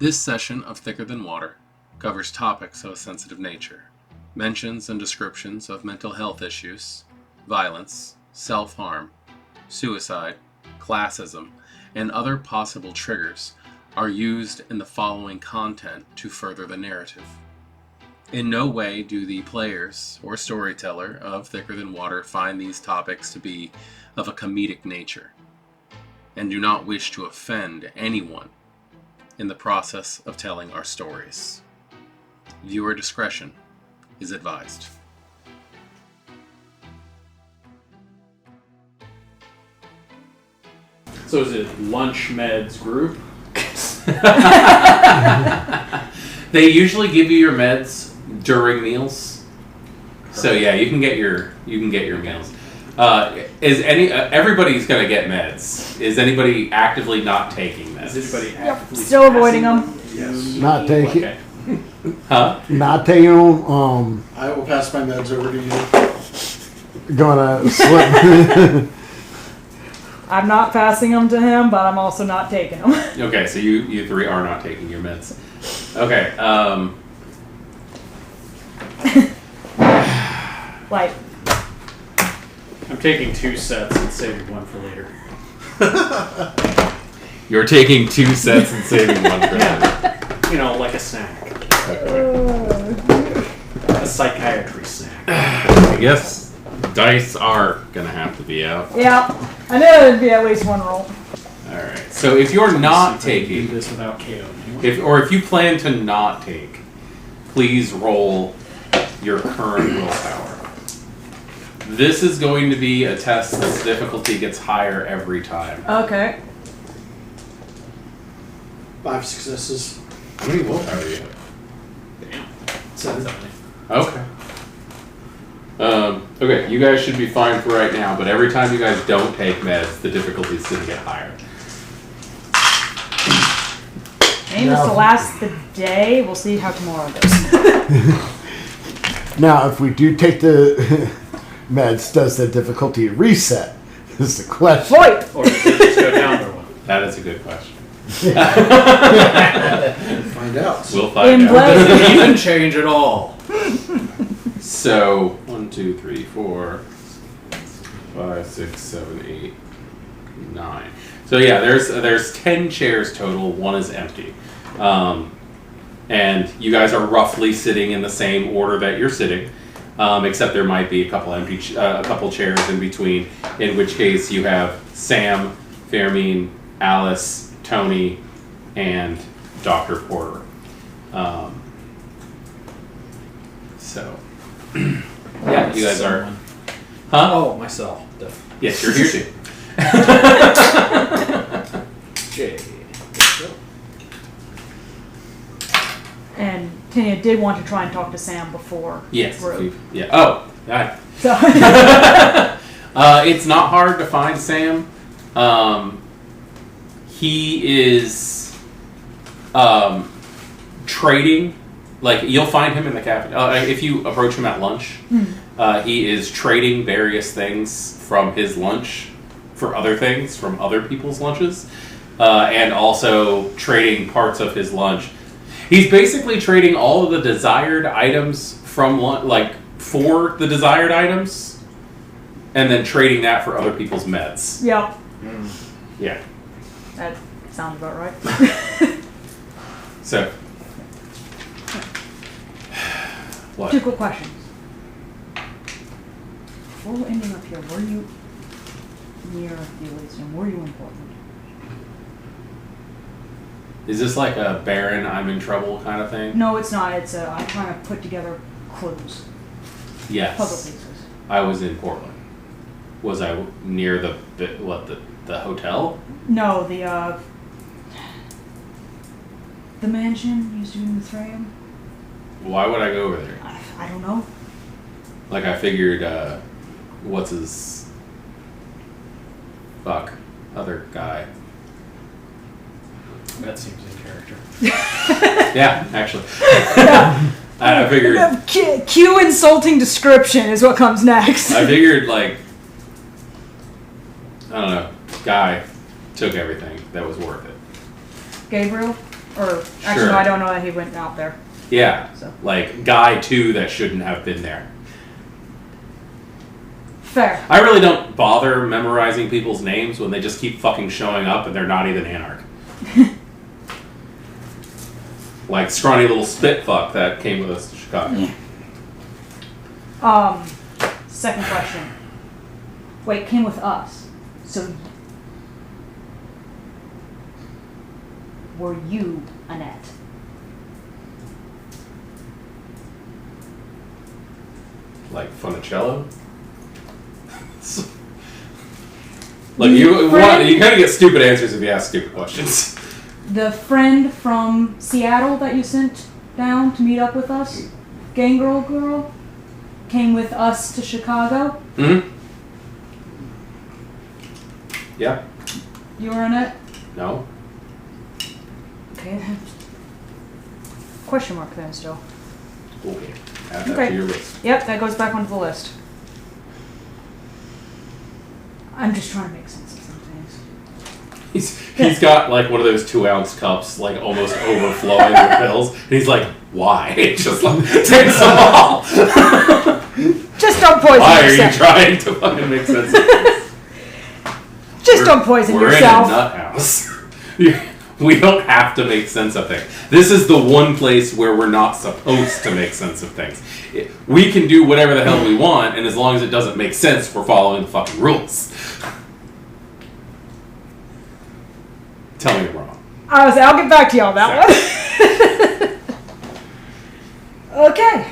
This session of Thicker Than Water covers topics of a sensitive nature, mentions and descriptions of mental health issues, violence, self-harm, suicide, classism, and other possible triggers are used in the following content to further the narrative. In no way do the players or storyteller of Thicker Than Water find these topics to be of a comedic nature, and do not wish to offend anyone in the process of telling our stories. Viewer discretion is advised. So is it lunch meds group? They usually give you your meds during meals. So yeah, you can get your meals. Everybody's gonna get meds. Is anybody actively not taking meds? Is anybody actively still avoiding them? Yes. Not taking. Okay. Huh? Not taking them. I will pass my meds over to you. Gonna slip. I'm not passing them to him, but I'm also not taking them. Okay, so you three are not taking your meds. Okay. Like, I'm taking 2 sets and saving one for later. You're taking 2 sets and saving one for later. You know, like a snack. A psychiatry snack. I guess dice are gonna have to be out. yeah, I knew there'd be at least one roll. Alright, so if you're not See if I can taking, do this without KO. if you plan to not take, please roll your current willpower. This is going to be a test that's difficulty gets higher every time. Okay. 5 successes. How many willpower do you have? Damn. 7. Okay. Okay, you guys should be fine for right now, but every time you guys don't take meds, the difficulty is going to get higher. Aim is to last the day. We'll see how tomorrow goes. Now, if we do take the meds, does the difficulty reset? Is the question. Void! Or does it just go down or what? That is a good question. Find out. We'll find In out. blood. Does it even change at all? So 1, 2, 3, 4, 5, 6, 7, 8, 9. So yeah, there's 10 chairs total. 1 is empty, and you guys are roughly sitting in the same order that you're sitting, except there might be a couple empty, a couple chairs in between. In which case you have Sam, Fermine, Alice, Tony, and Dr. Porter. So. Yeah, you guys are. Huh? Oh, myself. Yes, you're here too. Jay. And Tanya did want to try and talk to Sam before. Yes. Group. Yeah. Oh, God. So It's not hard to find Sam. He is trading. Like, you'll find him in the cafeteria. If you approach him at lunch, he is trading various things from his lunch for other things from other people's lunches, and also trading parts of his lunch. He's basically trading all of the desired items from lunch, for the desired items, and then trading that for other people's meds. yeah, Yeah. that sounds about right. So. What? 2 quick questions. Before ending up here, were you near the Elysium? Were you important? Is this like a Baron, I'm in trouble kind of thing? No, it's not. It's I'm trying to put together clues. Yes. Puzzle pieces. I was in Portland. Was I near the hotel? No, the mansion used to be in the Thrium. Why would I go over there? I don't know. Like, I figured, what's his other guy? That seems in character. Yeah, actually. Yeah. I figured Cue insulting description is what comes next. I figured, I don't know, guy took everything that was worth it. Gabriel? Or Actually, Sure. no, I don't know that he went out there. Yeah. So. Like, guy 2 that shouldn't have been there. Fair. I really don't bother memorizing people's names when they just keep fucking showing up and they're not even Anarch. Like scrawny little spit fuck that came with us to Chicago. Second question. Wait, came with us. So, were you Annette? Like Funicello? Like you kind of get stupid answers if you ask stupid questions. The friend from Seattle that you sent down to meet up with us, Gangrel girl, came with us to Chicago. Mm-hmm. Yeah. You were Annette? No. Okay then. Question mark then still. Okay. Add that Okay. to your list. Yep, that goes back onto the list. I'm just trying to make sense of some things. He's got like one of those 2-ounce cups, like almost overflowing with pills, and he's like, "Why?" Just like takes them all. Just don't poison Why are you yourself. trying to fucking make sense of this? Just don't poison yourself. We're in a nut house. We don't have to make sense of things. This is the one place where we're not supposed to make sense of things. We can do whatever the hell we want, and as long as it doesn't make sense, we're following the fucking rules. Tell me you're wrong. I'll get back to you on that one. Okay.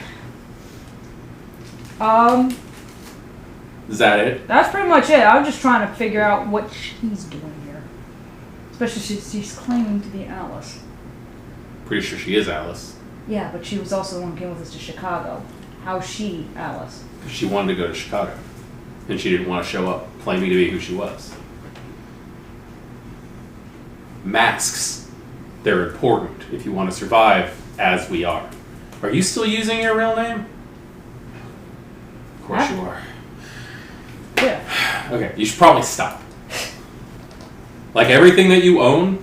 Is that it? That's pretty much it. I'm just trying to figure out what she's doing here. Especially she's claiming to be Alice. Pretty sure she is Alice. Yeah, but she was also the one who came with us to Chicago. How's she Alice? She wanted to go to Chicago, and she didn't want to show up claiming to be who she was. Masks. They're important if you want to survive as we are. Are you still using your real name? Of course you are. Yeah. Okay, you should probably stop. Like everything that you own,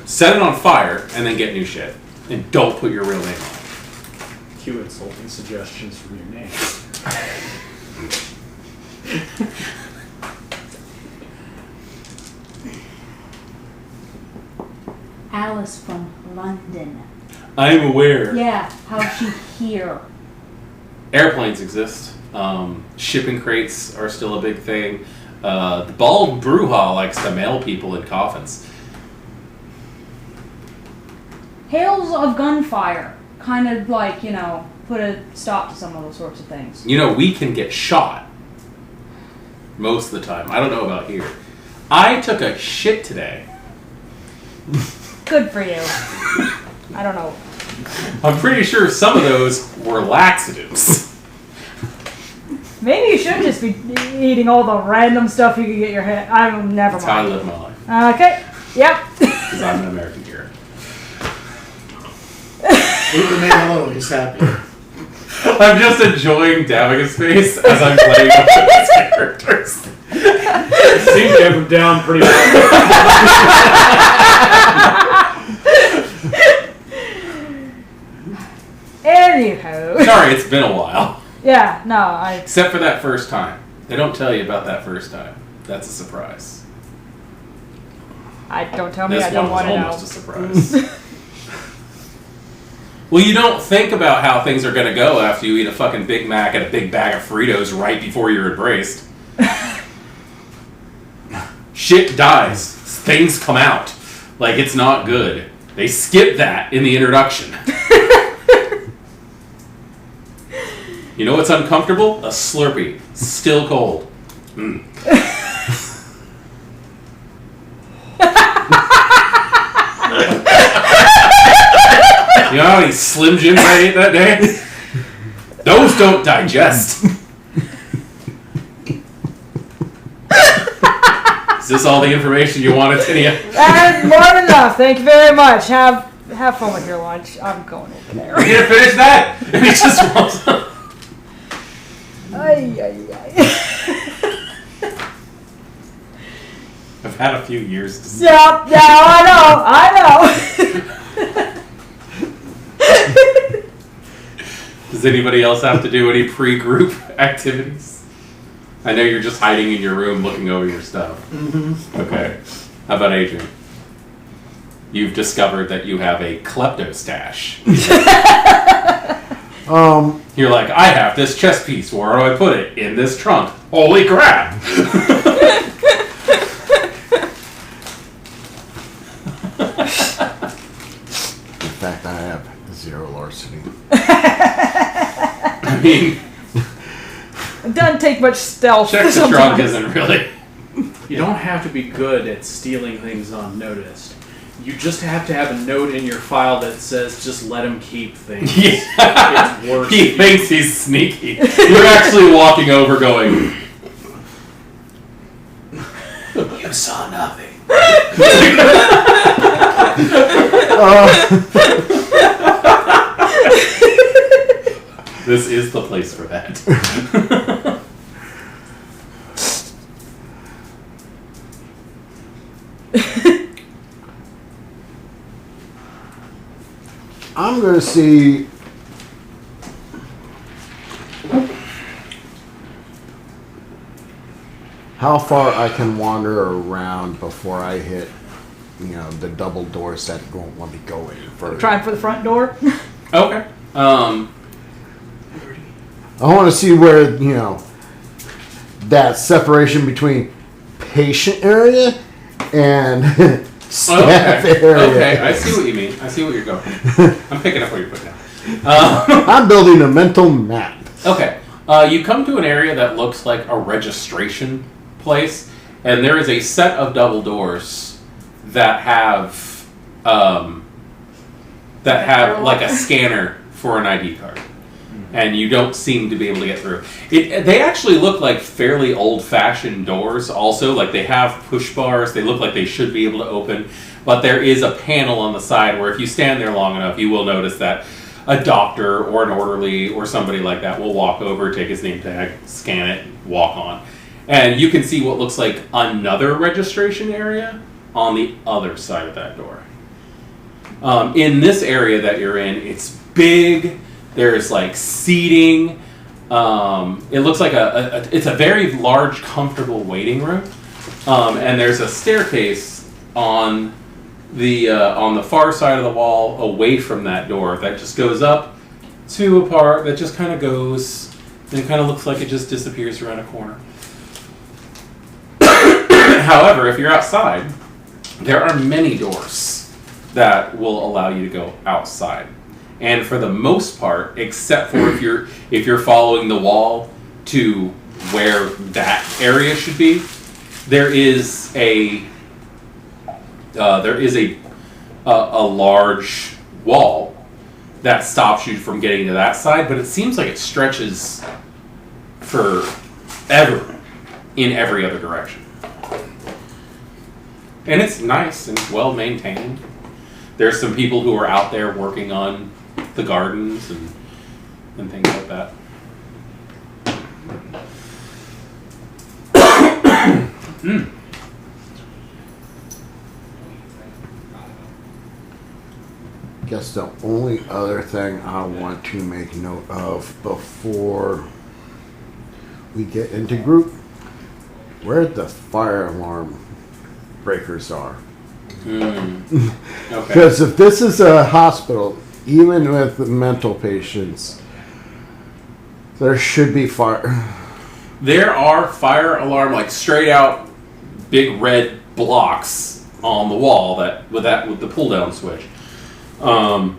set it on fire and then get new shit. And don't put your real name on it. Cue insulting suggestions from your name. Alice from London. I'm aware. Yeah, how's she here? Airplanes exist. Shipping crates are still a big thing. The bald Bruja likes to mail people in coffins. Hails of gunfire. Kind of like, put a stop to some of those sorts of things. You know, we can get shot. Most of the time. I don't know about here. I took a shit today. Good for you. I don't know. I'm pretty sure some of those were laxatives. Maybe you should just be eating all the random stuff you could get your head. Never That's how I mind. live my life. Okay. Yep. Because I'm an American hero. Leave the man alone, he's happy. I'm just enjoying Daviga's face as I'm playing up with his characters. Seemed to have him down pretty well. Anywho. Sorry, it's been a while. Yeah, no, Except for that first time. They don't tell you about that first time. That's a surprise. don't tell me. This I don't one was want to know. almost a surprise. Well, you don't think about how things are going to go after you eat a fucking Big Mac and a big bag of Fritos right before you're embraced. Shit dies. Things come out. Like, it's not good. They skip that in the introduction. You know what's uncomfortable? A Slurpee. Still cold. Mm. You know how many Slim Jims I ate that day? Those don't digest. Is this all the information you wanted, Tinia? More than enough. Thank you very much. Have fun with your lunch. I'm going over there. Are you gonna finish that? And he just walks up. Ay. I've had a few years to see. Yeah, I know. Does anybody else have to do any pre-group activities? I know you're just hiding in your room looking over your stuff. Mm-hmm. Okay. How about Adrian? You've discovered that you have a klepto stash. You're like, I have this chess piece. Where do I put it? In this trunk. Holy crap! In fact, I have 0 larceny. I mean, It doesn't take much stealth. check the trunk sometimes. isn't really. You don't have to be good at stealing things unnoticed. You just have to have a note in your file that says, just let him keep things. Yeah. It's worse. He thinks he's sneaky. You're actually walking over going, you saw nothing. This is the place for that. I'm going to see how far I can wander around before I hit, the double doors that won't let me go any further. Trying for the front door. Okay. I want to see where, that separation between patient area and staff area. Okay, I see what you mean. I see what you're going. I'm picking up what you're putting down. I'm building a mental map. Okay. You come to an area that looks like a registration place, and there is a set of double doors that have like a scanner for an ID card, and you don't seem to be able to get through. They actually look like fairly old-fashioned doors. Also, like they have push bars. They look like they should be able to open, but there is a panel on the side where if you stand there long enough, you will notice that a doctor or an orderly or somebody like that will walk over, take his name tag, scan it, walk on. And you can see what looks like another registration area on the other side of that door. In this area that you're in, it's big. There's like seating. It looks like it's a very large, comfortable waiting room. And there's a staircase on the far side of the wall away from that door that just goes up to a part that just kind of goes and it kind of looks like it just disappears around a corner. However, if you're outside, there are many doors that will allow you to go outside. And for the most part, except for if you're following the wall to where that area should be, there is a large wall that stops you from getting to that side, but it seems like it stretches forever in every other direction. And it's nice and well maintained. There's some people who are out there working on the gardens and things like that. Guess the only other thing I want to make note of before we get into group, where the fire alarm breakers are. Okay. Because if this is a hospital, even with mental patients, there should be fire. There are fire alarm, like straight out big red blocks on the wall with the pull down switch. In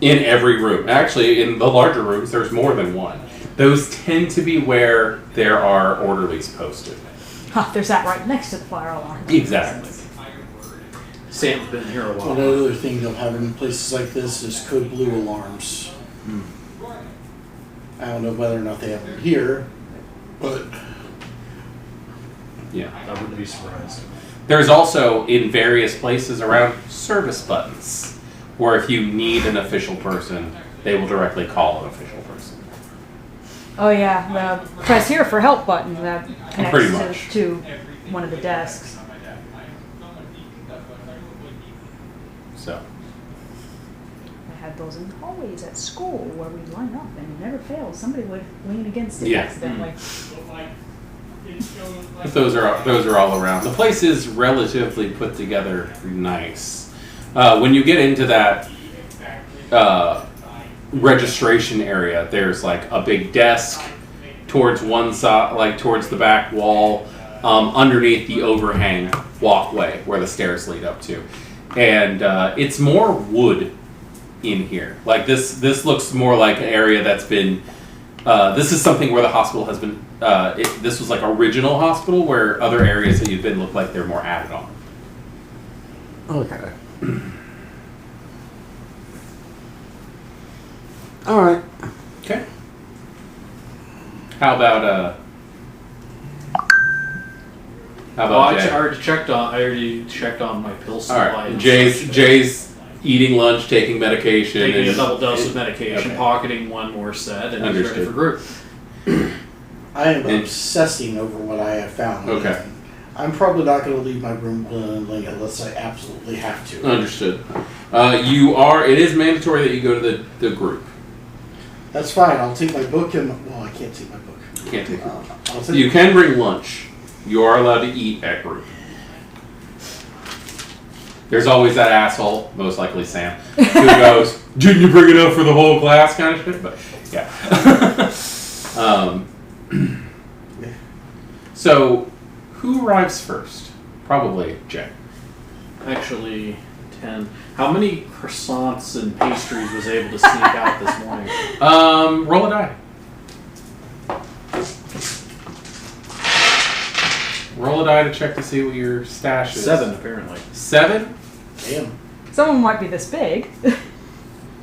every room. Actually, in the larger rooms, there's more than one. Those tend to be where there are orderlies posted. There's that right next to the fire alarm. Exactly. Sam's been here a while. Another thing they'll have in places like this is code blue alarms. I don't know whether or not they have them here, but Yeah. I wouldn't be surprised. There's also, in various places around, service buttons, where if you need an official person, they will directly call an official person. Oh yeah, the press here for help button that Pretty connects much. to one of the desks. So, had those in the hallways at school where we'd line up and it never failed. Somebody would lean against it Yeah. accidentally. But those are all around. The place is relatively put together, nice. When you get into that registration area, there's like a big desk towards one side, like towards the back wall, underneath the overhang walkway where the stairs lead up to, and it's more wood in here. Like this looks more like an area that's been. This is something where the hospital has been. This was like original hospital, where other areas that you've been look like they're more added on. Okay. All right. Okay. How about I Jay? already checked on my pill All supply. right. and Jay's such. eating lunch, taking medication, Taking a and- double dose of medication, Okay. pocketing one more set, and he's ready Understood. for group. I am And- obsessing over what I have found. Okay. I'm probably not going to leave my room willingly unless I absolutely have to. Understood. It is mandatory that you go to the group. That's fine. I'll take my book and I can't take my book. You can't take I'll take You can bring lunch. You are allowed to eat at group. There's always that asshole, most likely Sam, who goes, "Didn't you bring enough for the whole class?" kind of shit. But yeah. So, who arrives first? Probably Jay. Actually, 10. How many croissants and pastries was able to sneak out this morning? Roll a die. Roll a die to check to see what your stash is. 7, apparently. 7? Damn. Someone might be this big.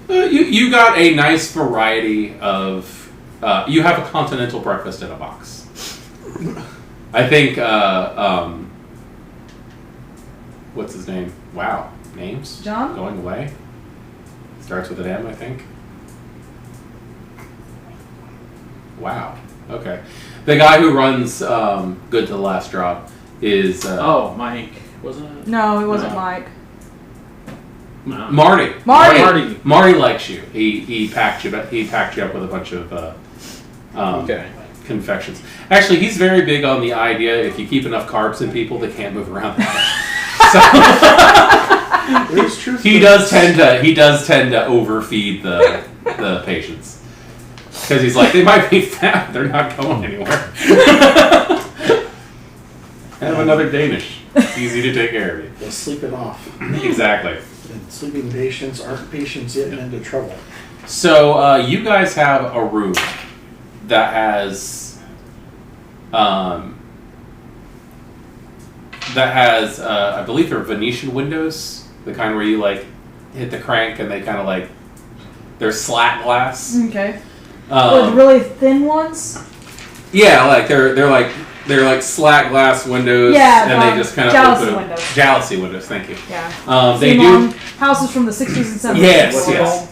You got a nice variety of. You have a continental breakfast in a box. I think. What's his name? Wow, names John? going away. Starts with an M, I think. Wow. Okay. The guy who runs Good to the Last Drop is Mike, wasn't it? No, it wasn't No. Mike. No. Marty. Marty! Marty likes you. He packed you up with a bunch of Okay. confections. Actually, he's very big on the idea if you keep enough carbs in people, they can't move around that much. There's truth. So he does tend to overfeed the patients. Because he's like, they might be fat, they're not going anywhere. Have another Danish. It's easy to take care of you. They'll sleep it off. Exactly. And sleeping patients aren't patients getting into trouble. So you guys have a room that has I believe they're Venetian windows, the kind where you like hit the crank and they kind of like they're slat glass. Okay. The really thin ones? Yeah, like they're like slat glass windows, Yeah, and they just kind of jalousie open. windows. Jalousie windows. Thank you. Yeah. They Seen do on houses from the 60s and 70s. Yes, What's it yes. called?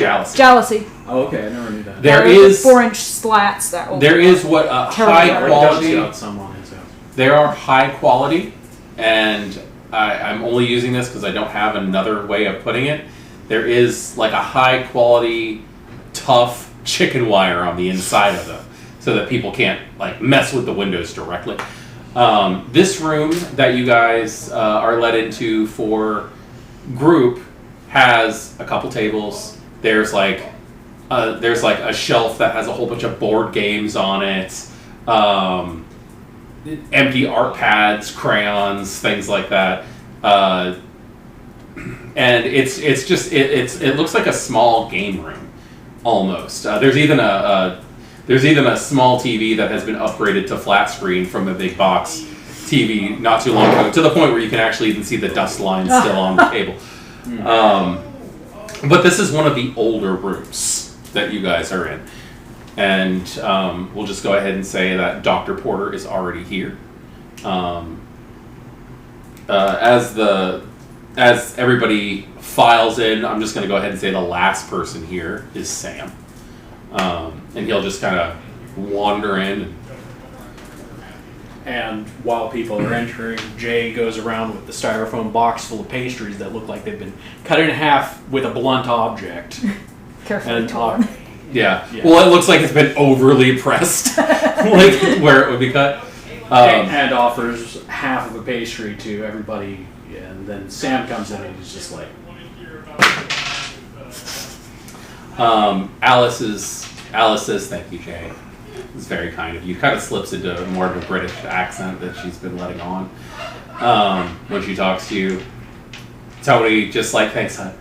Jealousy. Jealousy. Oh, okay, I never knew that. There Yeah, is 4-inch slats that open there up. is what Terrible. high Like quality. Dutch got some on his house. There are high quality, and I'm only using this because I don't have another way of putting it. There is like a high quality, tough chicken wire on the inside of them, so that people can't like mess with the windows directly. This room that you guys are let into for group has a couple tables. There's like a shelf that has a whole bunch of board games on it. Empty art pads, crayons, things like that, and it looks like a small game room, almost. There's even a small TV that has been upgraded to flat screen from a big box TV not too long ago, to the point where you can actually even see the dust lines still on the table. But this is one of the older rooms that you guys are in. And we'll just go ahead and say that Dr. Porter is already here. As everybody files in, I'm just going to go ahead and say the last person here is Sam. And he'll just kind of wander in. And while people are entering, Jay goes around with the styrofoam box full of pastries that look like they've been cut in half with a blunt object. Carefully And torn. Yeah. Yeah. Well, it looks like it's been overly pressed, like where it would be cut. And offers half of a pastry to everybody. And then Sam comes in and he's just like, Alice says, "Thank you, Jay. It's very kind of you." Kind of slips into more of a British accent that she's been letting on when she talks to you. Tony just like, "Thanks, hon."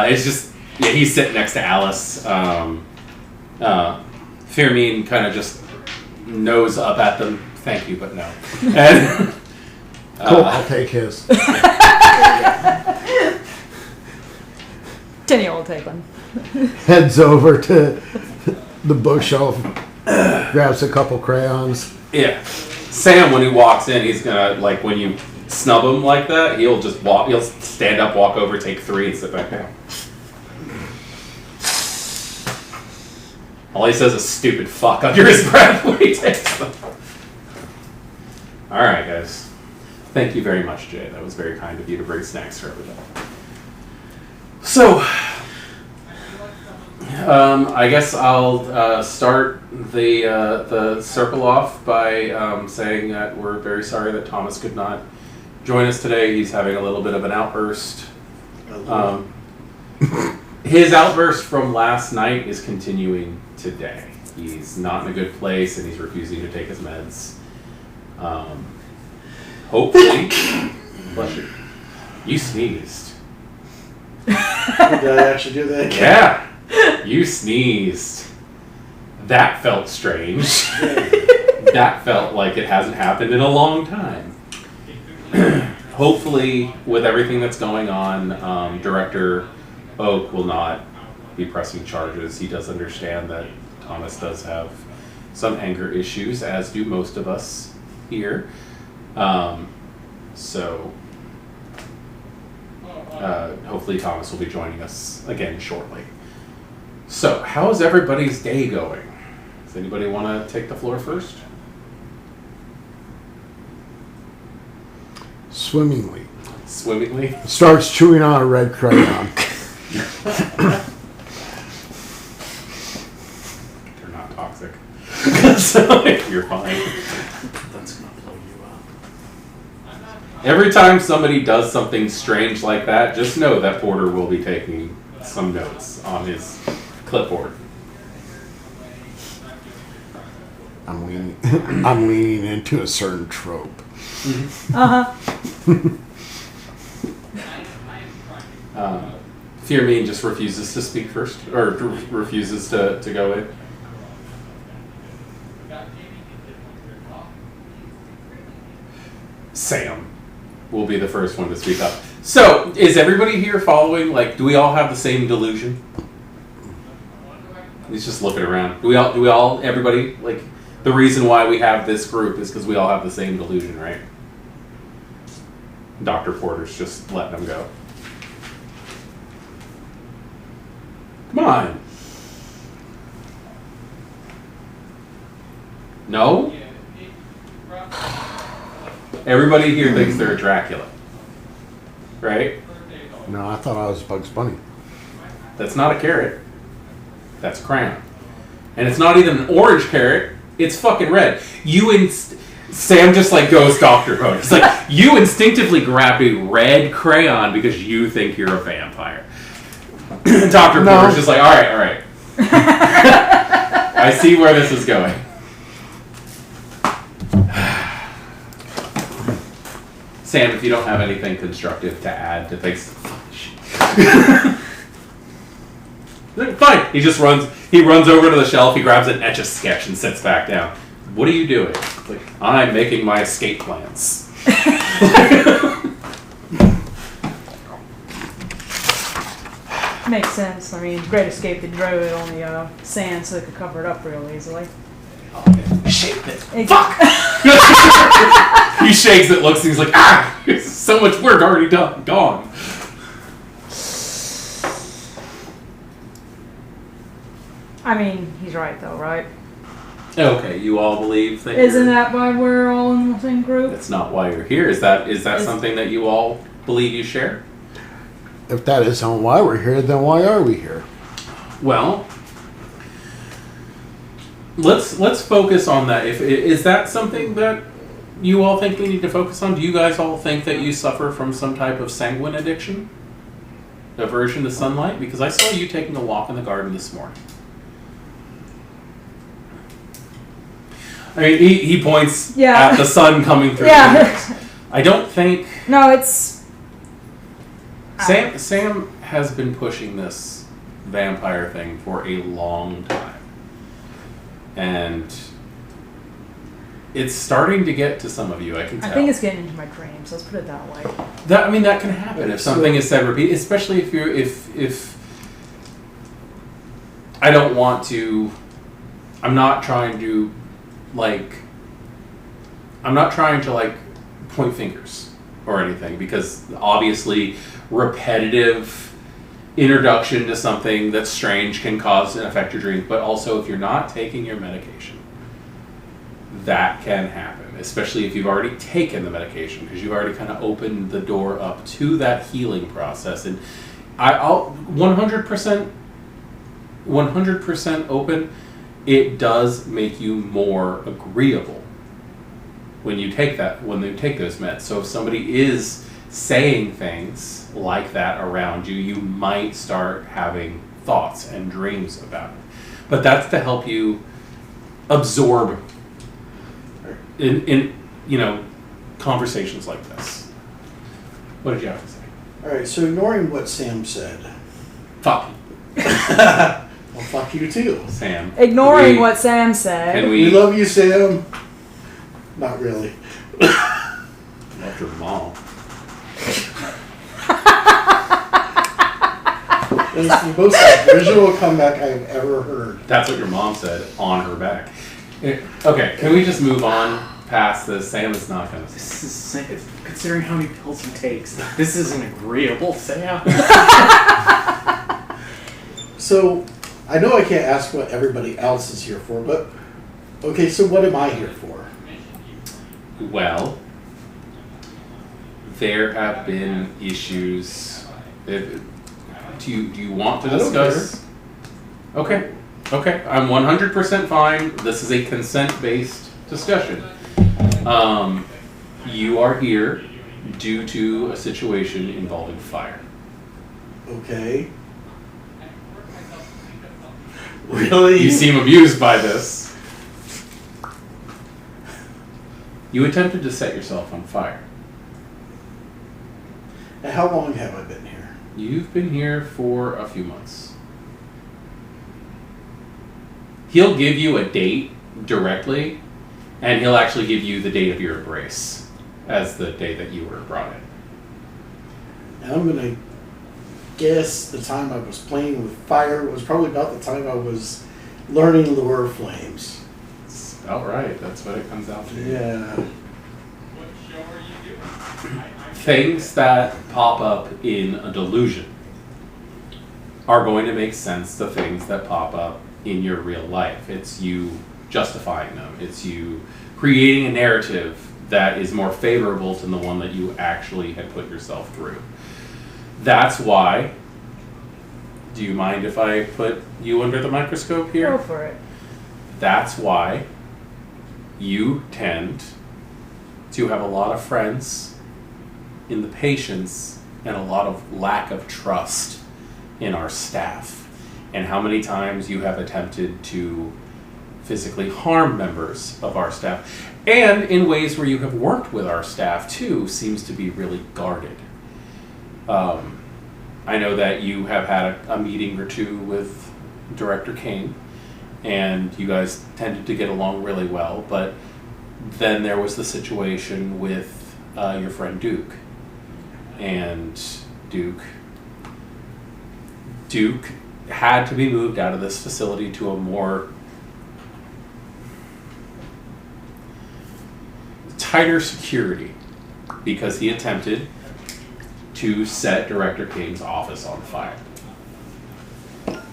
It's just he's sitting next to Alice. Firmin kind of just nose up at them. "Thank you, but no." And Cool, I'll take his. Tenny will take one. Heads over to the bookshelf, grabs a couple crayons. yeah, Sam when he walks in, he's gonna like when you snub him like that, he'll just walk. He'll stand up, walk over, take 3, and sit back down. All he says is "stupid fuck" under his breath when he takes them. All right, guys. Thank you very much, Jay. That was very kind of you to bring snacks for everybody. So, I guess I'll start the circle off by saying that we're very sorry that Thomas could not join us today. He's having a little bit of an outburst. His outburst from last night is continuing today. He's not in a good place and he's refusing to take his meds. Hopefully, bless you. You sneezed. Did I actually do that? Yeah, you sneezed. That felt strange. That felt like it hasn't happened in a long time. Hopefully, with everything that's going on, Director Oak will not be pressing charges. He does understand that Thomas does have some anger issues, as do most of us here. So hopefully Thomas will be joining us again shortly. So, how's everybody's day going? Does anybody want to take the floor first? Swimmingly. Swimmingly? Starts chewing on a red crayon. They're not toxic. So, you're fine. that's gonna blow you up. Every time somebody does something strange like that, just know that Porter will be taking some notes on his clipboard. I'm leaning into a certain trope. Firmin just refuses to speak first, or refuses to go in. Sam will be the first one to speak up. So, is everybody here following, like, do we all have the same delusion? He's just looking around. Do we all, everybody, like, the reason why we have this group is because we all have the same delusion, right? Dr. Porter's just letting them go. Come on. No? Everybody here thinks they're a Dracula. Right? No, I thought I was Bugs Bunny. That's not a carrot. That's a crayon. And it's not even an orange carrot. It's fucking red. Sam just like goes Dr. Mode. It's like, you instinctively grab a red crayon because you think you're a vampire. Dr. Porter's just like, all right. I see where this is going. Sam, if you don't have anything constructive to add to things, fine. He just runs over to the shelf, he grabs an Etch-a-Sketch and sits back down. What are you doing? It's like, I'm making my escape plans. Makes sense. I mean, Great Escape, they drove it on the sand so they could cover it up real easily. He shakes it. Fuck! He shakes it, looks, and he's like, ah! So much work already done, gone. I mean, he's right though, right? Okay, you all believe that. Isn't that why we're all in the same group? That's not why you're here. Is that Is- something that you all believe you share? If that isn't why we're here, then why are we here? Well, let's focus on that. Is that something that you all think we need to focus on? Do you guys all think that you suffer from some type of sanguine addiction? Aversion to sunlight? Because I saw you taking a walk in the garden this morning. I mean, he points Yeah. at the sun coming through. Yeah. the windows. I don't think No, it's. Sam has been pushing this vampire thing for a long time, and it's starting to get to some of you. I can tell. I think it's getting into my dreams. Let's put it that way. That can happen if something is said repeat, especially if you're if I don't want to. I'm not trying to point fingers or anything, because obviously repetitive introduction to something that's strange can cause and affect your dreams. But also, if you're not taking your medication, that can happen, especially if you've already taken the medication, because you've already kind of opened the door up to that healing process. And I'll 100% open. It does make you more agreeable when you take those meds. So if somebody is saying things like that around you, you might start having thoughts and dreams about it. But that's to help you absorb in conversations like this. What did you have to say? Alright, so ignoring what Sam said. Fuck Well, fuck you too. Sam. Ignoring what Sam said. Can We we love you, Sam. Not really. love your mom? It's the most visual comeback I've ever heard. That's what your mom said on her back. Okay, can we just move on past this? Sam is not going to. This is considering how many pills he takes. This isn't agreeable, Sam. So, I know I can't ask what everybody else is here for, but okay, so what am I here for? Well, there have been issues. Do you want to I don't discuss? Okay. I'm 100% fine. This is a consent-based discussion. You are here due to a situation involving fire. Okay. Really? You seem amused by this. You attempted to set yourself on fire. Now, how long have I been here? You've been here for a few months. He'll give you a date directly, and he'll actually give you the date of your embrace as the day that you were brought in. Now I'm gonna guess the time I was playing with fire was probably about the time I was learning lure flames. It's about right. That's what it comes out to. Yeah. Things that pop up in a delusion are going to make sense to things that pop up in your real life. It's you justifying them. It's you creating a narrative that is more favorable to the one that you actually had put yourself through. That's why. Do you mind if I put you under the microscope here? Go for it. That's why you tend to have a lot of friends in the patients and a lot of lack of trust in our staff, and how many times you have attempted to physically harm members of our staff, and in ways where you have worked with our staff too seems to be really guarded. I know that you have had a meeting or two with Director King, and you guys tended to get along really well, but then there was the situation with your friend Duke. And Duke had to be moved out of this facility to a more tighter security because he attempted to set Director King's office on fire.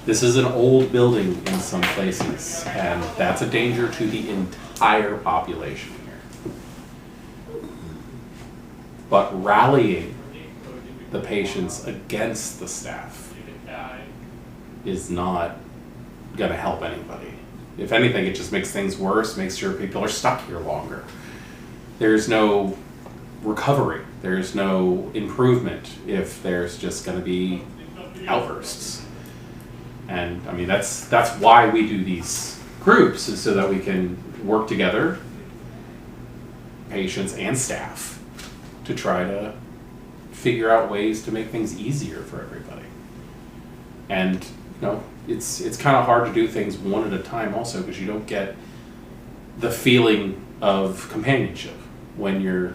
This is an old building in some places, and that's a danger to the entire population here. But rallying the patients against the staff is not going to help anybody. If anything, it just makes things worse, makes sure people are stuck here longer. There's no recovery. There's no improvement if there's just going to be outbursts. And I mean, that's why we do these groups, is so that we can work together, patients and staff, to try to figure out ways to make things easier for everybody. And it's kind of hard to do things one at a time also, because you don't get the feeling of companionship when you're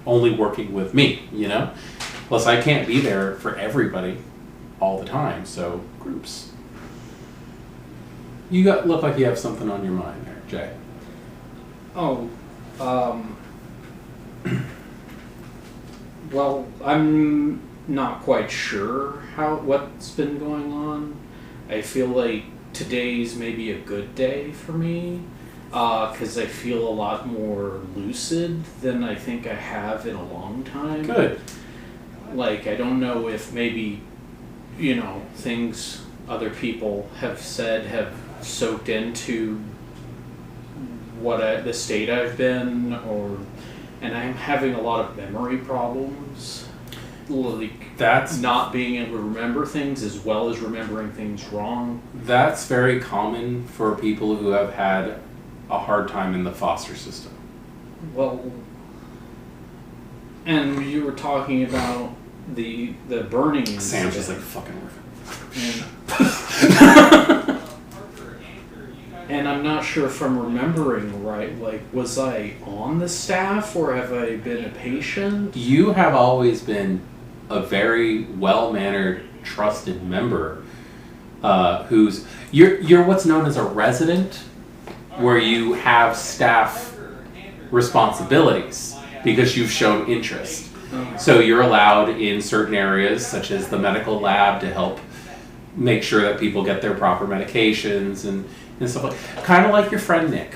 only working with me, Plus, I can't be there for everybody all the time, so groups. You look like you have something on your mind there, Jay. Oh, well, I'm not quite sure what's been going on. I feel like today's maybe a good day for me, because I feel a lot more lucid than I think I have in a long time. Good. Like, I don't know if maybe, things other people have said have soaked into the state I've been, and I'm having a lot of memory problems. Like, That's not being able to remember things as well as remembering things wrong. That's very common for people who have had a hard time in the foster system. Well, and you were talking about the burning. Sam's just like, fucking And I'm not sure if I'm remembering right. Like, was I on the staff or have I been a patient? You have always been a very well-mannered, trusted member you're what's known as a resident, where you have staff responsibilities because you've shown interest. So you're allowed in certain areas, such as the medical lab, to help make sure that people get their proper medications and stuff like, kind of like your friend Nick.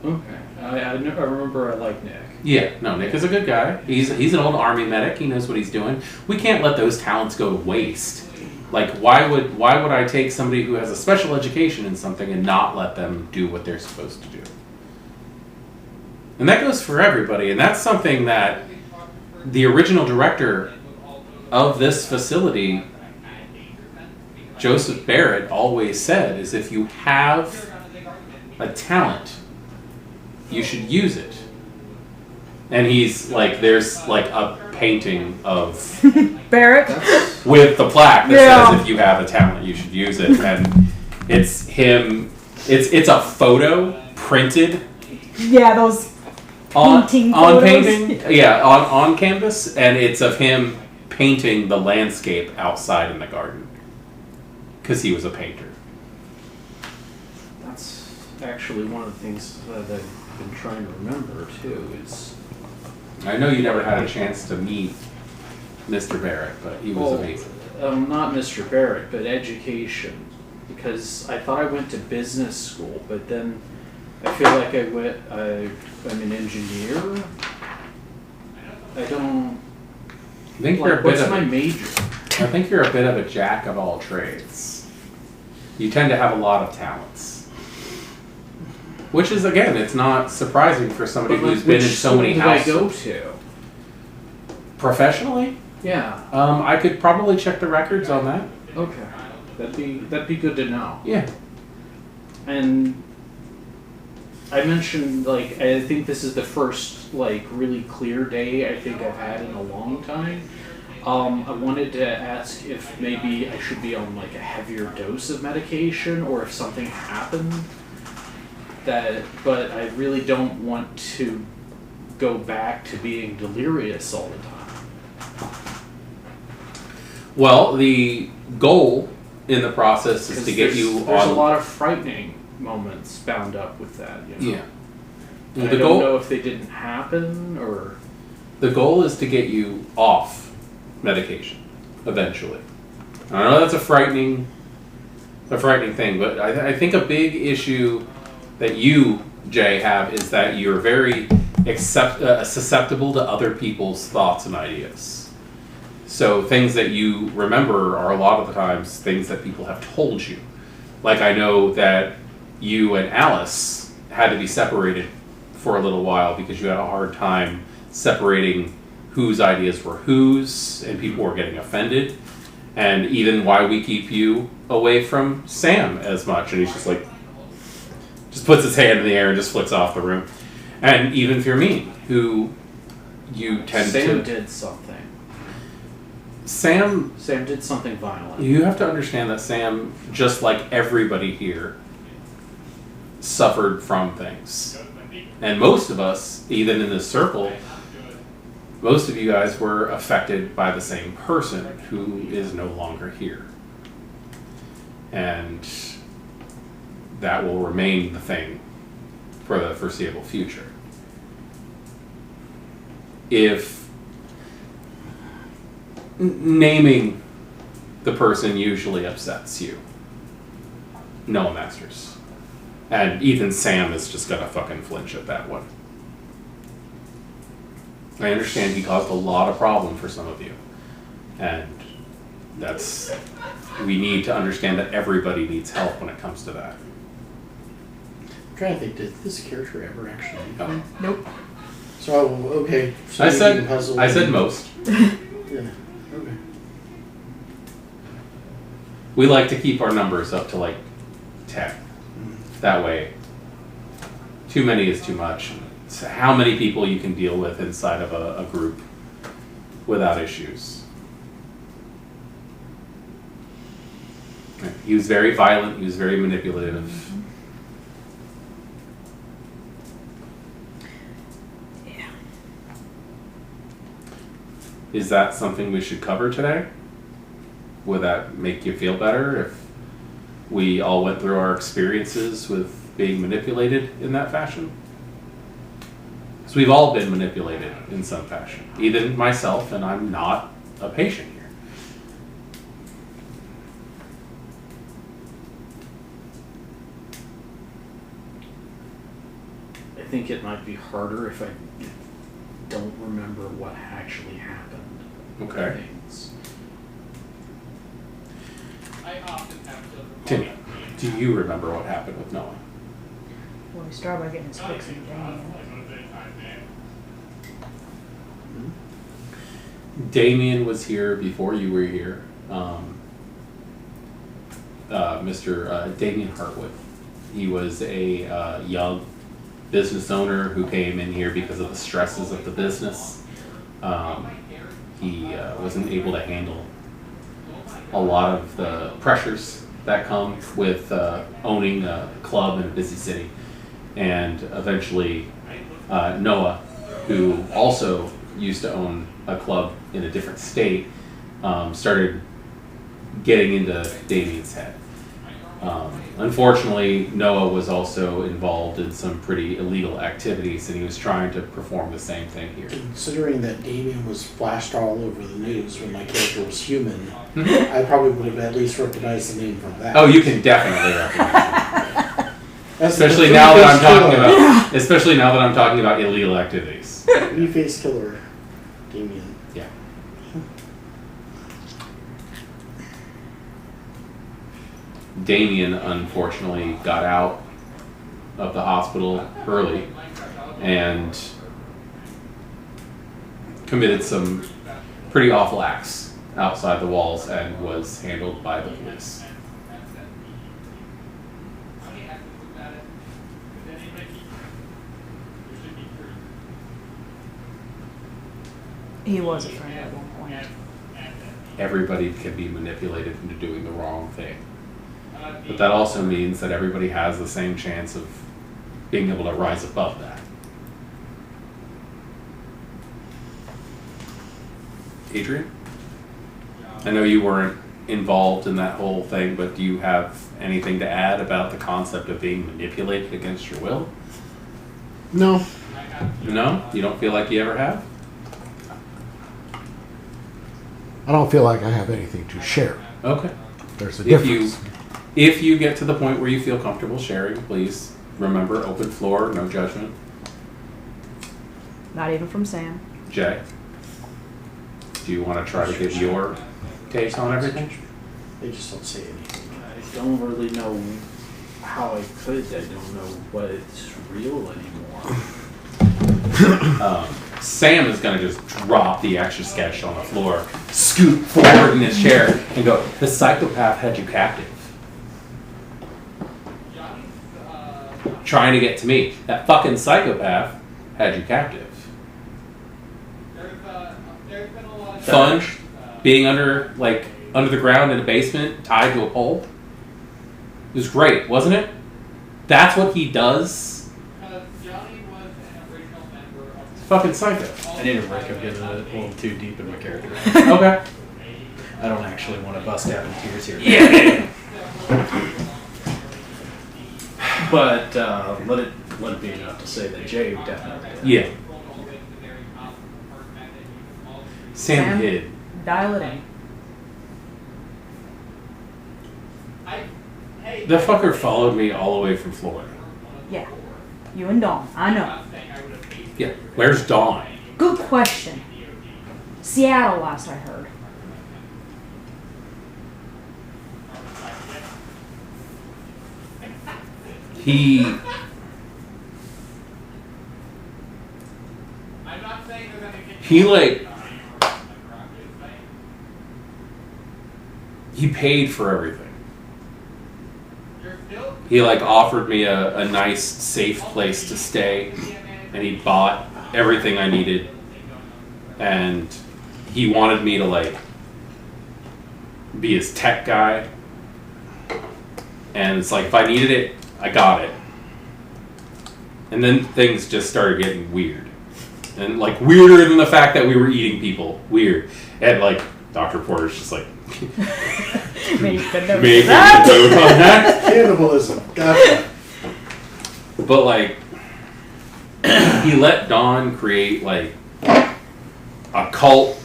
Okay. I remember I like Nick. Yeah, no, Nick is a good guy. He's an old army medic. He knows what he's doing. We can't let those talents go to waste. Like, why would I take somebody who has a special education in something and not let them do what they're supposed to do? And that goes for everybody. And that's something that the original director of this facility, Joseph Barrett, always said, is if you have a talent, you should use it. And he's like, there's like a painting of Barrett? with the plaque that says if you have a talent, you should use it. And it's him, it's a photo printed. Yeah, those painting on photos. painting, yeah, on canvas, and it's of him painting the landscape outside in the garden because he was a painter. That's actually one of the things that I've been trying to remember too. I know you never had a chance to meet Mr. Barrett, but he was amazing. Not Mr. Barrett, but education, because I thought I went to business school, but then I feel like I'm an engineer. I think what's my major? I think you're a bit of a jack of all trades. You tend to have a lot of talents. Which is, again, it's not surprising for somebody who's been in so many houses. Which school did I go to? Professionally? Yeah. I could probably check the records on that. Okay. That'd be good to know. Yeah. And I mentioned, like, I think this is the first, like, really clear day I think I've had in a long time. I wanted to ask if maybe I should be on, like, a heavier dose of medication, or if something happened but I really don't want to go back to being delirious all the time. Well, the goal in the process is to get you on... There's a lot of frightening moments bound up with that, Yeah. I don't know if they didn't happen, or... The goal is to get you off medication, eventually. I know that's a frightening thing, but I think a big issue that you, Jay, have is that you're very susceptible to other people's thoughts and ideas. So things that you remember are a lot of the times things that people have told you. Like I know that you and Alice had to be separated for a little while because you had a hard time separating whose ideas were whose, and people were getting offended. And even why we keep you away from Sam as much. And he's just like, just puts his hand in the air and just flicks off the room. And even Firmin, who you tend Sam to... did something. Sam did something violent. You have to understand that Sam, just like everybody here, suffered from things. And most of us, even in this circle, most of you guys were affected by the same person who is no longer here. And that will remain the thing for the foreseeable future. If naming the person usually upsets you, no masters. And even Sam is just gonna fucking flinch at that one. I understand he caused a lot of problem for some of you. And we need to understand that everybody needs help when it comes to that. I'm trying to think, did this character ever actually? No. Nope. So, okay. So I making puzzle said and- most. Yeah, okay. We like to keep our numbers up to like 10. That way, too many is too much. So how many people you can deal with inside of a group without issues. He was very violent, he was very manipulative. Yeah. Is that something we should cover today? Would that make you feel better if we all went through our experiences with being manipulated in that fashion? Because we've all been manipulated in some fashion. Even myself, and I'm not a patient here. I think it might be harder if I don't remember what actually happened. Okay. Things. Timmy, do you remember what happened with Noah? Well, we started by getting his fix in Damien. Damien was here before you were here. Mr. Damien Hartwood. He was a young business owner who came in here because of the stresses of the business. He wasn't able to handle a lot of the pressures that come with owning a club in a busy city. And eventually Noah, who also used to own a club in a different state, started getting into Damien's head. Unfortunately, Noah was also involved in some pretty illegal activities, and he was trying to perform the same thing here. Considering that Damien was flashed all over the news when my character was human, I probably would have at least recognized the name from that. Oh, you can definitely recognize him. That's Especially the now that I'm three-face talking killer. about, especially now that I'm talking about illegal activities. Three-face killer, Damien. Yeah. Damien unfortunately got out of the hospital early and committed some pretty awful acts outside the walls and was handled by the police. He was a friend at one point. Everybody can be manipulated into doing the wrong thing. But that also means that everybody has the same chance of being able to rise above that. Adrian? I know you weren't involved in that whole thing, but do you have anything to add about the concept of being manipulated against your will? No. No? You don't feel like you ever have? I don't feel like I have anything to share. Okay. There's a If difference. If you get to the point where you feel comfortable sharing, please remember, open floor, no judgment. Not even from Sam. Jay, do you want to try to give your takes on everything? They just don't say anything. I don't really know how I could. I don't know what's real anymore. Sam is going to just drop the Etch-a-Sketch on the floor, scoot forward in his chair, and go, "The psychopath had you captive. Trying to get to me. That fucking psychopath had you captive." Fun being under the ground in a basement, tied to a pole. It was great, wasn't it? That's what he does. Fucking psycho. I need a break. I'm getting a little too deep in my character. Okay. I don't actually want to bust out in tears here. Yeah. But let it be enough to say that Jay definitely did. Yeah. Sam hid. Dial it in. The fucker followed me all the way from Florida. Yeah. You and Dawn. I know. Yeah. Where's Dawn? Good question. Seattle, last I heard. He paid for everything. He offered me a nice, safe place to stay, and he bought everything I needed, and he wanted me to be his tech guy, and it's if I needed it, I got it. And then things just started getting weird, and weirder than the fact that we were eating people. Weird. And Dr. Porter's just Maybe you could know maybe that. the note on that. Cannibalism. Gotcha. But he let Dawn create a cult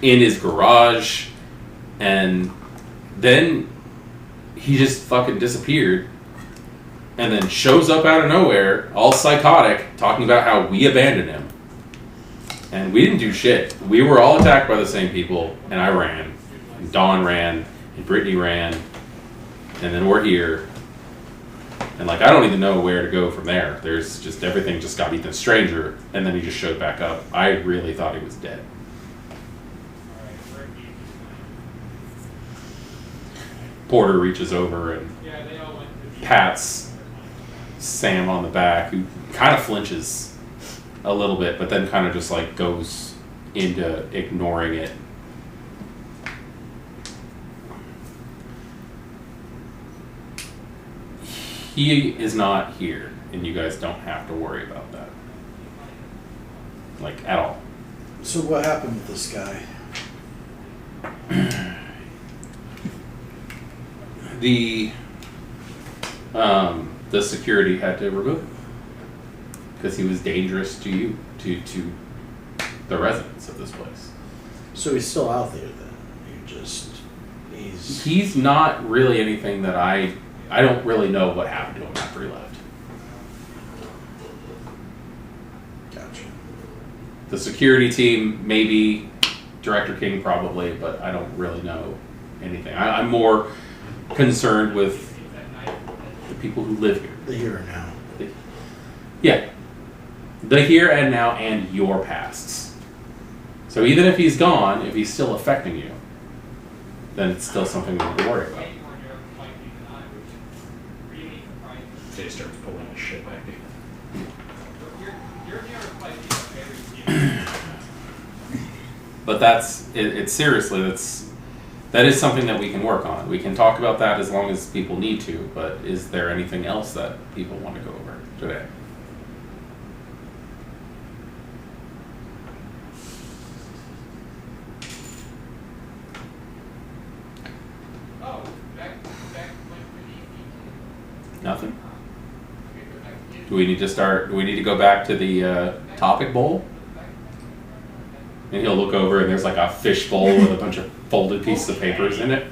in his garage, and then he just fucking disappeared, and then shows up out of nowhere, all psychotic, talking about how we abandoned him. And we didn't do shit. We were all attacked by the same people, and I ran, and Dawn ran, and Brittany ran, and then we're here. And I don't even know where to go from there. There's just, everything just got even stranger, and then he just showed back up. I really thought he was dead. Porter reaches over and pats Sam on the back, who kind of flinches a little bit, but then kind of just goes into ignoring it. He is not here, and you guys don't have to worry about that. At all. So what happened with this guy? The security had to remove him because he was dangerous to you, to the residents of this place. So he's still out there then. He's not really anything that I don't really know what happened to him after he left. Gotcha. The security team, maybe. Director King, probably, but I don't really know anything. I'm more concerned with the people who live here. The here and now. Yeah. The here and now and your pasts. So even if he's gone, if he's still affecting you, then it's still something we need to worry about. Jay starts pulling his shit back in. But that's it. Seriously, that is something that we can work on. We can talk about that as long as people need to. But is there anything else that people want to go over today? Nothing? Do we need to go back to the topic bowl? And he'll look over and there's like a fish bowl with a bunch of folded pieces of papers in it.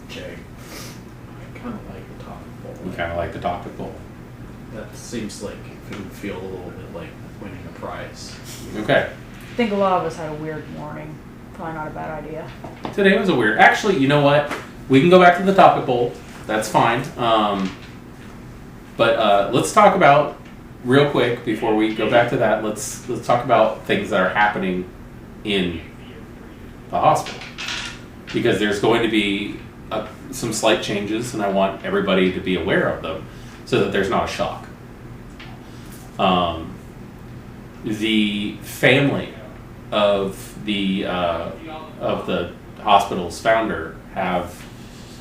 Okay. I kind of like the topic bowl. You kind of like the topic bowl. That seems like it would feel a little bit like winning a prize. Okay. I think a lot of us had a weird morning. Probably not a bad idea. Today was a weird. Actually, you know what? We can go back to the topic bowl. That's fine. But let's talk about real quick before we go back to that. Let's talk about things that are happening in the hospital, because there's going to be some slight changes, and I want everybody to be aware of them so that there's not a shock. The family of the hospital's founder have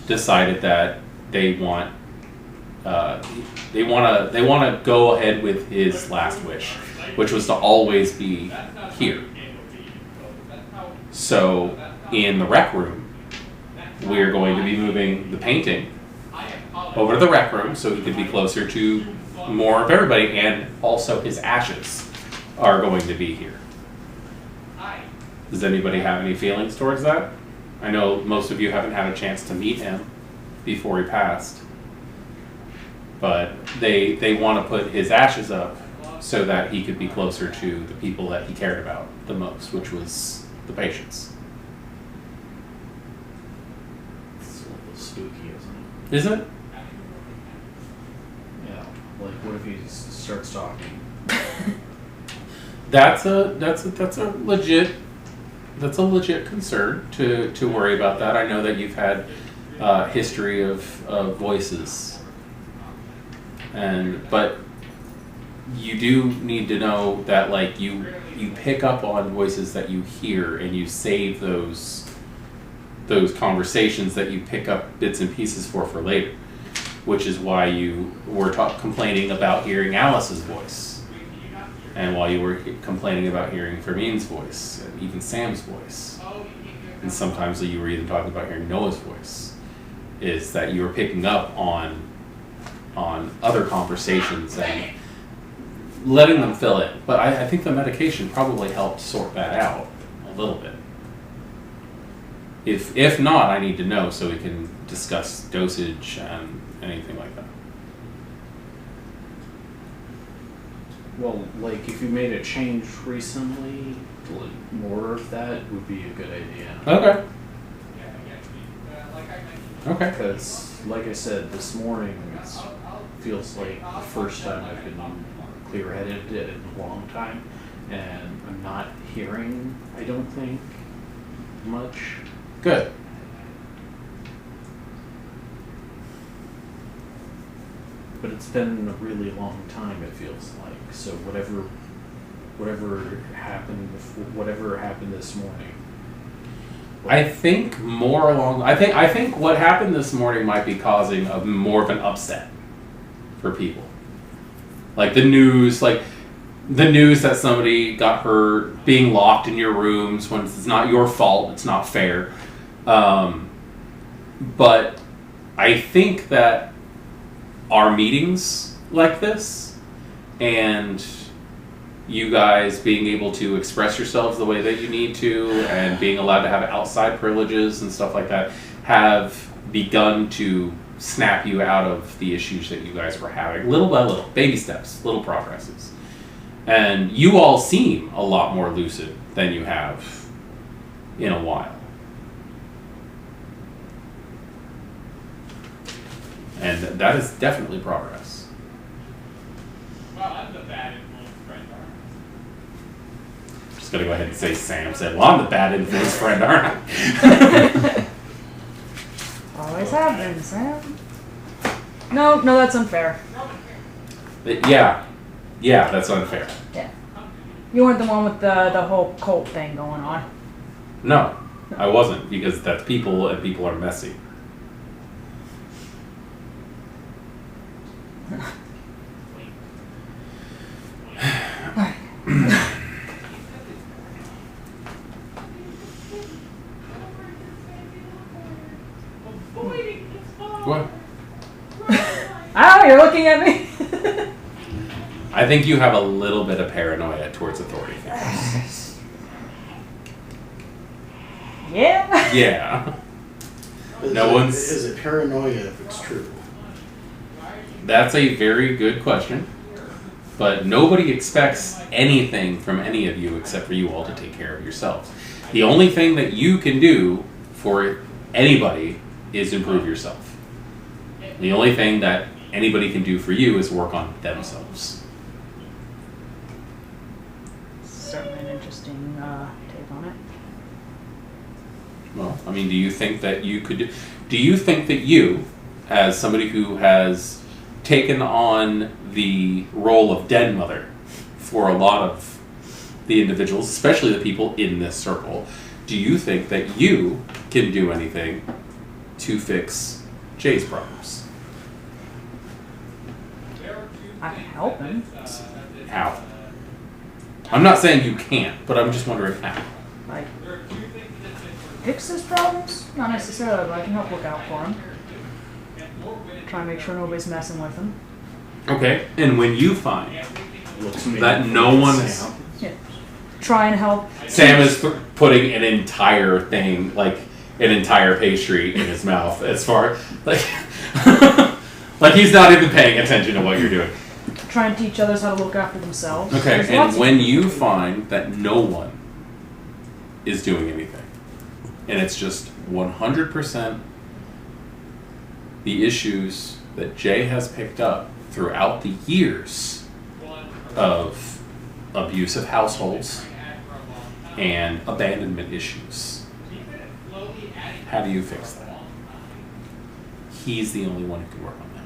decided that they want to go ahead with his last wish, which was to always be here. So in the rec room, we're going to be moving the painting over to the rec room so he could be closer to more of everybody, and also his ashes are going to be here. Does anybody have any feelings towards that? I know most of you haven't had a chance to meet him before he passed, but they want to put his ashes up so that he could be closer to the people that he cared about the most, which was the patients. It's a little spooky, isn't it? Is it? Yeah. Like, what if he starts talking? That's a legit concern to worry about that. I know that you've had history of voices, but you do need to know that, like, you pick up on voices that you hear, and you save those conversations that you pick up bits and pieces for later, which is why you were complaining about hearing Alice's voice, and why you were complaining about hearing Fermin's voice, and even Sam's voice, and sometimes you were even talking about hearing Noah's voice, is that you were picking up on other conversations and letting them fill in. But I think the medication probably helped sort that out a little bit. If not, I need to know so we can discuss dosage and anything like that. Well, like, if you made a change recently, like, more of that would be a good idea. Okay. Okay. Because, like I said, this morning it feels like the first time I've been clear-headed in a long time, and I'm not hearing, I don't think, much. Good. But it's been a really long time, it feels like. So whatever happened before, whatever happened this morning. I think I think what happened this morning might be causing more of an upset for people. Like the news that somebody got hurt, being locked in your rooms when it's not your fault, it's not fair. But I think that our meetings like this, and you guys being able to express yourselves the way that you need to, and being allowed to have outside privileges and stuff like that, have begun to snap you out of the issues that you guys were having, little by little, baby steps, little progresses. And you all seem a lot more lucid than you have in a while. And that is definitely progress. Well, I'm the bad influence friend, aren't I? Just gonna go ahead and say Sam said, well, I'm the bad influence friend, aren't I? Always have been, Sam. No, that's unfair. Yeah, that's unfair. Yeah. You weren't the one with the whole cult thing going on. No, I wasn't, because that's people, and people are messy. What? Oh, you're looking at me. I think you have a little bit of paranoia towards authority figures. Yeah. Yeah. Is it paranoia if it's true? That's a very good question. But nobody expects anything from any of you except for you all to take care of yourselves. The only thing that you can do for anybody is improve yourself. The only thing that anybody can do for you is work on themselves. Certainly an interesting take on it. Well, I mean, do you think that you, as somebody who has taken on the role of den mother for a lot of the individuals, especially the people in this circle, do you think that you can do anything to fix Jay's problems? I can help him. How? I'm not saying you can't, but I'm just wondering how. Like, fix his problems? Not necessarily, but I can help look out for him. Try and make sure nobody's messing with him. Okay, and when you find that no one's... Yeah. Try and help. Sam is putting an entire thing, like an entire pastry in his mouth as far... Like, like he's not even paying attention to what you're doing. Try and teach others how to look after themselves. Okay, There's lots and of- when you find that no one is doing anything, and it's just 100% the issues that Jay has picked up throughout the years of abusive households and abandonment issues, how do you fix that? He's the only one who can work on that.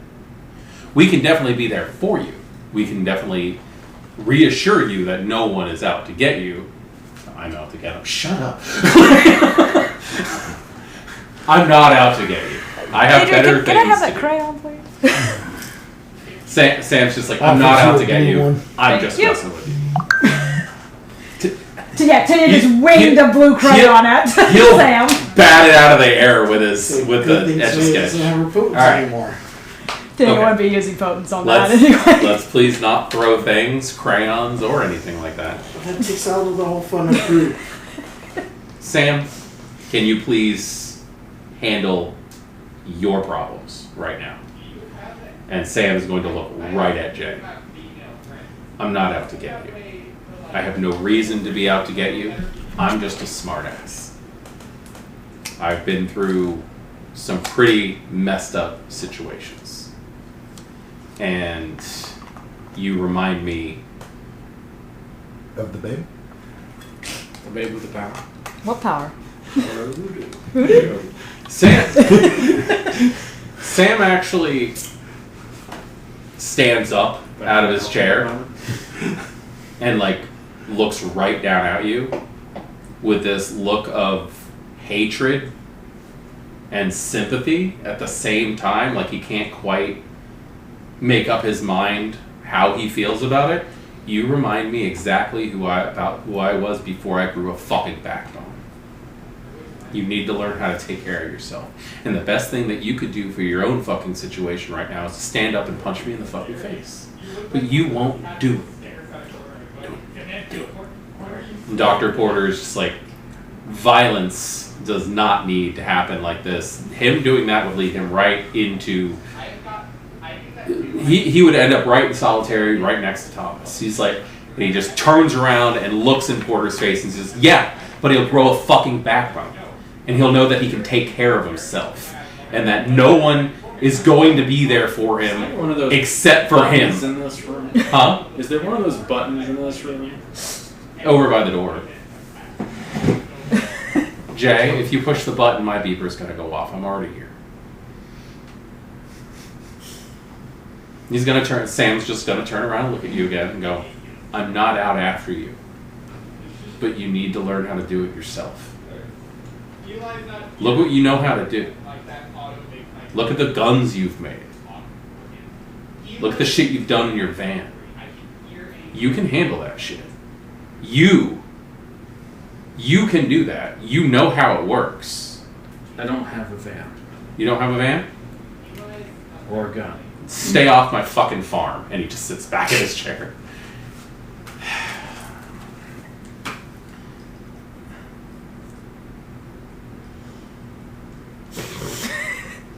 We can definitely be there for you. We can definitely reassure you that no one is out to get you. I'm out to get him. Shut up. I'm not out to get you. I have better things. Can I have that to crayon, please? Sam's just like, I'm not out to get you. I'm just you. messing with you. Yeah, Tanya just winged a blue crayon at He'll Sam. bat it out of the air with his with Good the thing etch a Sammy sketch. doesn't have her potents All right. anymore. Didn't Okay. want to be using potents on Let's, that anyway. let's please not throw things, crayons, or anything like that. That takes out of the whole fun of group. Sam, can you please handle your problems right now? And Sam is going to look right at Jay. I'm not out to get you. I have no reason to be out to get you. I'm just a smartass. I've been through some pretty messed up situations. And you remind me... Of the babe? The babe with the power. What power? Sam actually stands up out of his chair and like looks right down at you with this look of hatred and sympathy at the same time, like he can't quite make up his mind how he feels about it. You remind me exactly who I was before I grew a fucking backbone. You need to learn how to take care of yourself. And the best thing that you could do for your own fucking situation right now is to stand up and punch me in the fucking face. But you won't do it. Do it. And Dr. Porter's just like, violence does not need to happen like this. Him doing that would lead him right into... He would end up right in solitary, right next to Thomas. He's like, and he just turns around and looks in Porter's face and says, yeah, but he'll grow a fucking backbone. And he'll know that he can take care of himself. And that no one is going to be there for him One of those except for him. buttons in this room. Huh? Is there one of those buttons in this room? Over by the door. Jay, if you push the button, my beeper's going to go off. I'm already here. He's going to turn... Sam's just going to turn around and look at you again and go, I'm not out after you. But you need to learn how to do it yourself. Look what you know how to do. Look at the guns you've made. Look at the shit you've done in your van. You can handle that shit. You can do that. You know how it works. I don't have a van You don't have a van? or a gun. Stay off my fucking farm. And he just sits back in his chair.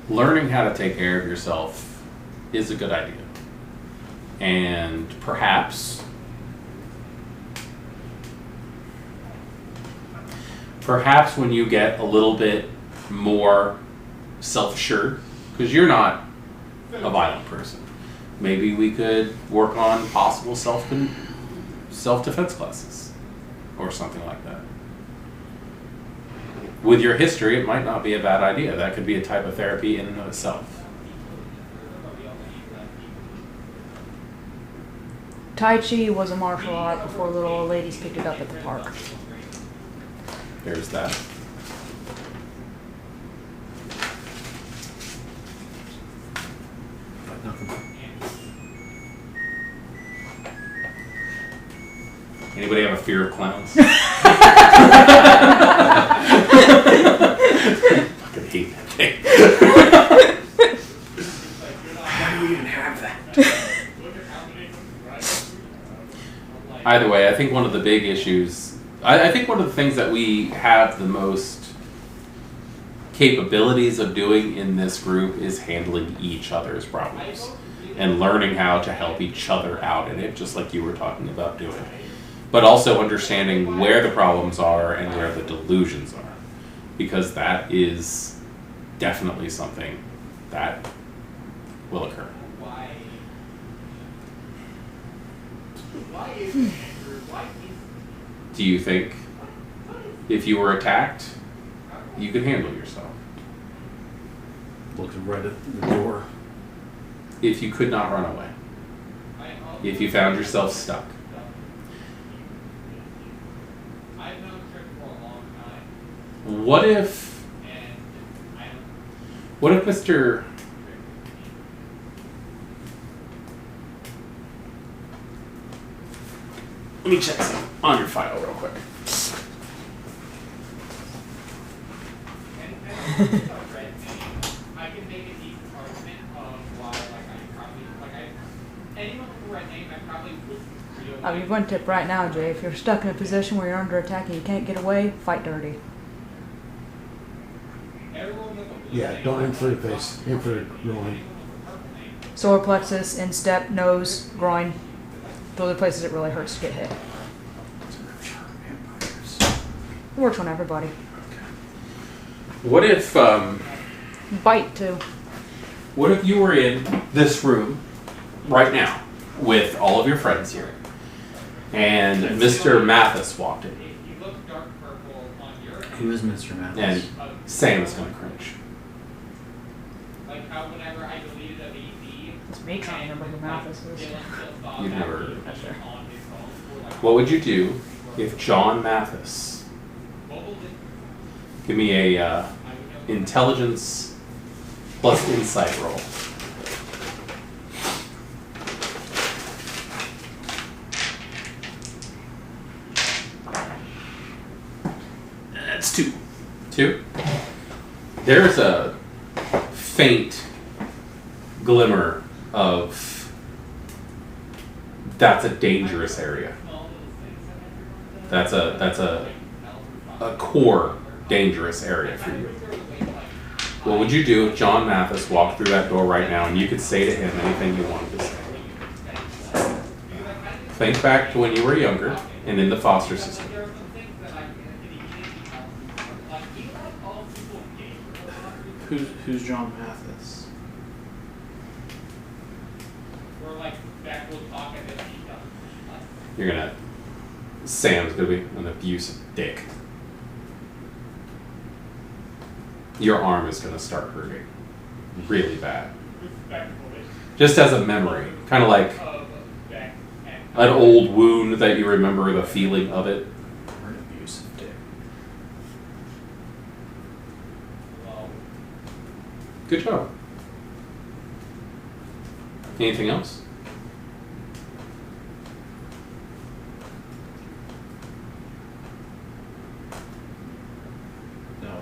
learning how to take care of yourself is a good idea. And perhaps when you get a little bit more self-assured, because you're not a violent person, maybe we could work on possible self-defense classes or something like that. With your history, it might not be a bad idea. That could be a type of therapy in and of itself. Tai Chi was a martial art before little old ladies picked it up at the park. There's that. Anybody have a fear of clowns? Fucking hate that thing. Why do we even have that? Either way, I think one of the big issues, I think one of the things that we have the most capabilities of doing in this group is handling each other's problems and learning how to help each other out in it, just like you were talking about doing. But also understanding where the problems are and where the delusions are, because that is definitely something that will occur. Do you think if you were attacked, you could handle yourself? Looked right at the door. If you could not run away? If you found yourself stuck? What if Mr. Let me check something on your file real quick. I can make a deep argument of why, anyone with the right name, I probably would feel I'll give you one tip right now, Jay. If you're stuck in a position where you're under attack and you can't get away, fight dirty. everyone with a blue Yeah, name, don't aim for the face. Aim for the groin. Solar plexus, instep, nose, groin. Those are places it really hurts to get hit. It works on everybody. What if Bite too. What if you were in this room right now with all of your friends here, and Mr. Mathis walked in, you look dark purple on your Who is Mr. Mathis? and Sam is going to cringe. like how whenever I deleted a VC, It's me trying to remember who Mathis is. You've never heard of him. on his phone, or like What would you do if John Mathis? Give me a intelligence plus insight roll. That's 2. 2. There's a faint glimmer of that's a dangerous area. That's a core dangerous area for you. What would you do if John Mathis walked through that door right now and you could say to him anything you wanted to say? Think back to when you were younger and in the foster system. Who's John Mathis? we're like back we'll talk and then You're gonna. Sam's gonna be an abusive dick. Your arm is gonna start hurting really bad. Just as a memory. Kind of like an old wound that you remember the feeling of it. Or an abusive dick. Good job. Anything else? No.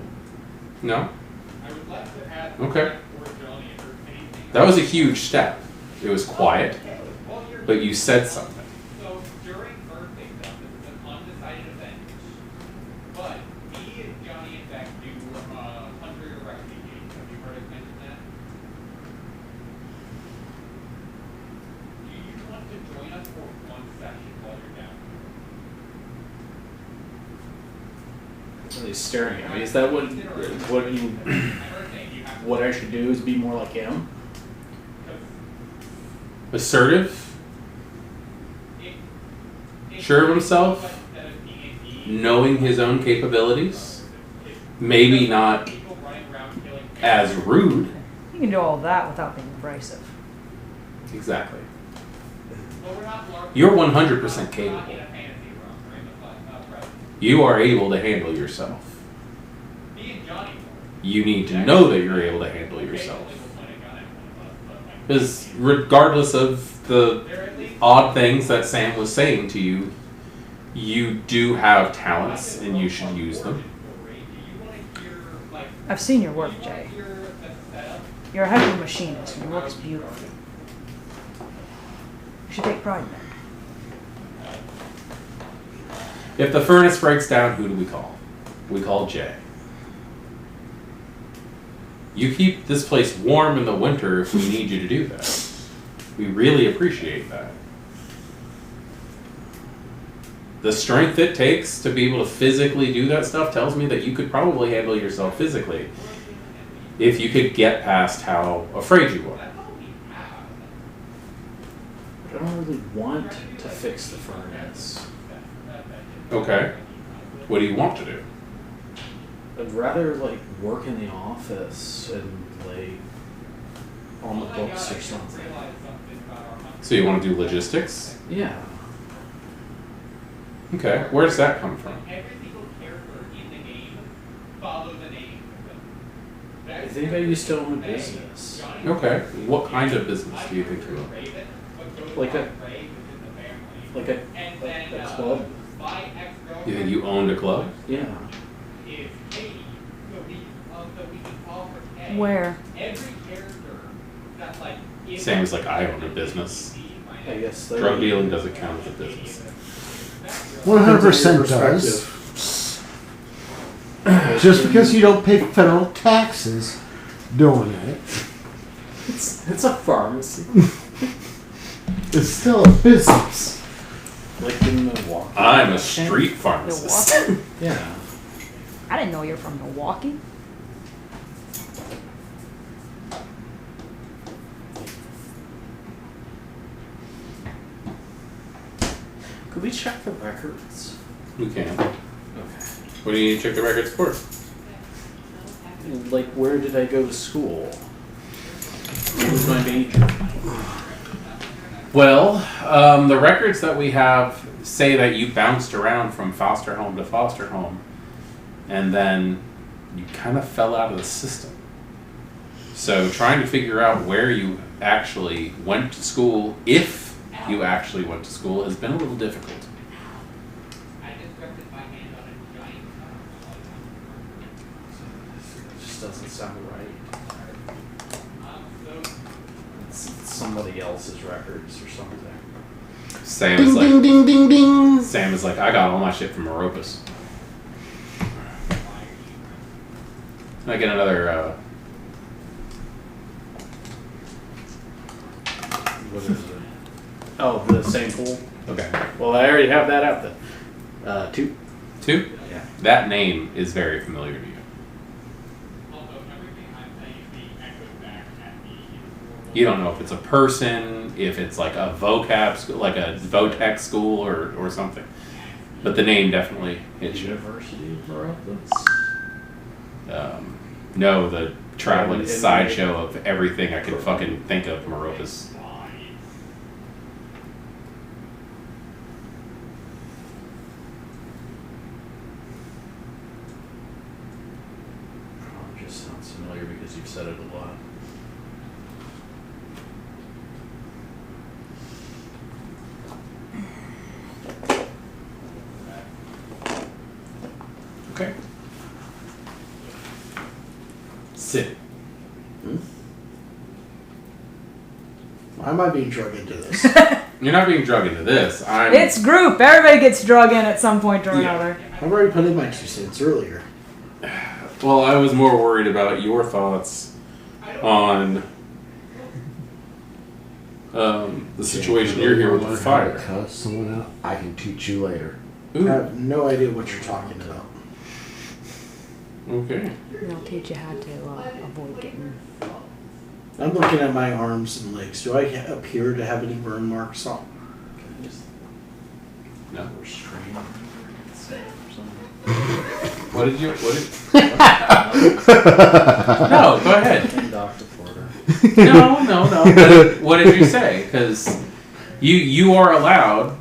No? I would like to add Okay. or Johnny or anything. That was a huge step. It was quiet, Well, you're but you said something. so during birthday stuff, it's an undecided event. But me and Johnny in fact do country or recipe games. Have you heard of mention that? join us for one session while you're down. He's staring at me. Is that what I should do? Is be more like him? Assertive, sure of himself, knowing his own capabilities, maybe not as rude. You can do all of that without being abrasive. Exactly. You're 100% capable. You are able to handle yourself. You need to know that you're able to handle yourself. Because regardless of the odd things that Sam was saying to you, you do have talents and you should use them. I've seen your work, Jay. You're a heck of a machinist and your work's beautiful. You should take pride in that. If the furnace breaks down, who do we call? We call Jay. You keep this place warm in the winter if we need you to do that. We really appreciate that. The strength it takes to be able to physically do that stuff tells me that you could probably handle yourself physically if you could get past how afraid you are. I don't really want to fix the furnace. Okay. What do you want to do? I'd rather like work in the office and like on the books or something. So you want to do logistics? Yeah. Okay. Where does that come from? Every single character in the game follows a name. I think I used to own a business. Okay. What kind of business do you think you own? Like a club. You think you owned a club? Yeah. Where? Sam's like, I own a business. I guess Drug dealing doesn't count as a business. 100% does. Just because you don't pay federal taxes doing it, It's a pharmacy. it's still a business. Like in Milwaukee. I'm a street pharmacist. Milwaukee? Yeah. I didn't know you were from Milwaukee. Could we check the records? We can. Okay. What do you need to check the records for? Like, where did I go to school? What was my major? Well, the records that we have say that you bounced around from foster home to foster home, and then you kind of fell out of the system. So trying to figure out where you actually went to school, if you actually went to school, has been a little difficult. It just doesn't sound right. It's somebody else's records or something. Sam is like, Ding, ding, ding. Sam is like, I got all my shit from Meropis. Can I get another, What is it? Oh, the same pool? okay. Well, I already have that out there. 2. 2? Yeah. That name is very familiar to you. You don't know if it's a person, if it's like a vocab school, like a VOTEC school or something. But the name definitely hits you. University of Meropis? No, the traveling And- sideshow of everything I could fucking think of, Meropis. Oh, it just sounds familiar because you've said it a lot. Okay. Sit. Why am I being drugged into this? You're not being drugged into this. I'm. It's group. Everybody gets drug in at some point or Yeah. another. I've already put in my 2 cents earlier. Well, I was more worried about your thoughts on the situation you're here with the fire. Cuss someone out. I can teach you later. I Ooh, have no idea what you're talking about. okay. They'll teach you how to avoid getting. I'm looking at my arms and legs. Do I appear to have any burn marks on? No. Restrained. What did you? No, go ahead. Dr. Porter. No. What did you say? Because you are allowed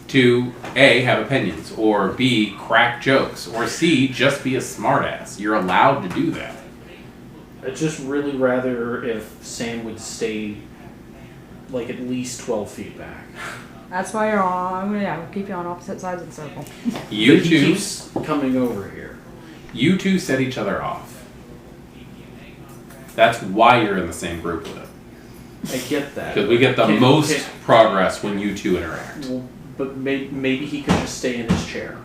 to A, have opinions, or B, crack jokes, or C, just be a smartass. You're allowed to do that. I'd just really rather if Sam would stay like at least 12 feet back. That's why you're on. We'll keep you on opposite sides of the circle. You But he two, keeps coming over here. you two set each other off. That's why you're in the same group with him. I get that. Because we get the most progress when you two interact. Well, but maybe he could just stay in his chair.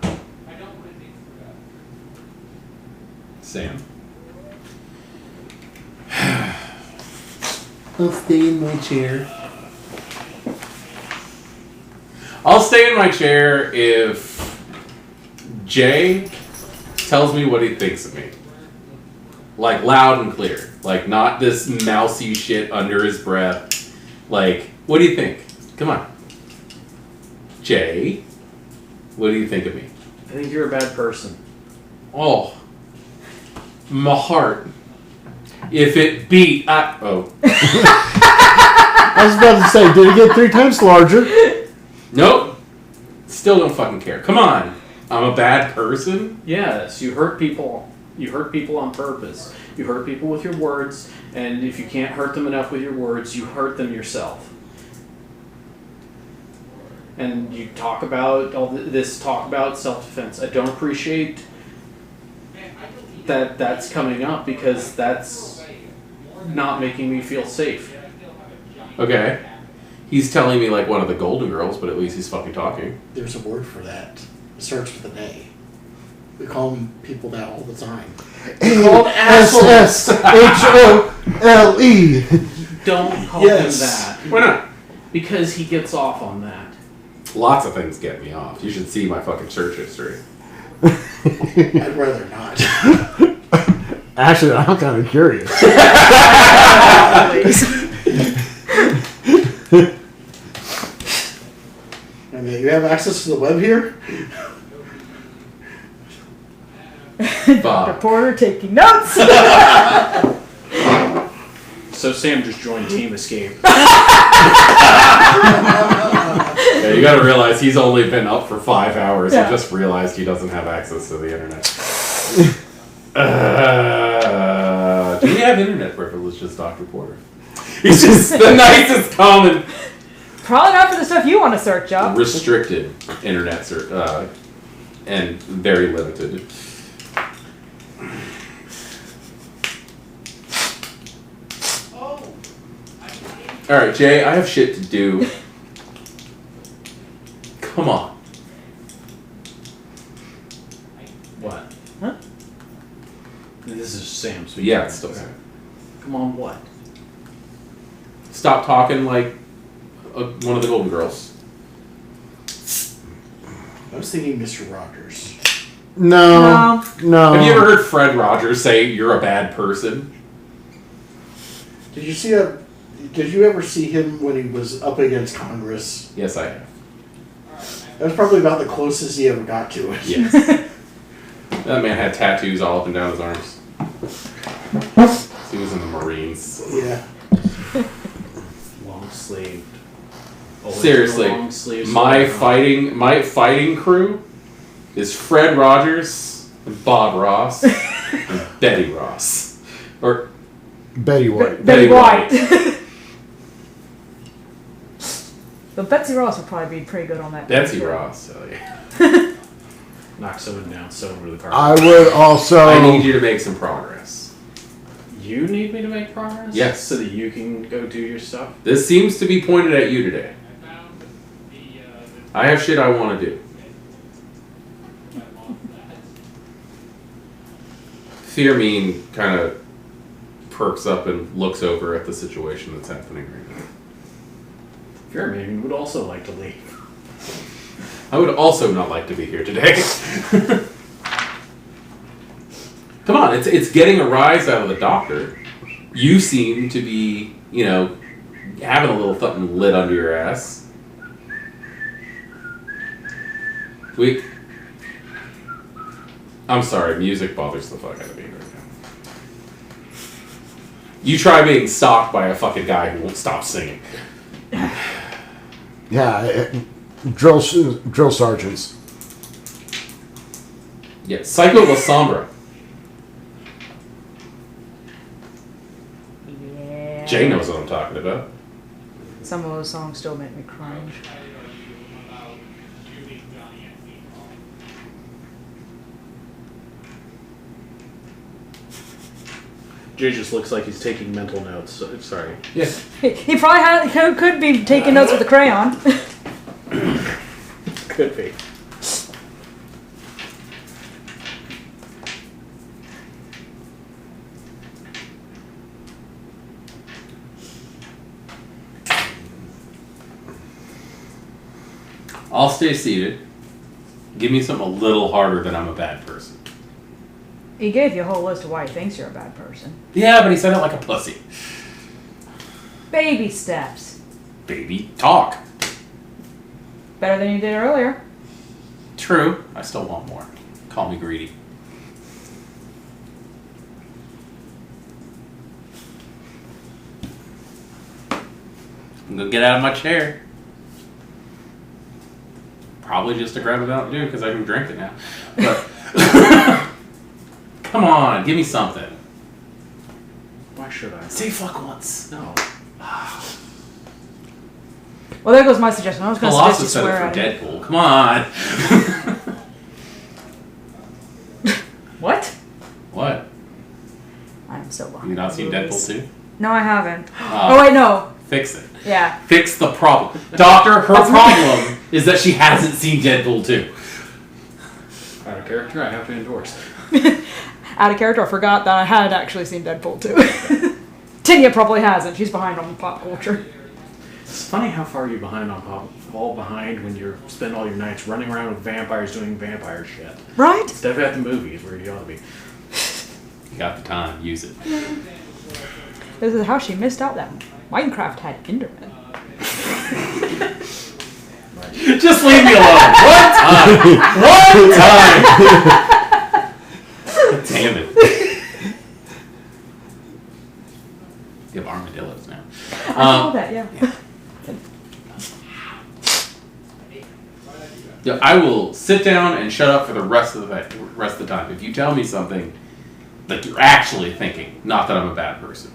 Sam. I'll stay in my chair. I'll stay in my chair if Jay tells me what he thinks of me. Like, loud and clear. Like, not this mousy shit under his breath. Like, what do you think? Come on. Jay, what do you think of me? I think you're a bad person. Oh, my heart. If it beat, oh. I was about to say, did it get 3 times larger? Nope. Still don't fucking care. Come on. I'm a bad person? Yes, you hurt people. You hurt people on purpose. You hurt people with your words, and if you can't hurt them enough with your words, you hurt them yourself. And you talk about all this talk about self-defense. I don't appreciate that that's coming up because that's not making me feel safe. Okay. He's telling me like one of the Golden Girls, but at least he's fucking talking. There's a word for that. It starts with an A. We call them people that all the time. A-S-S-H-O-L-E. Don't call Yes. him that. Why not? Because he gets off on that. Lots of things get me off. You should see my fucking search history. I'd rather not. Actually, I'm kind of curious. I mean, you have access to the web here? Dr. Porter taking notes. So Sam just joined Team Escape. Yeah, you gotta realize he's only been up for 5 hours Yeah. and just realized he doesn't have access to the internet. Do we have internet privileges, Dr. Porter? He's just the nicest common. Probably not for the stuff you want to search up. Restricted internet search, and very limited. Alright, Jay, I have shit to do. Come on. What? Huh? This is Sam. So Yeah, it's still Sam. Come on, what? Stop talking like one of the Golden Girls. I was thinking Mr. Rogers. No. Have you ever heard Fred Rogers say you're a bad person? Did you ever see him when he was up against Congress? Yes, I have. That was probably about the closest he ever got to it. Yes. That man had tattoos all up and down his arms. He was in the Marines. Yeah. Long sleeved. Seriously, my fighting crew is Fred Rogers, and Bob Ross, and Betty Ross, or Betty White. Betty White. But Betsy Ross would probably be pretty good on that. Betsy too. Ross. Oh yeah. Knock someone down, someone to the car. I would also. I need you to make some progress. You need me to make progress? Yes. So that you can go do your stuff? This seems to be pointed at you today. I have shit I want to do. Fear Mean kind of perks up and looks over at the situation that's happening right now. Jeremy would also like to leave. I would also not like to be here today. Come on, it's getting a rise out of the doctor. You seem to be, having a little something lit under your ass. I'm sorry, music bothers the fuck out of me right now. You try being stalked by a fucking guy who won't stop singing. Yeah, drill sergeants. Yeah, Psycho La Sombra. Yeah. Jay knows what I'm talking about. Some of those songs still make me cringe. Jay just looks like he's taking mental notes. So, sorry. Yes. He probably could be taking notes with a crayon. Could be. I'll stay seated. Give me something a little harder than I'm a bad person. He gave you a whole list of why he thinks you're a bad person. Yeah, but he said it like a pussy. Baby steps. Baby, talk. Better than you did earlier. True. I still want more. Call me greedy. I'm gonna get out of my chair. Probably just to grab a Mountain Dew because I can drink it now. But come on, give me something. Why should I? Say fuck once. No. Well, there goes my suggestion. I was going to suggest you Colossus said swear it at for him. Deadpool. Come on. What? What? I'm so behind. You not the seen movies. Deadpool 2? No, I haven't. Oh, wait, no. Fix it. Yeah. Fix the problem. Doctor, her problem is that she hasn't seen Deadpool 2. Out of character, I have to endorse. Out of character, I forgot that I had actually seen Deadpool 2. Tinia probably hasn't. She's behind on pop culture. It's funny how far you're behind on pop. Fall behind when you spend all your nights running around with vampires doing vampire shit. Right? Instead of at the movies where you ought to be. You got the time. Use it. This is how she missed out that Minecraft had Enderman. Just leave me alone. One time. Damn it. You have armadillos now. I saw that, yeah. Yeah, I will sit down and shut up for the rest of the time. If you tell me something that you're actually thinking, not that I'm a bad person.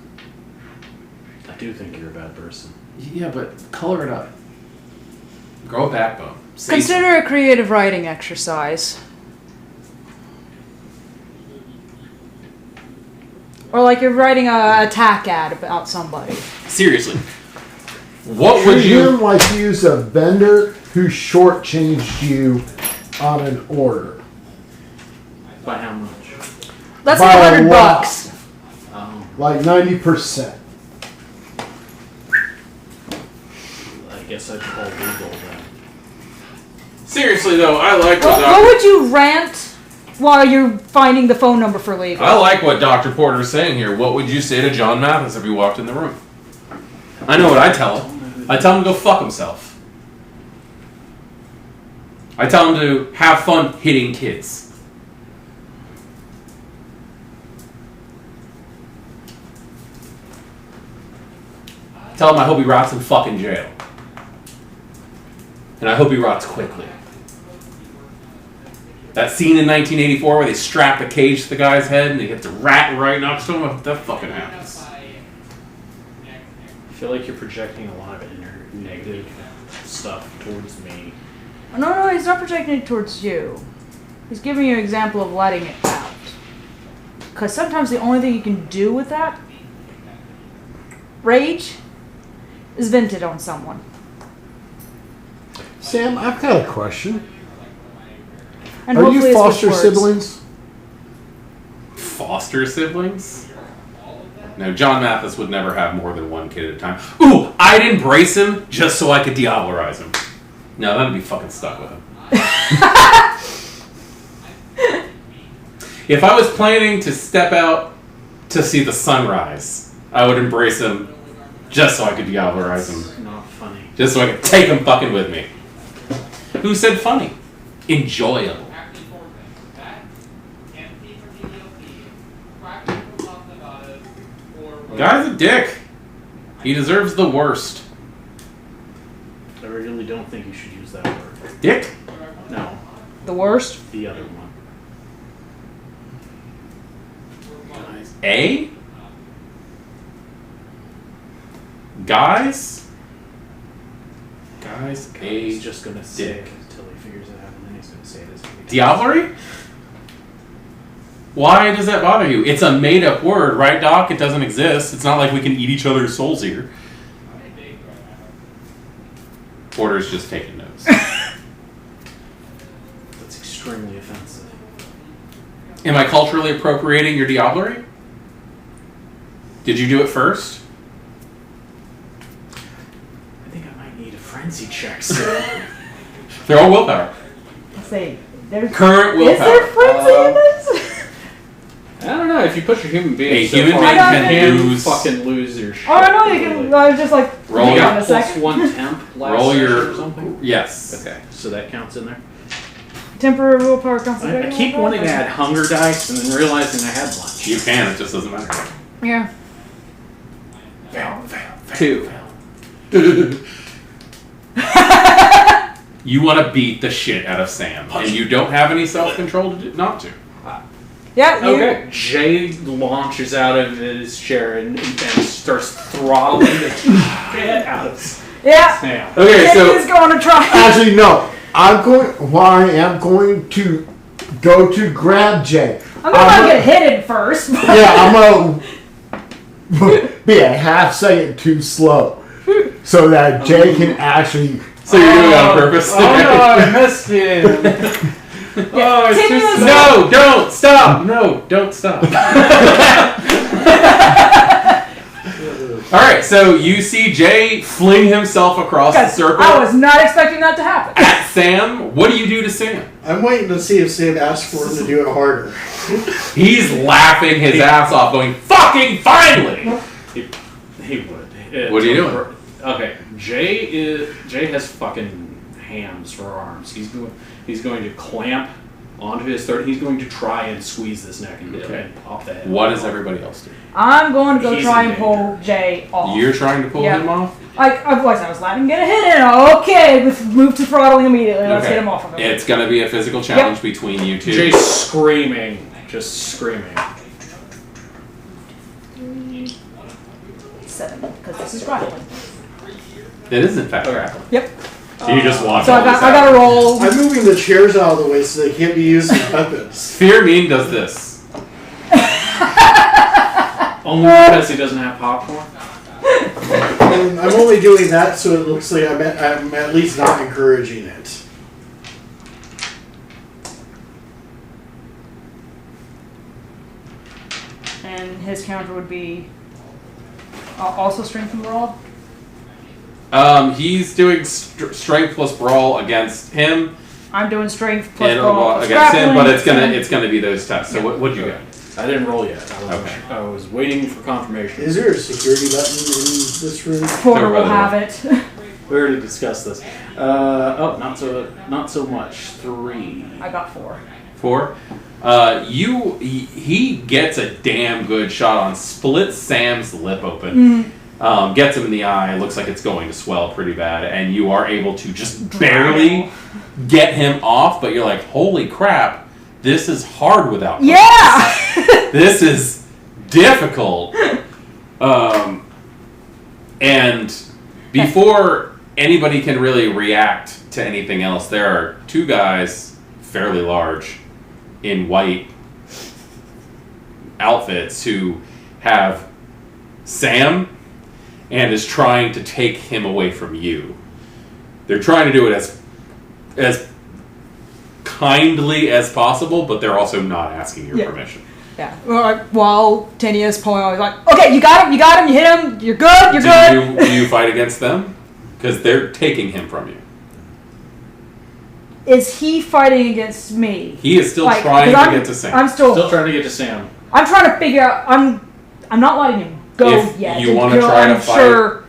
I do think you're a bad person. Yeah, but color it up. Grow a backbone. Say Consider a creative writing exercise. Or like you're writing a attack ad about somebody. something. Seriously. What would Treat you... him like he was a vendor who shortchanged you on an order. By how much? Let's By say a $100 lot. bucks. Like 90%. I guess I'd call legal then. Seriously, though, I like What would you rant while you're finding the phone number for legal? I like what Dr. Porter is saying here. What would you say to John Mathis if he walked in the room? I know what I tell him. I tell him to go fuck himself. I tell him to have fun hitting kids. Tell him I hope he rots in fucking jail. And I hope he rots quickly. That scene in 1984 where they strap a cage to the guy's head and he gets a rat right next to him, that fucking happens. I feel like you're projecting a lot of inner negative stuff towards me. No, he's not projecting it towards you. He's giving you an example of letting it out. Because sometimes the only thing you can do with that rage is vent it on someone. Sam, I've got a question. And Are hopefully you it's with foster words. siblings? Foster siblings? No, John Mathis would never have more than one kid at a time. Ooh, I'd embrace him just so I could Diablerize him. No, then I'd be fucking stuck with him. If I was planning to step out to see the sunrise, I would embrace him just so I could Diablerize him. It's not funny. Just so I could take him fucking with me. Who said funny? Enjoyable. Guy's a dick. He deserves the worst. I really don't think you should use that word. Dick? No, The worst? the other one. A? Guys? Guys, He's a just gonna say dick. it until he figures it out, and then he's gonna say this. Diablery? Why does that bother you? It's a made-up word, right, Doc? It doesn't exist. It's not like we can eat each other's souls here. Porter's just taking notes. That's extremely offensive. Am I culturally appropriating your Diablery? Did you do it first? I think I might need a frenzy check soon. They're all willpower. Say, there's Current willpower. Is there frenzy in this? I don't know, if you push a human being A so human far, being you can can lose- fucking lose your shit. Oh, I know you can. I was just like, Roll hang your- on a Plus second. 1 temp last Roll session your... or something? Yes. Okay, so that counts in there. Temporary willpower counts. I keep wanting to add hunger dice and then realizing I had lunch. You can, it just doesn't matter. Yeah. Fail, fail, fail. 2. You want to beat the shit out of Sam, and you don't have any self-control not to. Yeah. You, Okay, Jay launches out of his chair and starts throttling the shit out of Yeah. Sam. Okay, so He's going to try. actually no. I am going to go to grab Jay. I'm gonna get hit first. Yeah, I'm gonna be a half second too slow, so that Jay can actually. So you're doing it on purpose? Oh no, I missed him. Oh, it's Continue just to- No, don't stop! No, don't stop. Alright, so you see Jay fling himself across the circle I was not expecting that to happen. at Sam. What do you do to Sam? I'm waiting to see if Sam asks for him to do it harder. He's laughing his ass off, going, "Fucking finally!" He would. What are you doing? Okay, Jay has fucking hams for arms. He's going to clamp onto his throat. He's going to try and squeeze this neck and pop the head. What does everybody else do? I'm going to go He's try in and pull Jay off. You're trying to pull Yeah. him off? Like, otherwise I was letting him get a hit in. Okay, let's move to throttling immediately. Let's get him off of him. It's going to be a physical challenge between you two. Jay's screaming, just screaming. 7, because this is grappling. It is, in fact, grappling. Yep. You just watch So I all this got happen. to roll. I'm moving the chairs out of the way so they can't be used as weapons. Fear Mean does this. Only because he doesn't have popcorn. And I'm only doing that so it looks like I'm at least not encouraging it. And his counter would be also strength and brawl. He's doing strength plus brawl against him, I'm doing strength plus and brawl plus against him, but grappling. it's gonna be those tests. So what'd you get? I didn't roll yet. Okay. I was waiting for confirmation. Is there a security button in this room? Porter Over will the have it. We already discussed this. Not so much. 3. I got 4. 4. He gets a damn good shot on, splits Sam's lip open, gets him in the eye. Looks like it's going to swell pretty bad, and you are able to just barely get him off. But you're like, holy crap! This is hard without focus. Yeah. This is difficult. And before anybody can really react to anything else, there are 2 guys, fairly large, in white outfits who have Sam and is trying to take him away from you. They're trying to do it as kindly as possible, but they're also not asking your permission. Yeah. While Tanya is pulling on, he's like, okay, you got him, you hit him, you're good, you're good. Do you fight against them? Because they're taking him from you. Is he fighting against me? He is still trying to get to Sam. I'm Still trying to get to Sam. I'm trying to figure out. I'm not letting him go If yet. you want to try to fight, sure.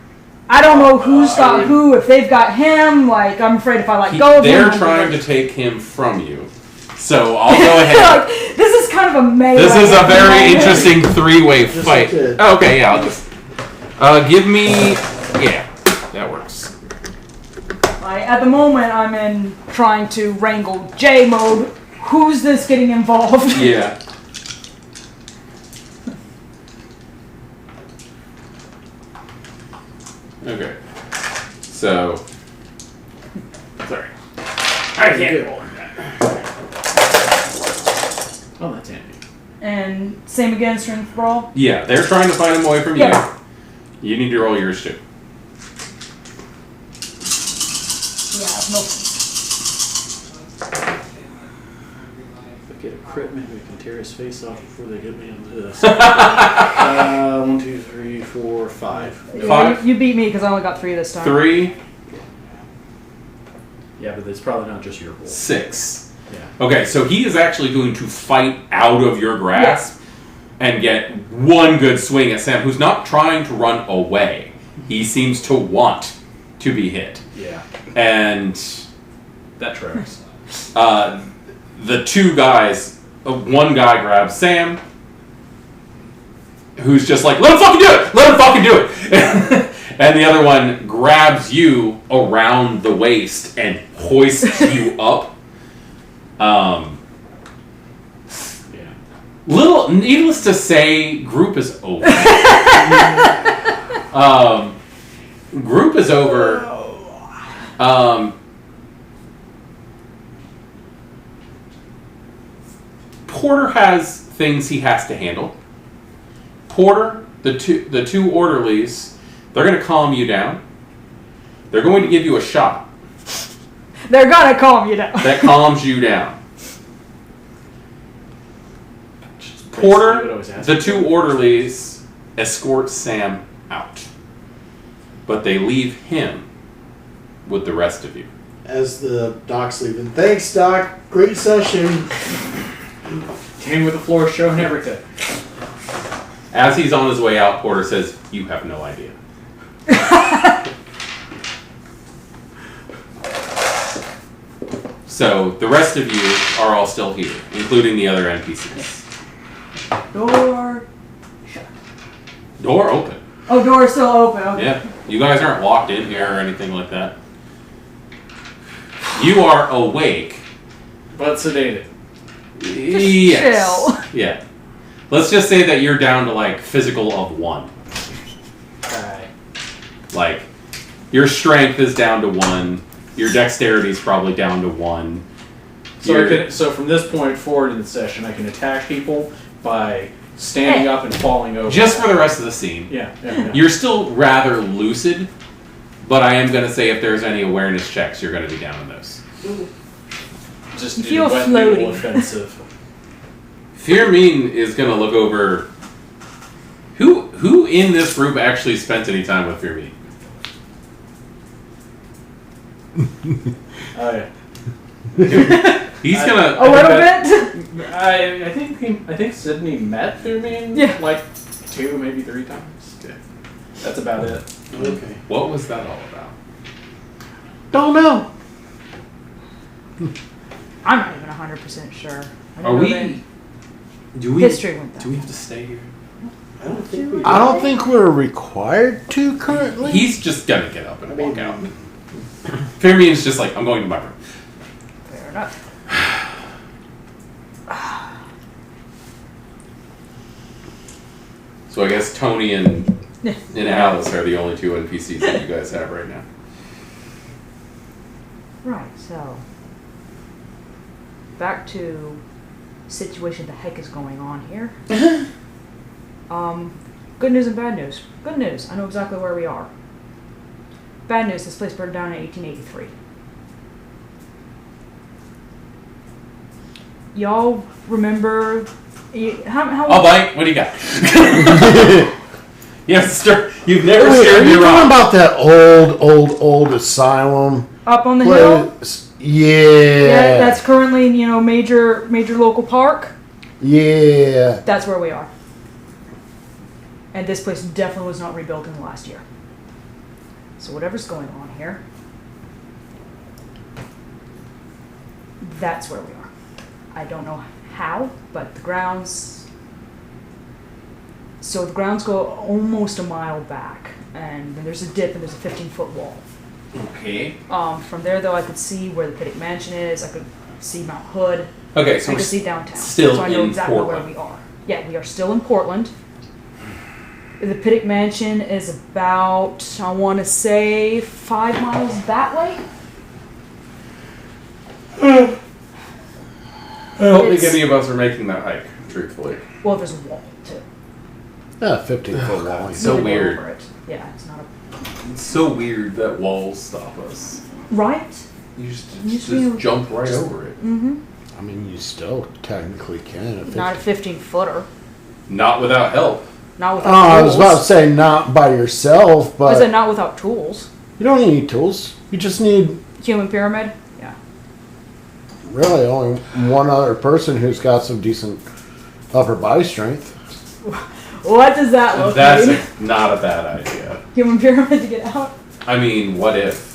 I don't know who's got who. If they've got him, like I'm afraid if I let go of him, they're trying to take him from you. So I'll go ahead. Like, this is kind of a melee. This is a very interesting three-way Just fight. like it. Okay, yeah, I'll just give me. Yeah, that works. At the moment, I'm in trying to wrangle J mode. Who's this getting involved? Yeah. Okay. So. Sorry. I can't roll that. Oh, that's handy. And same again, strength brawl. Yeah, they're trying to fight him away from Yeah. you. You need to roll yours too. Yeah, no. If I get a crit, maybe I can tear his face off before they hit me into this. 1, 2, 3, 4, 5. Yeah, Five. you beat me because I only got 3 this time. 3, Yeah, but it's probably not just your roll. 6. Yeah. Okay, so he is actually going to fight out of your grasp and get one good swing at Sam, who's not trying to run away. He seems to want to be hit. Yeah. And That tracks. the two guys, one guy grabs Sam, who's just like, let him fucking do it! Let him fucking do it! And the other one grabs you around the waist and hoists you up. Yeah. Needless to say, group is over. Group is over. Porter has things he has to handle. Porter, the two orderlies, they're going to calm you down. They're going to give you a shot They're gonna calm you down. that calms you down. Porter, the two orderlies, escort Sam out. But they leave him with the rest of you. As the doc's leaving. Thanks, Doc. Great session. Came with the floor show and everything. As he's on his way out, Porter says, "You have no idea." So the rest of you are all still here, including the other NPCs. Door. Door open. Oh, door's still open. Okay. Yeah, you guys aren't locked in here or anything like that. You are awake. But sedated. Yes. Chill. Yeah. Let's just say that you're down to like physical of 1. Alright. Like, your strength is down to 1. Your dexterity is probably down to 1. So from this point forward in the session, I can attack people by standing up and falling over. Just for the rest of the scene. Yeah. You're still rather lucid, but I am going to say if there's any awareness checks, you're going to be down in those. Just You feel wet noodle floaty. offensive. Firmin is going to look over... Who in this group actually spent any time with Firmin? Oh yeah. He's gonna... A little bit. I think Sydney met Firmin like 2, maybe 3 times. Okay. That's about it. Okay. What was that all about? Don't know. I'm not even 100% sure. I Are don't know we... that Do we... history with that. Do we have to stay here? I don't think we I don't think we're required to currently. He's just gonna get up and walk out. Firmin's just like, I'm going to my room. Fair enough. So I guess Tony and Alice are the only 2 NPCs that you guys have right now. Right, so back to situation the heck is going on here. Good news and bad news. Good news, I know exactly where we are. Bad news, this place burned down in 1883. Y'all remember How I'll bite. What do you got? You've never Wait, are steered me you talking wrong. about that old asylum up on the hill? place? Yeah, Yeah. that's currently, major local park. Yeah. That's where we are. And this place definitely was not rebuilt in the last year. So whatever's going on here, that's where we are. I don't know how, but the grounds... So the grounds go almost a mile back, and then there's a dip, and there's a 15-foot wall. Okay. From there, though, I could see where the Pittock Mansion is. I could see Mount Hood. Okay, so I we're could see downtown. still so I know in exactly Portland. where we are. Yeah, we are still in Portland. The Pittock Mansion is about, I want to say, 5 miles that way. I don't think It's- any of us are making that hike, truthfully. Well, there's a wall, too. Yeah, 15-foot wall. So You can go weird. over it. Yeah, it's not a... It's so weird that walls stop us. Right? You just You jump right over it. Mm-hmm. I mean, you still technically can. If Not a 15-footer. Not without help. Not Oh, without I was tools. about to say not by yourself, I said but not without tools. you don't need tools. You just need Human pyramid? Yeah. really only one other person who's got some decent upper body strength. What does that look That's like? not a bad idea. Human pyramid to get out? I mean, what if?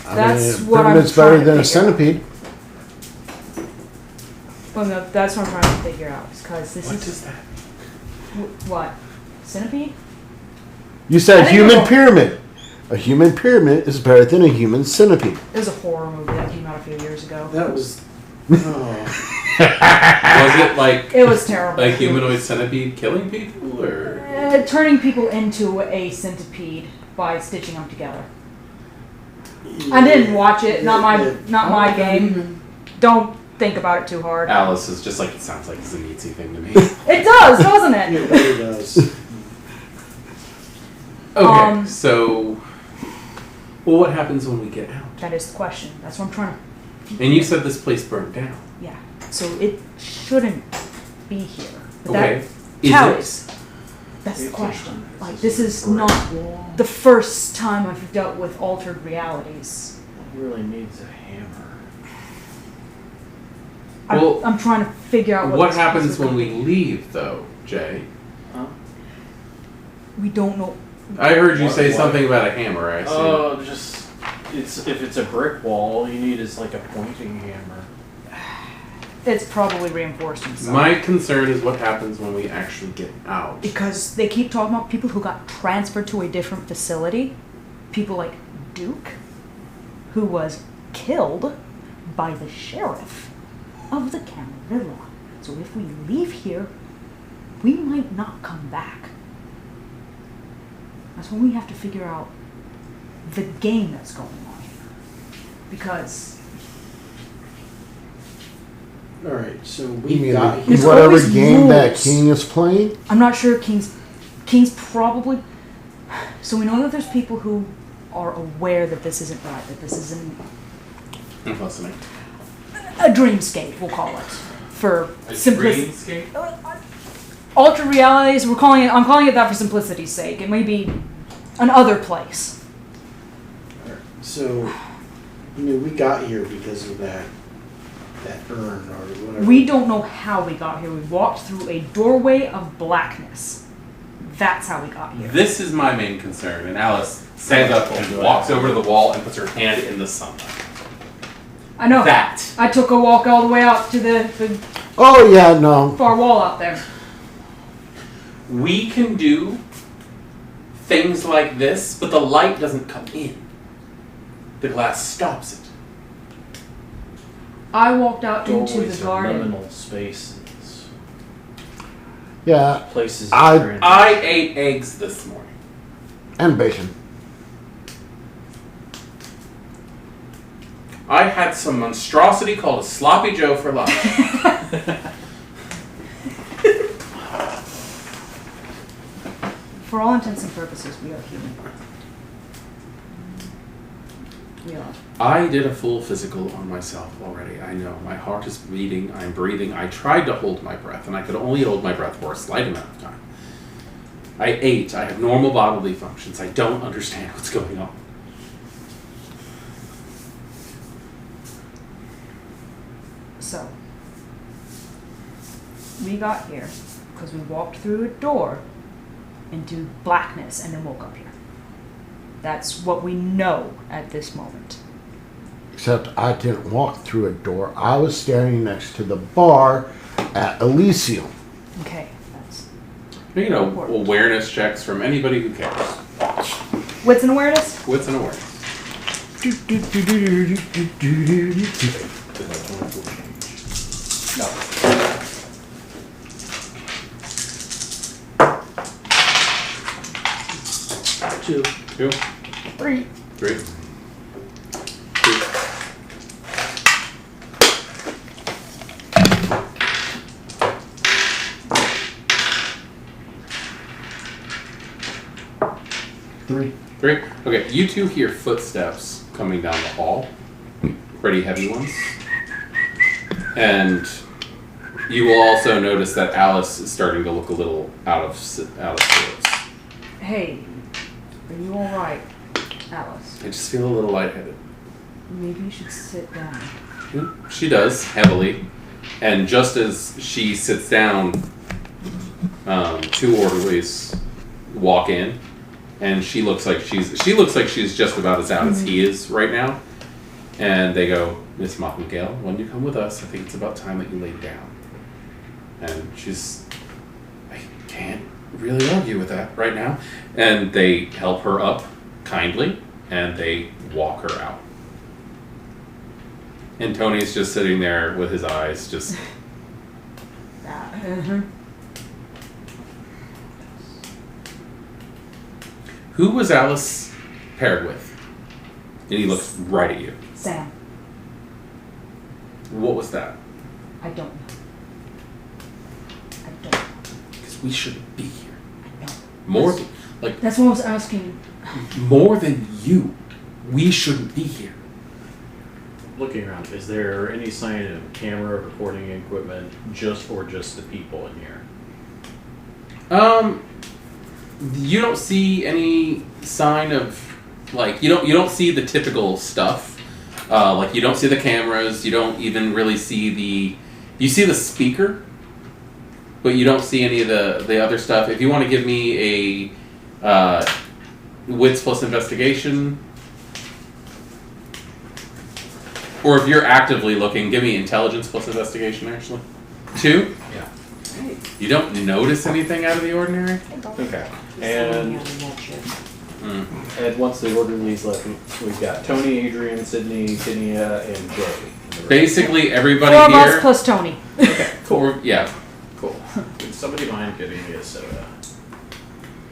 That's I mean, what I'm pyramid's better trying to than a figure out. centipede. Well, no, that's what I'm trying to figure out. Because this What is... does that What? Centipede? You I said think human it'll- pyramid. A human pyramid is better than a human centipede. It was a horror movie that came out a few years ago. That was. Oh. Was it like It was terrible. a humanoid centipede killing people, or Turning people into a centipede by stitching them together. I didn't watch it. Not my game. Don't think about it too hard. Alice is just like, it sounds like it's a neatsy thing to me. It does, doesn't it? It really does. Okay, so well, what happens when we get out? That is the question. That's what I'm trying to... And you said this place burned down. Yeah. So it shouldn't be here. But Okay, that is tallies. That's the question. Like, this is not the first time I've dealt with altered realities. Really needs a hammer. Well, I'm trying to figure out what this happens when we specifically- leave, though, Jay? Huh? We don't know. I heard you What- say what? something about a hammer. I assume. Oh, just if it's a brick wall, all you need is like a pointing hammer. It's probably reinforced in some. My concern is what happens when we actually get out. Because they keep talking about people who got transferred to a different facility. People like Duke, who was killed by the sheriff of the Camarilla. So if we leave here, we might not come back. That's when we have to figure out the game that's going on here. Because Alright, so You we mean got the- here. There's whatever always game that rules. King is playing? I'm not sure King's probably... So we know that there's people who are aware that this isn't right, that this isn't I'm listening. a dreamscape, we'll call it, for A simplicity. dreamscape? Altered realities, I'm calling it that for simplicity's sake. It may be another place. So, we got here because of that urn or whatever. We don't know how we got here. We walked through a doorway of blackness. That's how we got here. This is my main concern. And Alice stands up and walks over to the wall and puts her hand in the sunlight. I know. That. I took a walk all the way out to the Oh, yeah, no. far wall out there. We can do things like this, but the light doesn't come in. The glass stops it. I walked out into Doorways the are garden. liminal spaces. Yeah, Places. of I- transit. I ate eggs this morning. and bacon. I had some monstrosity called a sloppy Joe for lunch. For all intents and purposes, we are human. We are. I did a full physical on myself already. I know. My heart is beating. I'm breathing. I tried to hold my breath, and I could only hold my breath for a slight amount of time. I ate. I have normal bodily functions. I don't understand what's going on. So, we got here because we walked through a door into blackness and then woke up here. That's what we know at this moment. Except I didn't walk through a door. I was standing next to the bar at Elysium. Okay, that's You know, important. awareness checks from anybody who cares. Wits and awareness? Wits and awareness. Two. 2, 3. 3, 2. Three. 3. Okay, you two hear footsteps coming down the hall. Pretty heavy ones. And you will also notice that Alice is starting to look a little out of sorts. Hey, are you alright, Alice? I just feel a little lightheaded. Maybe you should sit down. She does, heavily. And just as she sits down, 2 orderlies walk in, and she looks like she's just about as out as he is right now. And they go, "Miss Mottengale, when you come with us, I think it's about time that you lay down." And I can't really argue with that right now. And they help her up kindly, and they walk her out. And Tony's just sitting there with his eyes just... Who was Alice paired with? And he looks right at you. Sam, What was that? I don't know. I don't know. Because we shouldn't be here. I know. More than, That's what I was asking. more than you. We shouldn't be here. Looking around, is there any sign of camera recording equipment just the people in here? You don't see any sign of, like, you don't see the typical stuff. Like, you don't see the cameras, you don't even really see you see the speaker, but you don't see any of the other stuff. If you want to give me a wits plus investigation, or if you're actively looking, give me intelligence plus investigation, actually. 2? Yeah. You don't notice anything out of the ordinary? Okay. And once the orderlies left, we've got Tony, Adrian, Sydney, Kinia, and Jay. in the room. Basically, everybody 4 of here... us plus Tony. Okay, cool. Yeah. Cool. Would somebody mind getting me a soda?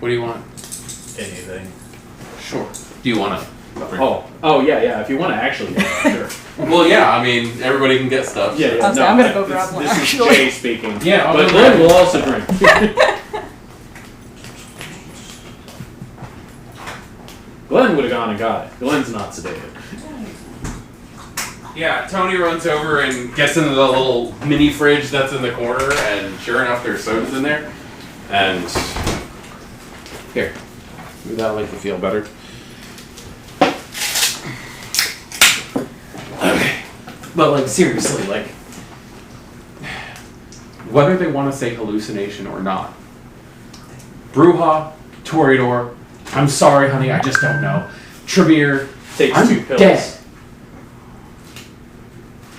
What do you want? Anything? Sure. Do you want to... Oh, yeah. If you want to actually get it, sure. Well, yeah, I mean, everybody can get stuff. Yeah. Okay, I'm gonna go grab one, This is actually. Jay speaking. Yeah, I'll but go Glenn grab will also drink. Glenn would have gone and got it. Glenn's not sedated. Yeah, Tony runs over and gets into the little mini fridge that's in the corner, and sure enough, there's sodas in there. And here, maybe that'll make you feel better. Okay, but like seriously, like whether they want to say hallucination or not, Bruja, Toreador, I'm sorry, honey, I just don't know. Tremere, Takes I'm 2 pills. dead.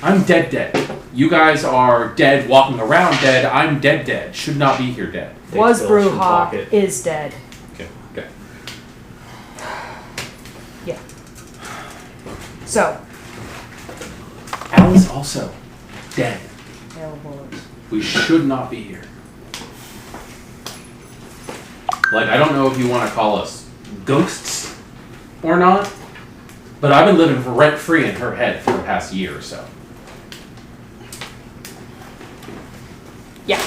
I'm dead. You guys are dead, walking around dead. I'm dead. Should not be here dead. Takes Was pills from Bruja, pocket. is dead. Okay. Yeah. So, Alice also dead. available. We should not be here. Like, I don't know if you want to call us ghosts or not, but I've been living rent-free in her head for the past year or so. Yeah.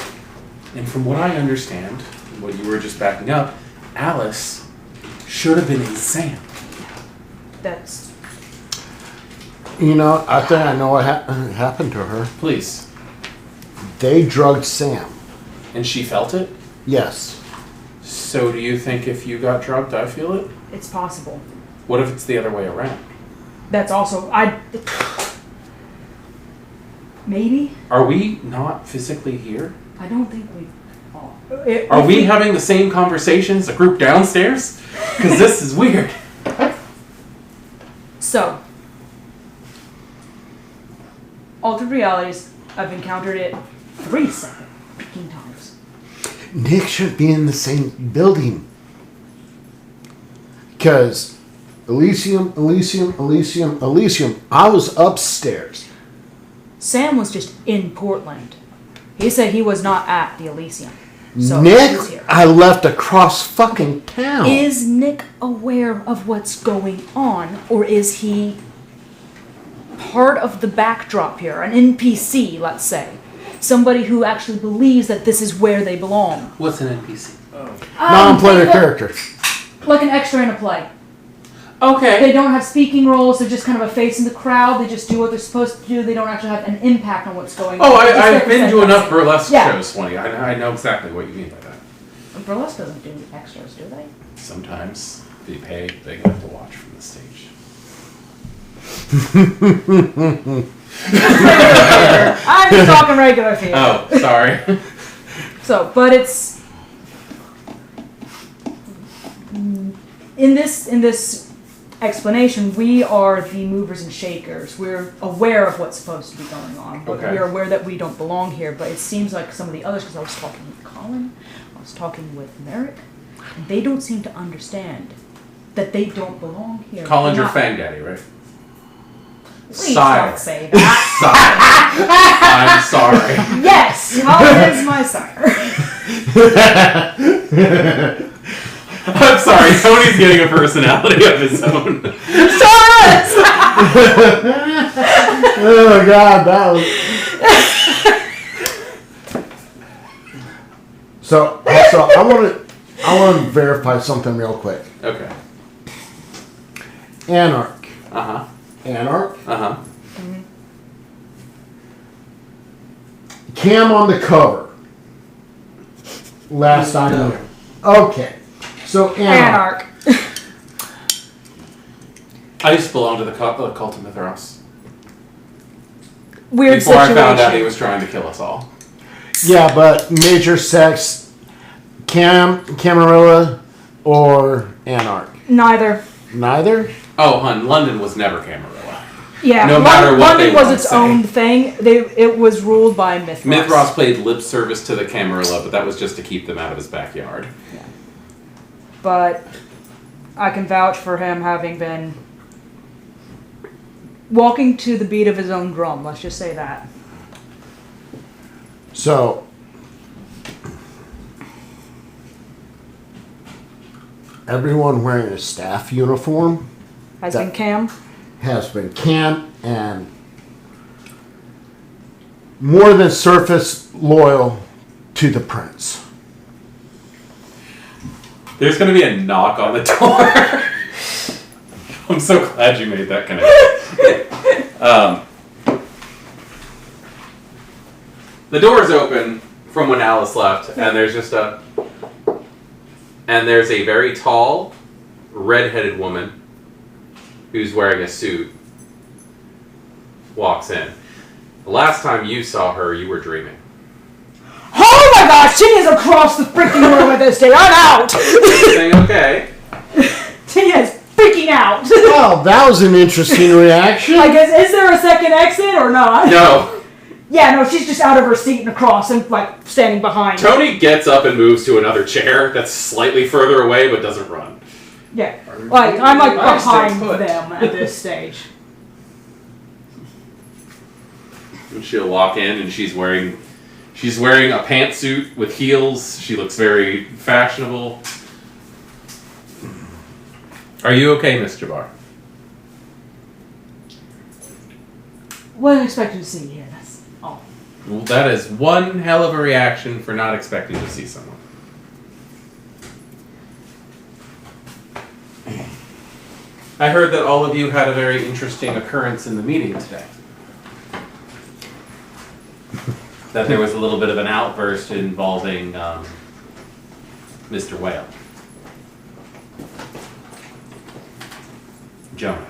And from what I understand, what you were just backing up, Alice should have been in Sam. That's You know, I think I know what happened to her. Please. They drugged Sam. And she felt it? Yes. So do you think if you got drugged, I feel it? It's possible. What if it's the other way around? That's also maybe. Are we not physically here? I don't think we are. Are we having the same conversation as a group downstairs? Because this is weird. So, altered realities. I've encountered it 3 separate freaking times. Nick should be in the same building. Because Elysium, I was upstairs. Sam was just in Portland. He said he was not at the Elysium. So Nick, he's here. I left across fucking town. Is Nick aware of what's going on, or is he part of the backdrop here, an NPC, let's say? Somebody who actually believes that this is where they belong. What's an NPC? Non-player character. Like an extra in a play. Okay. They don't have speaking roles, they're just kind of a face in the crowd, they just do what they're supposed to do, they don't actually have an impact on what's going on. Oh, They just I've been to represent enough us. burlesque Yeah. shows, Swanee. I know exactly what you mean by that. Burlesque doesn't do extras, do they? Sometimes they pay big enough to watch from the stage. I'm just talking regular theater. Oh, sorry. So, but it's in this explanation, we are the movers and shakers. We're aware of what's supposed to be going on, but Okay. we are aware that we don't belong here. But it seems like some of the others, because I was talking with Colin, I was talking with Merrick, and they don't seem to understand that they don't belong here. Colin's They're your not- fang daddy, right? Please Sire. don't say that. I'm sorry. Yes, Colin is my sire. I'm sorry. Tony's getting a personality of his own. Oh God, that was. So I want to verify something real quick. Okay. Anarch. Uh-huh. Anarch. Uh-huh. Cam on the cover. Last I knew. Okay. So Anarch. Anarch. I used to belong to the cult of Mithras. Weird Before situation. I found out he was trying to kill us all. Yeah, but major sex. Camarilla or Anarch? Neither. Neither? Oh, hun, London was never Camarilla. Yeah, No matter what London they was wanna its say. own thing. It was ruled by Mithras. Mithras played lip service to the Camarilla, but that was just to keep them out of his backyard. But I can vouch for him having been walking to the beat of his own drum. Let's just say that. So, everyone wearing a staff uniform Has That- been Cam. has been Cam and more than surface loyal to the prince. There's going to be a knock on the door. I'm so glad you made that connection. The door's open from when Alice left, and there's a very tall, red-headed woman who's wearing a suit walks in. The last time you saw her, you were dreaming. Oh my gosh, she is across the freaking room at this day. I'm out. Everything okay? She is freaking out. Well, that was an interesting reaction. I guess, is there a second exit or not? No. Yeah, no, she's just out of her seat and across and like standing behind. Tony gets up and moves to another chair that's slightly further away but doesn't run. Yeah, like I'm like I stay behind put. them at this stage. And she'll walk in and she's wearing a pantsuit with heels. She looks very fashionable. Are you okay, Miss Jabbar? Wasn't expecting to see you here. That's all. Well, that is one hell of a reaction for not expecting to see someone. I heard that all of you had a very interesting occurrence in the meeting today. That there was a little bit of an outburst involving Mr. Whale. Jonah.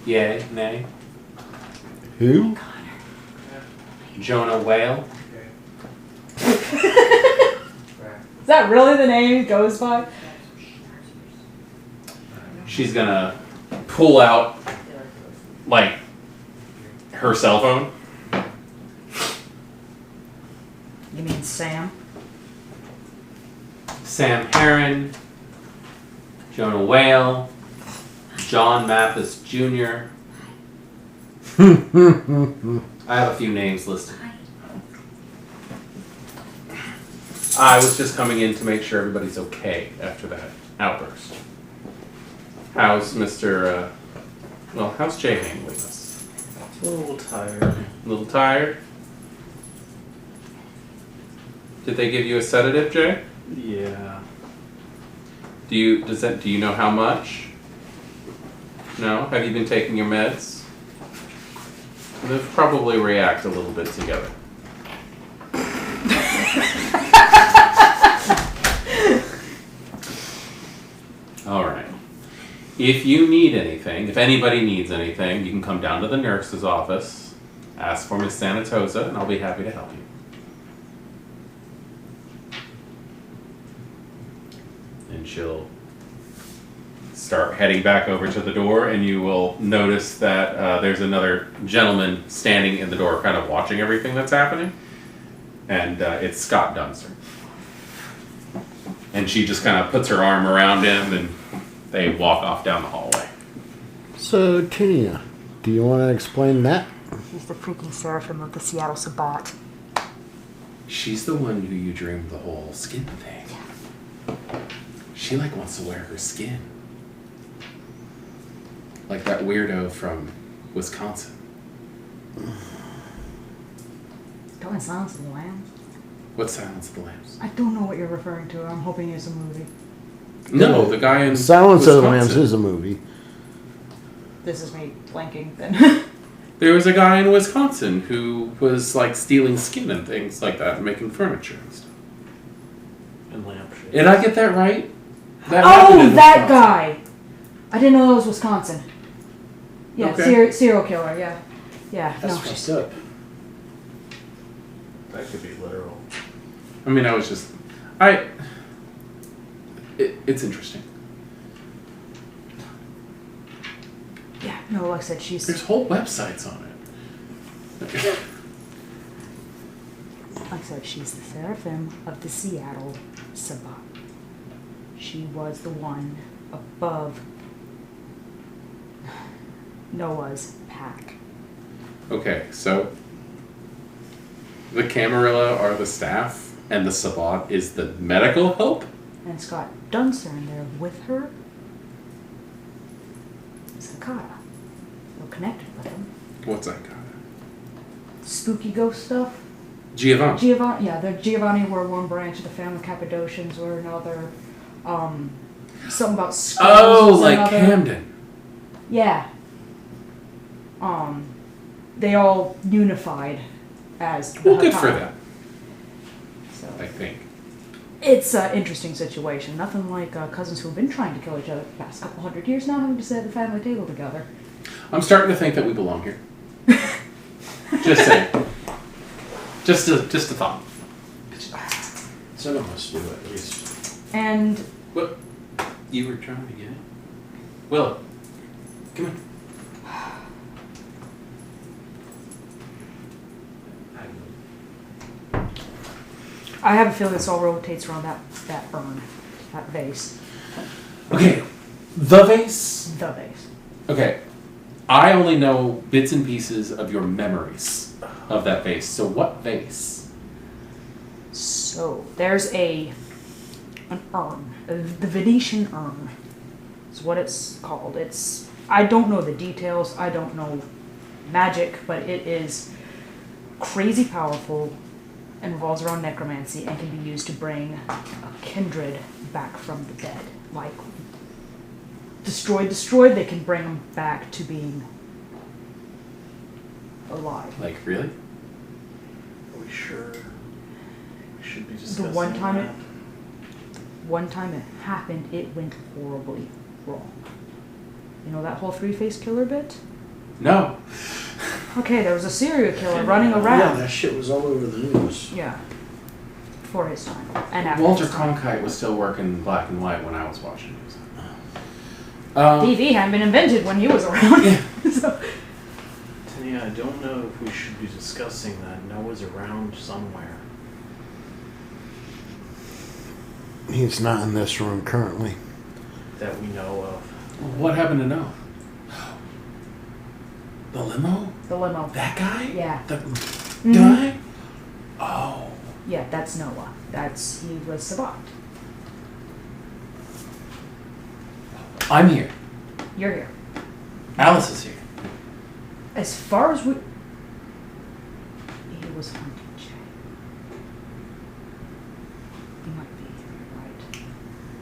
Yay, nay? Who? Jonah Whale. Is that really the name it goes by? She's gonna pull out, like, her cell phone. You mean Sam? Sam Herron, Jonah Whale, John Mathis Jr. I have a few names listed. I was just coming in to make sure everybody's okay after that outburst. How's Mr. How's Jay handling this? A little tired. A little tired? Did they give you a sedative, Jay? Yeah. Do you know how much? No? Have you been taking your meds? They'll probably react a little bit together. Alright. If you need anything, if anybody needs anything, you can come down to the nurse's office, ask for Miss Sanatosa, and I'll be happy to help you. And she'll start heading back over to the door, and you will notice that there's another gentleman standing in the door kind of watching everything that's happening. And it's Scott Dunster. And she just kind of puts her arm around him, and they walk off down the hallway. So, Tina, do you want to explain that? He's the freaking seraphim of the Seattle Sabbat. She's the one who you dreamed the whole skin thing. She wants to wear her skin. Like that weirdo from Wisconsin. Don't Silence of the Lambs? What's Silence of the Lambs? I don't know what you're referring to. I'm hoping it's a movie. No, the guy in Silence of the Wisconsin. Lambs is a movie. This is me blanking then. There was a guy in Wisconsin who was stealing skin and things like that and making furniture and stuff. And lampshades. Did I get that right? That happened Oh, in that Wisconsin. guy! I didn't know that was Wisconsin. Yeah, Okay. serial killer, yeah. Yeah, That's no. messed up. That could be literal. I mean, I was just... It's interesting. Yeah, no, like I said, she's... There's whole websites on it. Like I said, she's the seraphim of the Seattle Sabbat. She was the one above Noah's pack. Okay, so the Camarilla are the staff, and the Sabbat is the medical help? And Scott Dunster in there with her. Sakata. They're connected with him. What's that guy? Spooky ghost stuff. Giovanni. Giovanni, yeah, the Giovanni were one branch of the family. Cappadocians were another. Something about skulls. Oh, was like another. Camden. Yeah. They all unified as the Well, good for Hakata. them, So I think. it's an interesting situation. Nothing like cousins who have been trying to kill each other for the past couple hundred years now having to sit at the family table together. I'm starting to think that we belong here. Just saying. Just a thought. Someone must do it, at least. And What? You were trying to get it? Willow, come in. I have a feeling this all rotates around that urn, that vase, Okay, the vase. the vase. Okay, I only know bits and pieces of your memories of that vase. So what vase? So there's an urn, the Venetian urn. Is what it's called. I don't know the details. I don't know magic, but it is crazy powerful. and revolves around necromancy and can be used to bring a kindred back from the dead. Like, destroyed, they can bring them back to being alive. Like, really? Are we sure we should be The discussing one time that? it happened, it went horribly wrong. You know that whole three-faced killer bit? No. Okay, there was a serial killer running Yeah, around. that shit was all over the news. Yeah. Before his time. And after Walter his time. Cronkite was still working black and white when I was watching news. TV hadn't been invented when he was around. Yeah. So, Tanya, I don't know if we should be discussing that. Noah's around somewhere. He's not in this room currently. That we know of. What happened to Noah? The limo? the limo. That guy? Yeah. The Mhm. guy? Oh. Yeah, that's Noah. He was survived. I'm here. You're here. Alice is here. As far as he was hunting Jay. He might be here, right?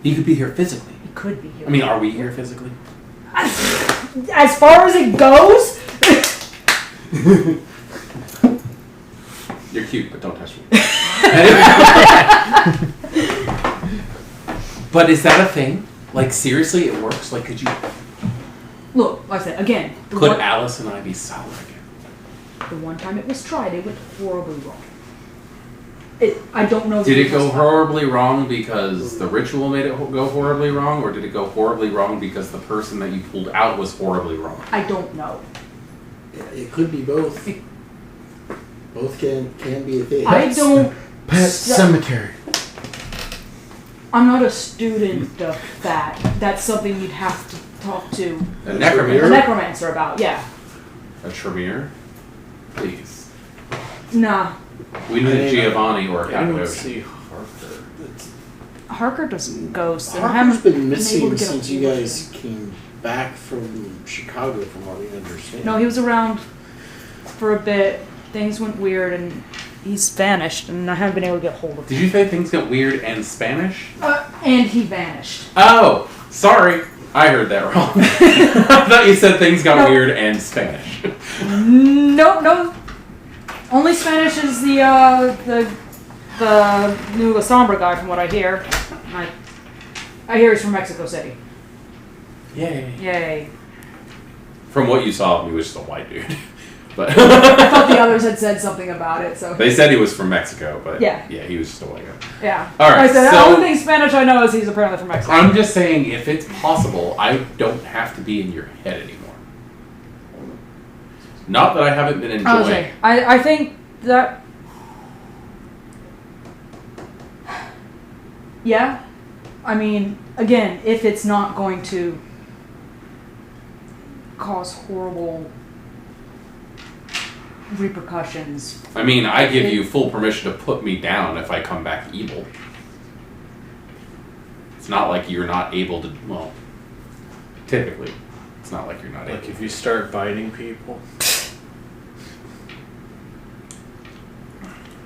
He could be here physically. He could be here. I mean, are we here physically? As far as it goes? You're cute, but don't touch me. But is that a thing? Like, seriously, it works? Like, could you... Look, like I said, again, Could Alice and I be solid again? the one time it was tried, it went horribly wrong. I don't know. Did the it go details. horribly wrong because the ritual made it go horribly wrong, or did it go horribly wrong because the person that you pulled out was horribly wrong? I don't know. It could be both. Both can be a thing. I don't. Pet cemetery. I'm not a student of that. That's something you'd have to talk to A a necromancer? necromancer about. Yeah. A Tremere? Please. Nah. We need a Giovanni or a I don't Cappadocia. see Harker. Harker doesn't ghost. And I Harper's haven't been able missing to get a since you hold of guys him. came back from Chicago, from what we understand. No, he was around for a bit. Things went weird, and he's vanished, and I haven't been able to get hold of Did him. you say things got weird and Spanish? And he vanished. Oh, sorry. I heard that wrong. I thought you said things got No. weird and Spanish. No. Only Spanish is the new La Sombra guy, from what I hear. I hear he's from Mexico City. Yay. Yay. From what you saw of me, he was just a white dude. But I thought the others had said something about it, so. they said he was from Mexico, but Yeah. he was just a white guy. Yeah. All right, Like I said, the so- only thing Spanish I know is he's apparently from Mexico. I'm just saying, if it's possible, I don't have to be in your head anymore. Not that I haven't been enjoying. Okay. I think that. Yeah. I mean, again, if it's not going to cause horrible repercussions. I mean, I give you full permission to put me down if I come back evil. It's not like you're not able to, well, typically, it's not like you're not Like able. if you start biting people.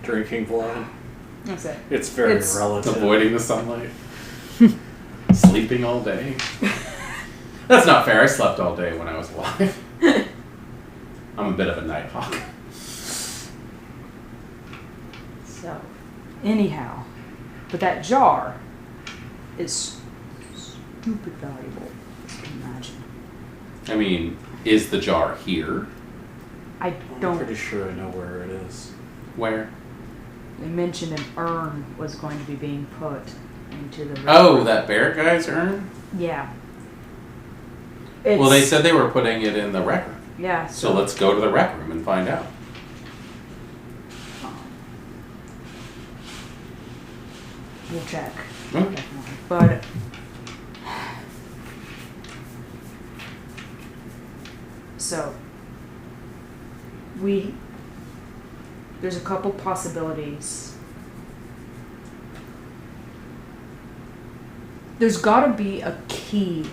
Drinking blood. That's it. It's very It's- relative. Avoiding the sunlight. Sleeping all day. That's not fair. I slept all day when I was alive. I'm a bit of a night hawk. So, anyhow, but that jar is stupid valuable, as you can imagine. I mean, is the jar here? I I'm don't. pretty sure I know where it is. Where? They mentioned an urn was going to be being put into the. Oh, that bear guy's urn? Yeah. Well, they said they were putting it in the rec room. Yeah. So let's go to the rec room and find out. We'll check. Okay. Definitely. But. So. There's a couple possibilities. There's gotta be a key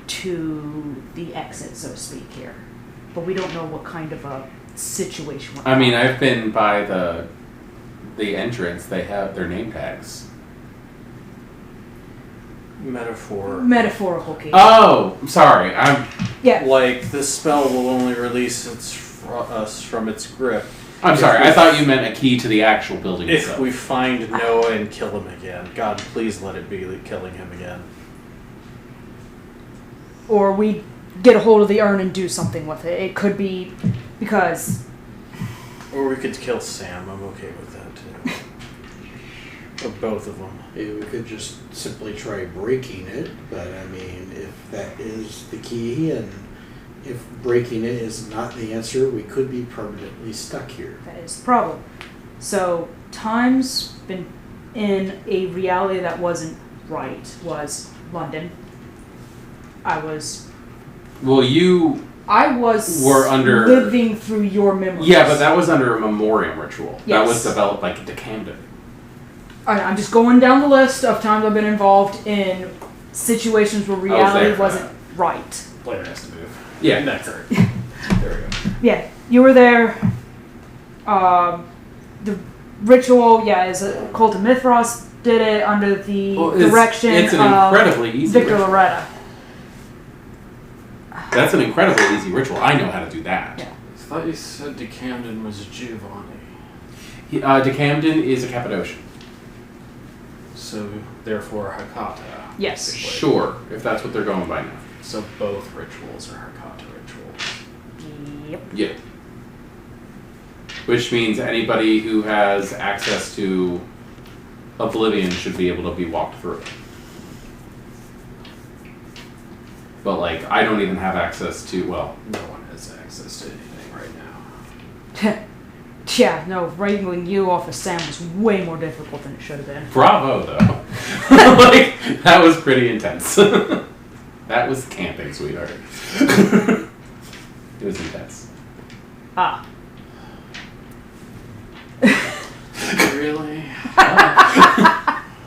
to the exit, so to speak, here. But we don't know what kind of a situation. I mean, I've been by the entrance. They have their name tags. Metaphorical key. Oh, I'm sorry. Yeah. Like, this spell will only release us from its grip I'm sorry. I thought you meant a key to the actual building if itself. we find Noah and kill him again. God, please let it be killing him again. Or we get a hold of the urn and do something with it. It could be because... Or we could kill Sam. I'm okay with that, too. Or both of them. Maybe we could just simply try breaking it, but I mean, if that is the key and if breaking it is not the answer, we could be permanently stuck here. That is the problem. So, time's been in a reality that wasn't right was London. I was Well, you were under living through your memories. Yeah, but that was under a memoriam ritual. Yes. That was developed by Camden. I'm just going down the list of times I've been involved in situations where reality wasn't right. Player has to move. Yeah. That's right. There we go. Yeah, you were there. The ritual, is a cult of Mithras did it under the direction it's an of incredibly easy Victor ritual. Loretta. That's an incredibly easy ritual. I know how to do that. Yeah. I thought you said DeCamden was a Giovanni. DeCamden is a Cappadocian. So, therefore, Hakata. Yes. basically. Sure, if that's what they're going by now. So both rituals are Hakata rituals. Yep. Yeah. Which means anybody who has access to Oblivion should be able to be walked through it. But, like, I don't even have access to, well... No one has access to anything right now. Yeah, no, wrangling you off of Sam was way more difficult than it should have been. Bravo, though. Like, that was pretty intense. That was camping, sweetheart. It was intense. Ah. Really?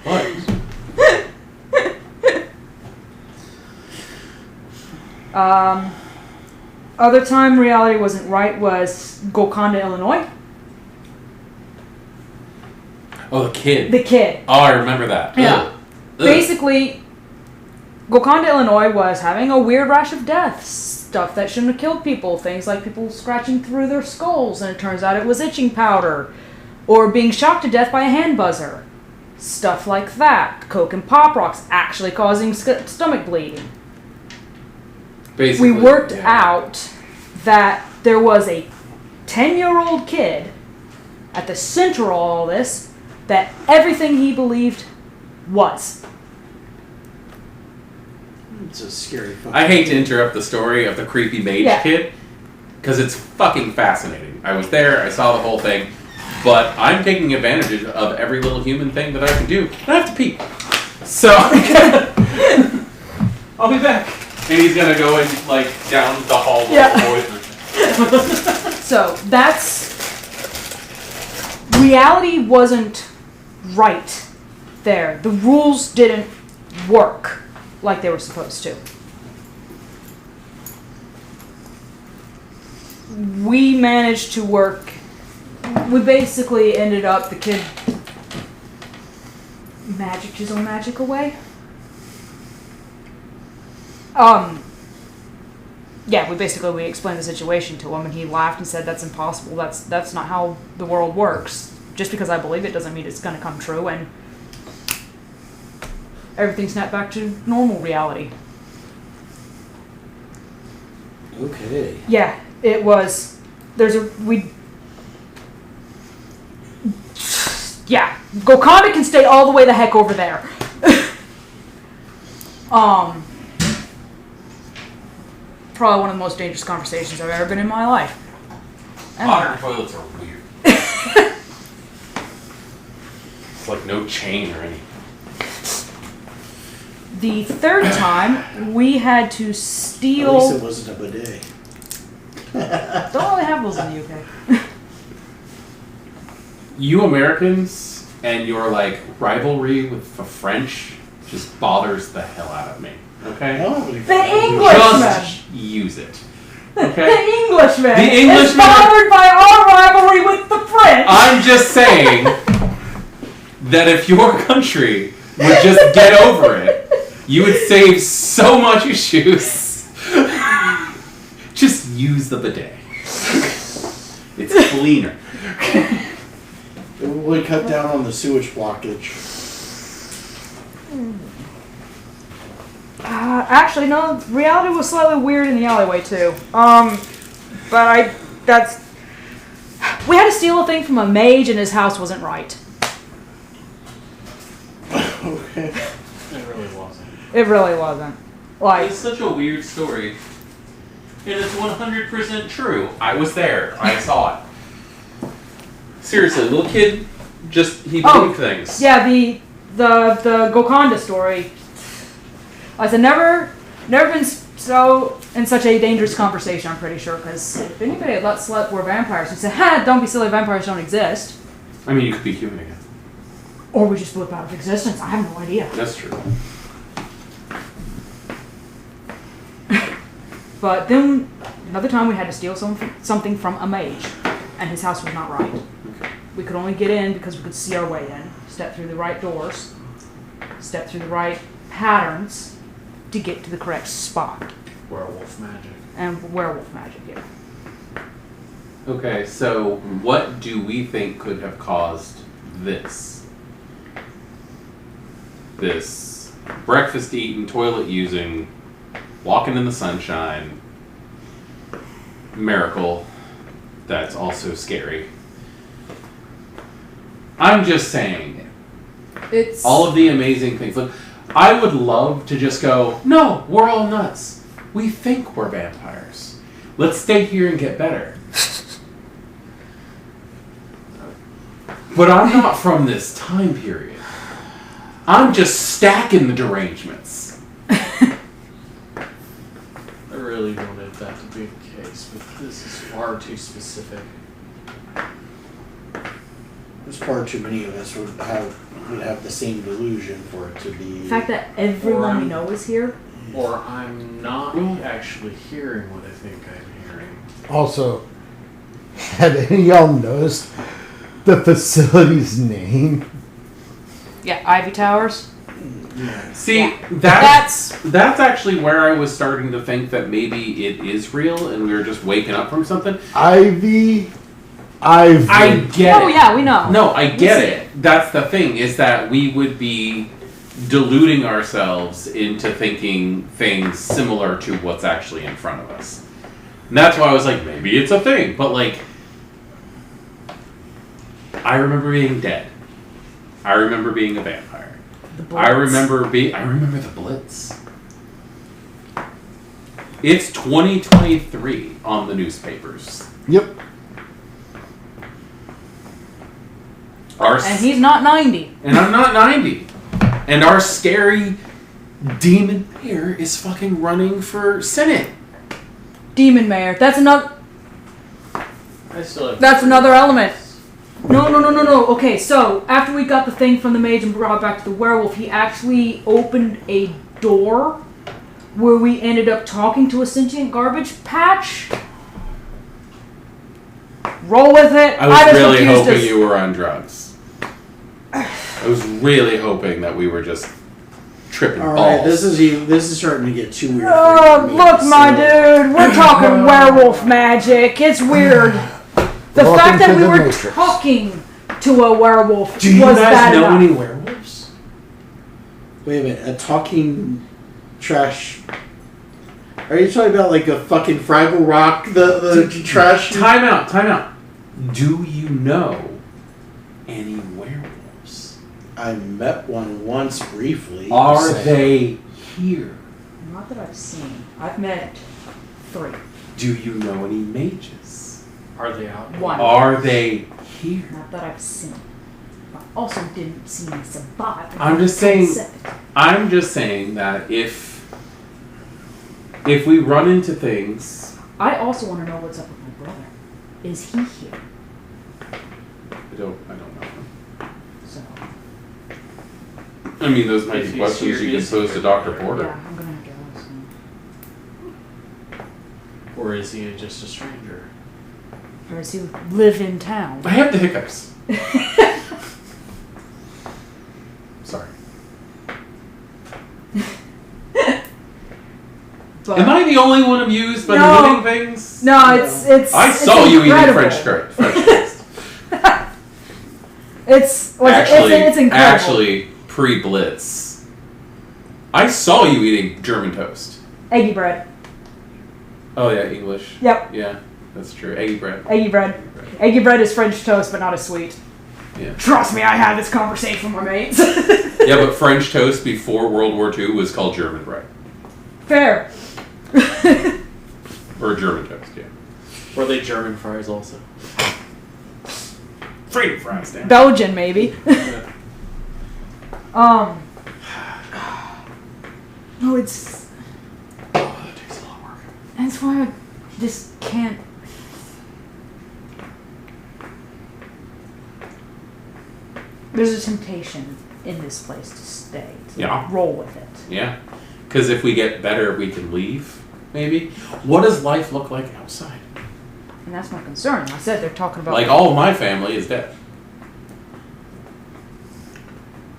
What? Other time reality wasn't right was Golconda, Illinois. Oh, the kid. The kid. Oh, I remember that. Yeah. Ugh. Basically, Golconda, Illinois was having a weird rash of deaths. Stuff that shouldn't have killed people. Things like people scratching through their skulls, and it turns out it was itching powder. Or being shocked to death by a hand buzzer. Stuff like that. Coke and Pop Rocks actually causing stomach bleeding. Basically, We worked out that there was a 10-year-old kid at the center of all this that everything he believed was. It's a scary fucking I hate to interrupt the story of the creepy mage kid, because it's fucking fascinating. I was there, I saw the whole thing, but I'm taking advantage of every little human thing that I can do. I have to pee. So, I'll be back. And he's gonna go and, like, down the hall with the boys. So that's... Reality wasn't right there. The rules didn't work like they were supposed to. We managed to work... We basically ended up, the kid magicked his own magic away. Yeah, we explained the situation to him, and he laughed and said, "That's impossible. That's not how the world works. Just because I believe it doesn't mean it's going to come true." And everything snapped back to normal reality. Okay. Yeah, it was. Yeah, Golconda can stay all the way the heck over there. Probably one of the most dangerous conversations I've ever been in my life. Modern toilets are weird. It's like no chain or anything. The third time, we had to At steal... least it wasn't a bidet. Don't really have those in the UK. You Americans and your, like, rivalry with the French just bothers the hell out of me. Okay? I don't have any The problem. English! Just use it. Okay? The Englishman. The Englishman- is bothered by our rivalry with the French. I'm just saying that if your country would just get over it, you would save so much issues. Just use the bidet. It's cleaner. It would cut down on the sewage blockage. Actually, no. Reality was slightly weird in the alleyway too. We had to steal a thing from a mage, and his house wasn't right. Okay. It really wasn't. It really wasn't. Like, It's such a weird story. And it's 100% true. I was there. I saw it. Seriously, little kid, he moved things. yeah, the Gokanda story. I said never been so in such a dangerous conversation. I'm pretty sure, because if anybody had let slip were vampires, we said, "Ha, don't be silly, vampires don't exist." I mean, you could be human again. Or we just blip out of existence. I have no idea. That's true. But then another time we had to steal something from a mage, and his house was not right. Okay. We could only get in because we could see our way in, step through the right doors, step through the right patterns to get to the correct spot. Werewolf magic. And werewolf magic, yeah. Okay, so what do we think could have caused this? This breakfast eating, toilet using, walking in the sunshine miracle that's also scary. I'm just saying, It's all of the amazing things. Look, I would love to just go, no, we're all nuts. We think we're vampires. Let's stay here and get better. But I'm not from this time period. I'm just stacking the derangements. I really wanted that to be the case, but this is far too specific. There's far too many of us would have the same delusion for it to be. the fact that everyone we know is here. Or I'm not actually hearing what I think I'm hearing. Also, have any of y'all noticed the facility's name? Yeah, Ivy Towers. See, Yeah. that's actually where I was starting to think that maybe it is real and we were just waking up from something. Ivy. I get Oh it. yeah, we know. No, I We get see it. That's the thing, is that we would be deluding ourselves into thinking things similar to what's actually in front of us. And that's why I was like, maybe it's a thing. But like, I remember being dead. I remember being a vampire. The I Blitz. remember the Blitz. It's 2023 on the newspapers. Yep. And he's not 90. And I'm not 90. And our scary demon mayor is fucking running for Senate. Demon Mayor. That's another. I still have That's another element. No. Okay, so after we got the thing from the mage and brought it back to the werewolf, he actually opened a door where we ended up talking to a sentient garbage patch. Roll with it. I was really confused hoping as- you were on drugs. I was really hoping that we were just tripping All balls. right, this is starting to get too weird. Oh, for me, look, my so- dude. We're talking werewolf magic. It's weird. The Welcome fact that to we the were Matrix. talking to a werewolf Do you was guys bad know enough. any werewolves? Wait a minute, a talking trash. Are you talking about like a fucking Fraggle Rock, the trash? Time out. Do you know any werewolves? I met one once briefly. Are so- they here? Not that I've seen. I've met 3. Do you know any mages? Are they out? 1. Are they here? Not that I've seen. I also didn't see me survive. I'm just saying that if we run into things, I also want to know what's up with my brother. Is he here? I don't know. So, I mean, those might If be he's questions here, you can is pose he to Dr. here? Porter. yeah, I'm going to have to ask him. Or Or is he just a stranger? Or does he live in town? I have the hiccups. Sorry. But Am I the only one amused by No. the knitting things? No, it's. I it's saw you eating incredible. French toast. It's like it's incredible. Actually, pre-Blitz, I saw you eating German toast. Eggy bread. Oh yeah, English. Yep. Yeah, that's true. Eggy bread. Eggy bread. Eggy bread is French toast, but not as sweet. Yeah. Trust me, I had this conversation with my mates. Yeah, but French toast before World War II was called German bread. Fair. Or German toast, yeah. Were they German fries also? Freedom fries, damn. Belgian, maybe. No, it's. Oh, that takes a lot of work. That's why I just can't. There's a temptation in this place to stay. To Yeah. roll with it. Yeah. Because if we get better, we can leave, maybe. What does life look like outside? And that's my concern. I said they're talking about. Like, all of my family is dead.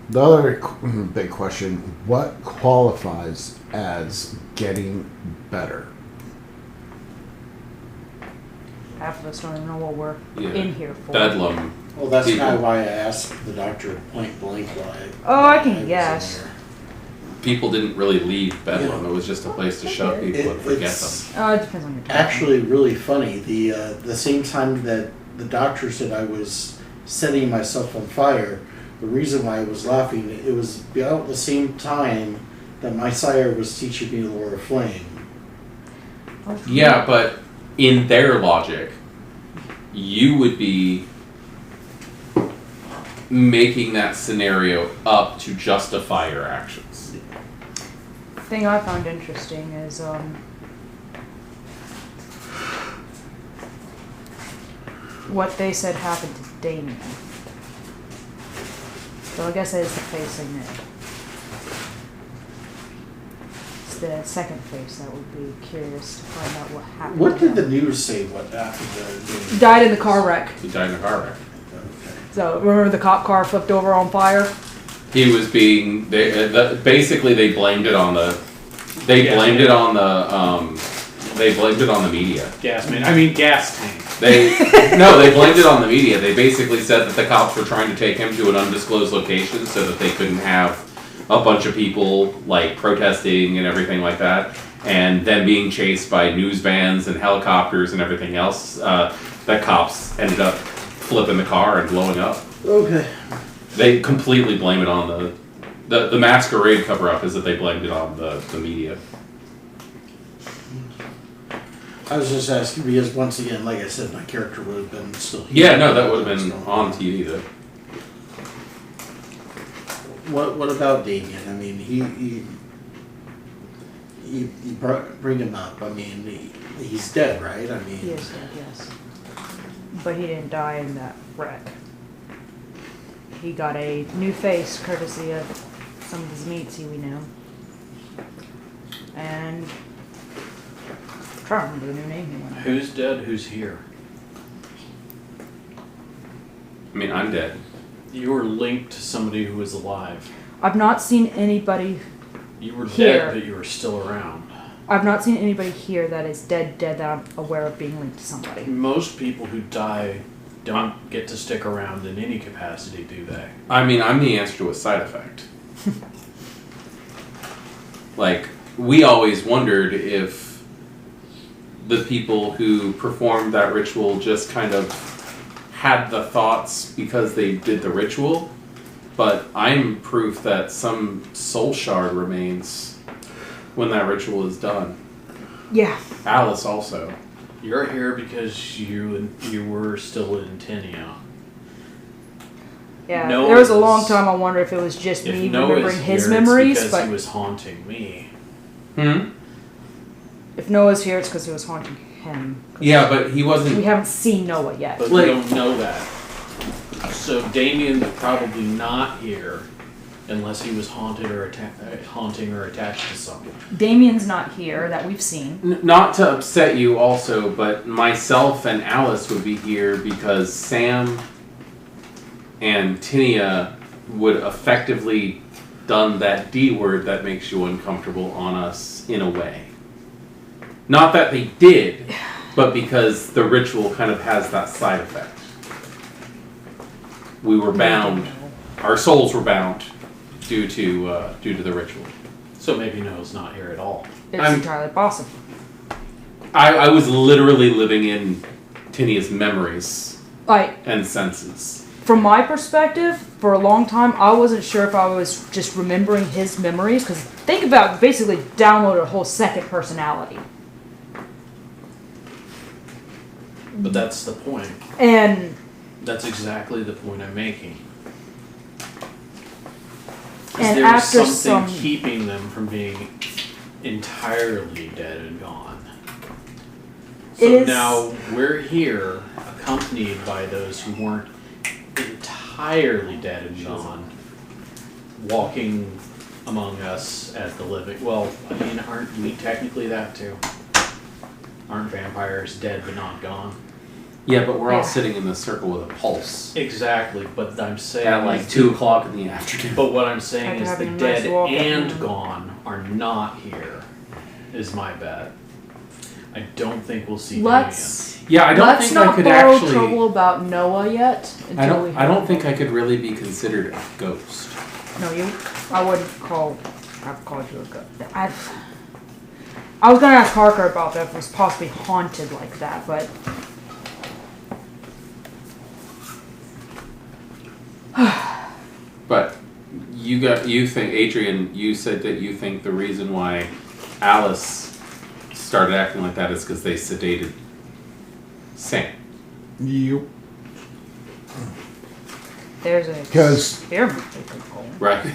The other big question, what qualifies as getting better? Half of us don't even know what we're Yeah. in here for. Bedlam. Well, that's People. kind of why I asked the doctor point blank why. Oh, I can was in guess. there. People didn't really leave Bedlam. Yeah. It was just a place to shove people and forget It's them. It depends on your time. actually really funny. The same time that the doctor said I was setting myself on fire, the reason why I was laughing, it was about the same time that my sire was teaching me the lore of flame. Yeah, but in their logic, you would be making that scenario up to justify your actions. The thing I found interesting is what they said happened to Damien. So I guess that is the face I knew. It's the second face that would be curious to find out what happened. What to did the him. news say? What after He died in the car wreck. He died in a car wreck. Okay. So remember the cop car flipped over on fire? He was being. Basically, they blamed it on the. They Yeah. blamed it on the. They blamed it on the media. Gas tank. They blamed it on the media. They basically said that the cops were trying to take him to an undisclosed location so that they couldn't have a bunch of people like protesting and everything like that, and then being chased by news vans and helicopters and everything else. The cops ended up flipping the car and blowing up. Okay. They completely blame it on the masquerade cover up is that they blamed it on the media. I was just asking because once again, like I said, my character would have been still here. Yeah, no, that would have been on TV though. What about Damien? I mean, you bring him up. I mean, he's dead, right? I mean, He is dead, yes. But he didn't die in that wreck. He got a new face courtesy of some of his mates we know. And I'm trying to remember the new name he went. Who's dead? Who's here? I mean, I'm dead. You were linked to somebody who was alive. I've not seen anybody. You were Here. dead, but you were still around. I've not seen anybody here that is dead that I'm aware of being linked to somebody. Most people who die don't get to stick around in any capacity, do they? I mean, I'm the answer to a side effect. Like, we always wondered if the people who performed that ritual just kind of had the thoughts because they did the ritual, but I'm proof that some soul shard remains when that ritual is done. Yeah. Alice also. You're here because you were still in Tenio. Yeah. Noah there was a is- long time I wondered if it was just If me Noah remembering is his here, memories, it's because but he was haunting me. if Noah's here, it's because he was haunting him. 'Cause Yeah, but he we wasn't. haven't seen Noah yet. But Like- we don't know that. So Damien's probably not here unless he was haunting or attached to someone. Damien's not here that we've seen. Not to upset you also, but myself and Alice would be here because Sam and Tinia would effectively done that D word that makes you uncomfortable on us in a way. Not that they did, but because the ritual kind of has that side effect. We were bound, our souls were bound due to the ritual. So maybe Noah's not here at all. It's entirely possible. I was literally living in Tinia's memories Like, and senses. from my perspective, for a long time, I wasn't sure if I was just remembering his memories, because think about basically downloaded a whole second personality. But that's the point. And That's exactly the point I'm making. And There's after something some- keeping them from being entirely dead and gone. So It is- now we're here, accompanied by those who weren't entirely dead and gone, walking among us as the living. Well, I mean, aren't we technically that too? Aren't vampires dead but not gone? Yeah, but we're all Yeah. sitting in the circle with a pulse Exactly, but I'm saying at like is 2 o'clock in the afternoon. But what I'm saying After is the having a nice dead walk at and home. gone are not here, is my bet. I don't think we'll see let's Yeah, I don't let's think I not could borrow actually. trouble about Noah yet. I Until we don't. I don't think I could really be considered a ghost. No, you. I wouldn't call. I've called you a ghost. I was gonna ask Harker about that if it was possibly haunted like that, but But you think, Adrian, you said that you think the reason why Alice started acting like that is because they sedated Sam. Yep. there's a 'Cause- experiment we could go. Right.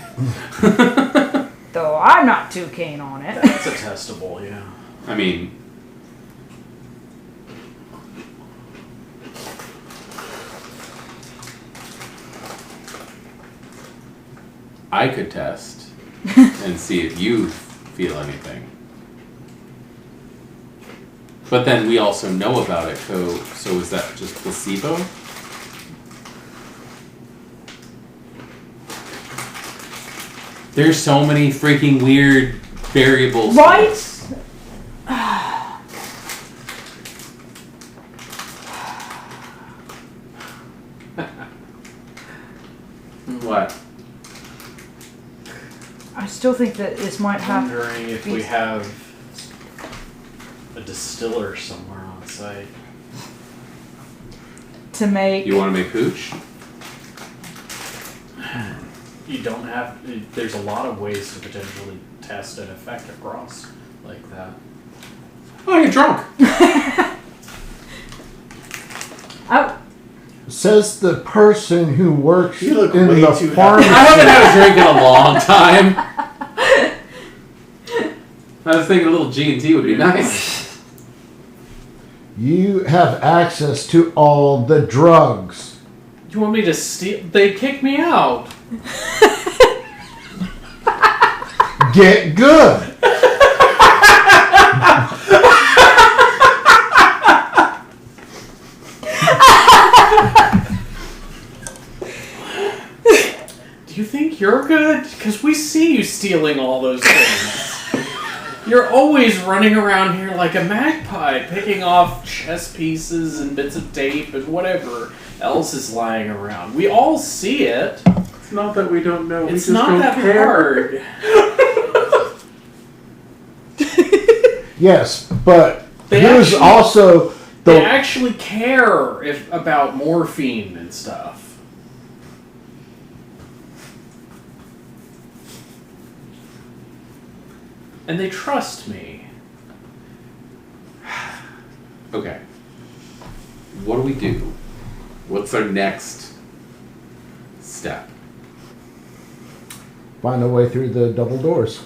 Though I'm not too keen on it. That's a testable, yeah. I mean, I could test and see if you feel anything. But then we also know about it, so is that just placebo? There's so many freaking weird variables. Right? What? I still think that this might I'm have. wondering if we have a distiller somewhere on site. To make. You want to make hooch? You don't have. There's a lot of ways to potentially test an effect across like that. Oh, you're drunk. I, Says the person who works You look in way the too pharmacy. I haven't had a drink in a long time. I was thinking a little G&T would be nice. You have access to all the drugs. You want me to steal? They kicked me out. Get good. Do you think you're good? Because we see you stealing all those things. You're always running around here like a magpie, picking off chess pieces and bits of tape and whatever else is lying around. We all see it. It's not that we don't know. It's not that hard. Yes, but They here's actually- also They the actually care about morphine and stuff. And they trust me. Okay. What do we do? What's our next step? find a way through the double doors.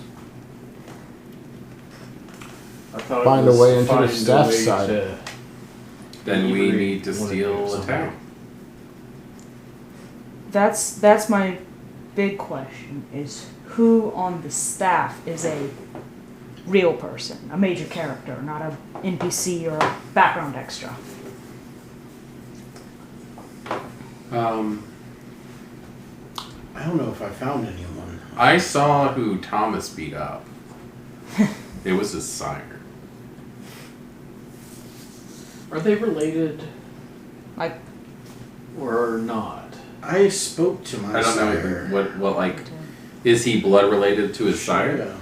I thought it Find a was way into the find a staff way side. to- Then we Ivory need to wanna steal do a something. town. that's my big question is who on the staff is a real person, a major character, not a NPC or a background extra. I don't know if I found anyone. I saw who Thomas beat up. It was his sire. Are they related Like, or not? I spoke to my I don't sire. know what like, is he blood related to his sire? Yeah.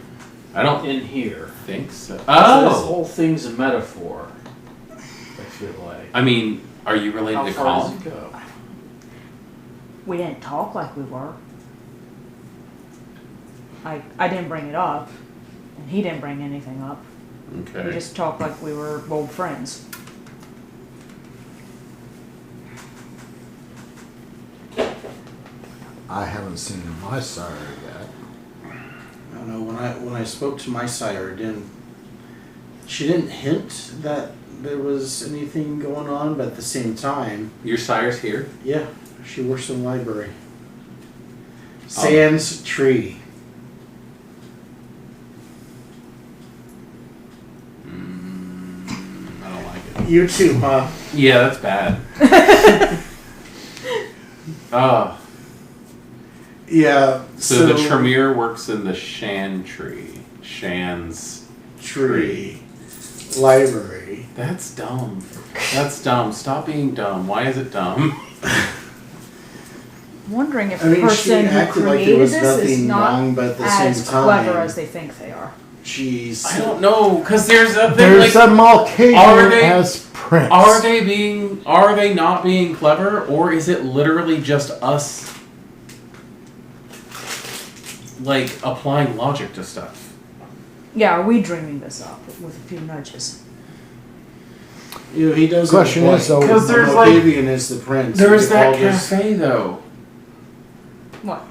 I don't In here. think so. This Oh! whole thing's a metaphor. I feel like. I mean, are you How related to far does Colin? it go? we didn't talk like we were. I didn't bring it up, and he didn't bring anything up. We Okay. just talked like we were old friends. I haven't seen my sire yet. I don't know. When I spoke to my sire, she didn't hint that there was anything going on, but at the same time, Your sire's here? yeah, she works in the library. Sans tree. I don't like it. You too, huh? Yeah, that's bad. Oh. Yeah. So the Tremere works in the Shan tree. Shan's tree library. That's dumb. That's dumb. Stop being dumb. Why is it dumb? I'm wondering if I the mean, she person who acted like there created was this is nothing not wrong, but at the as same time, clever as they think they are. she's. I don't know, because there's a thing There's like, a Malkavian are they- as prince. are they not being clever, or is it literally just us like applying logic to stuff? Yeah, are we dreaming this up with a few nudges? You know, he does. Question is, though, 'Cause there's like- Malkavian is the prince. There's We all that just- cafe though. What?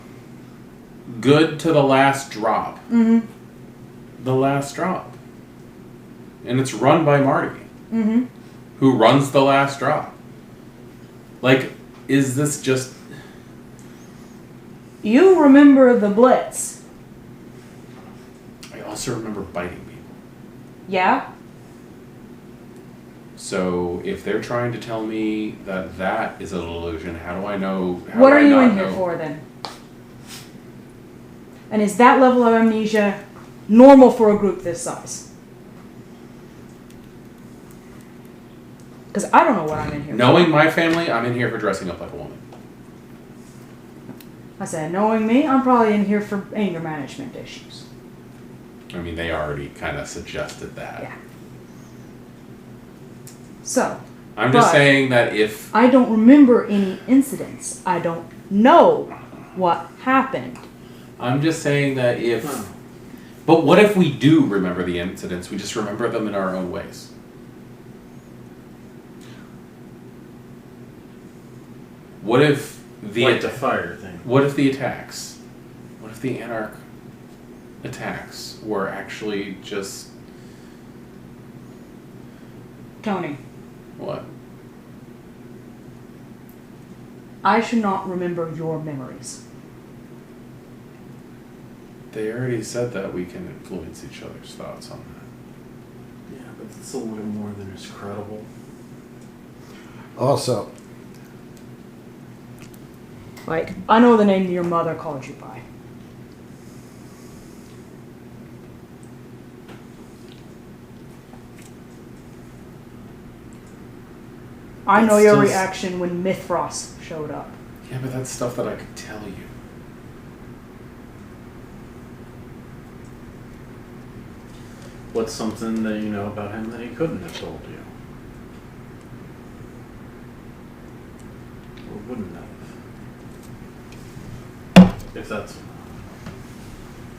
Good to the last drop. Mm-hmm. The last drop. And it's run by Marty, Mm-hmm. who runs the last drop. Like, is this just... You remember the Blitz? I also remember biting people. Yeah? So, if they're trying to tell me that that is an illusion, how do I know... how What do are I you not in here know? for then? And is that level of amnesia normal for a group this size? Because I don't know what I'm in here Knowing my family, I'm in here for dressing up like a woman. for. I said, knowing me, I'm probably in here for anger management issues. I mean, they already kind of suggested that. Yeah. So, I'm just But- saying that if... I don't remember any incidents. I don't know what happened. I'm just saying that if... But what if we do remember the incidents? We just remember them in our own ways. What if the... Like the fire thing. What if the attacks? What if the Anarch attacks were actually just... Tony, What? I should not remember your memories. They already said that we can influence each other's thoughts on that. Yeah, but it's a little more than is credible. Also, Like, I know the name your mother called you by. I know That's your still- reaction when Mithras showed up. Yeah, but that's stuff that I could tell you. What's something that you know about him that he couldn't have told you? Or wouldn't have? If that's enough.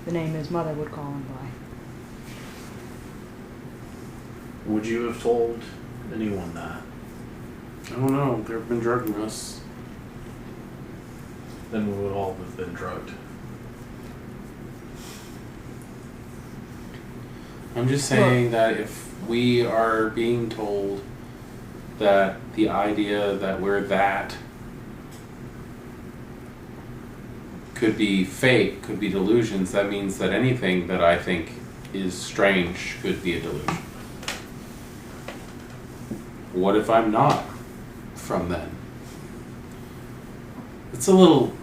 The name his mother would call him by. Would you have told anyone that? I don't know. They've been drugging us. Then we would all have been drugged. I'm just saying that if we are being told that the idea that we're that could be fake, could be delusions. That means that anything that I think is strange could be a delusion. What if I'm not from then? It's a little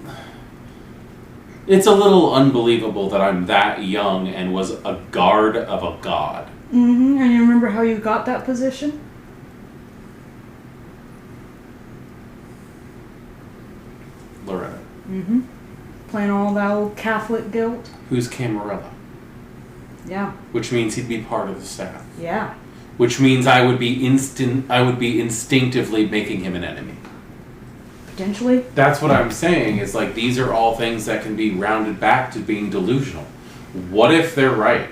unbelievable that I'm that young and was a guard of a god. Mm-hmm. And you remember how you got that position? Loretta. Mm-hmm. Playing all that old Catholic guilt. Who's Camarilla? Yeah. Which means he'd be part of the staff. Yeah. Which means I would be instinctively making him an enemy. Potentially. That's what I'm saying, is like these are all things that can be rounded back to being delusional. What if they're right?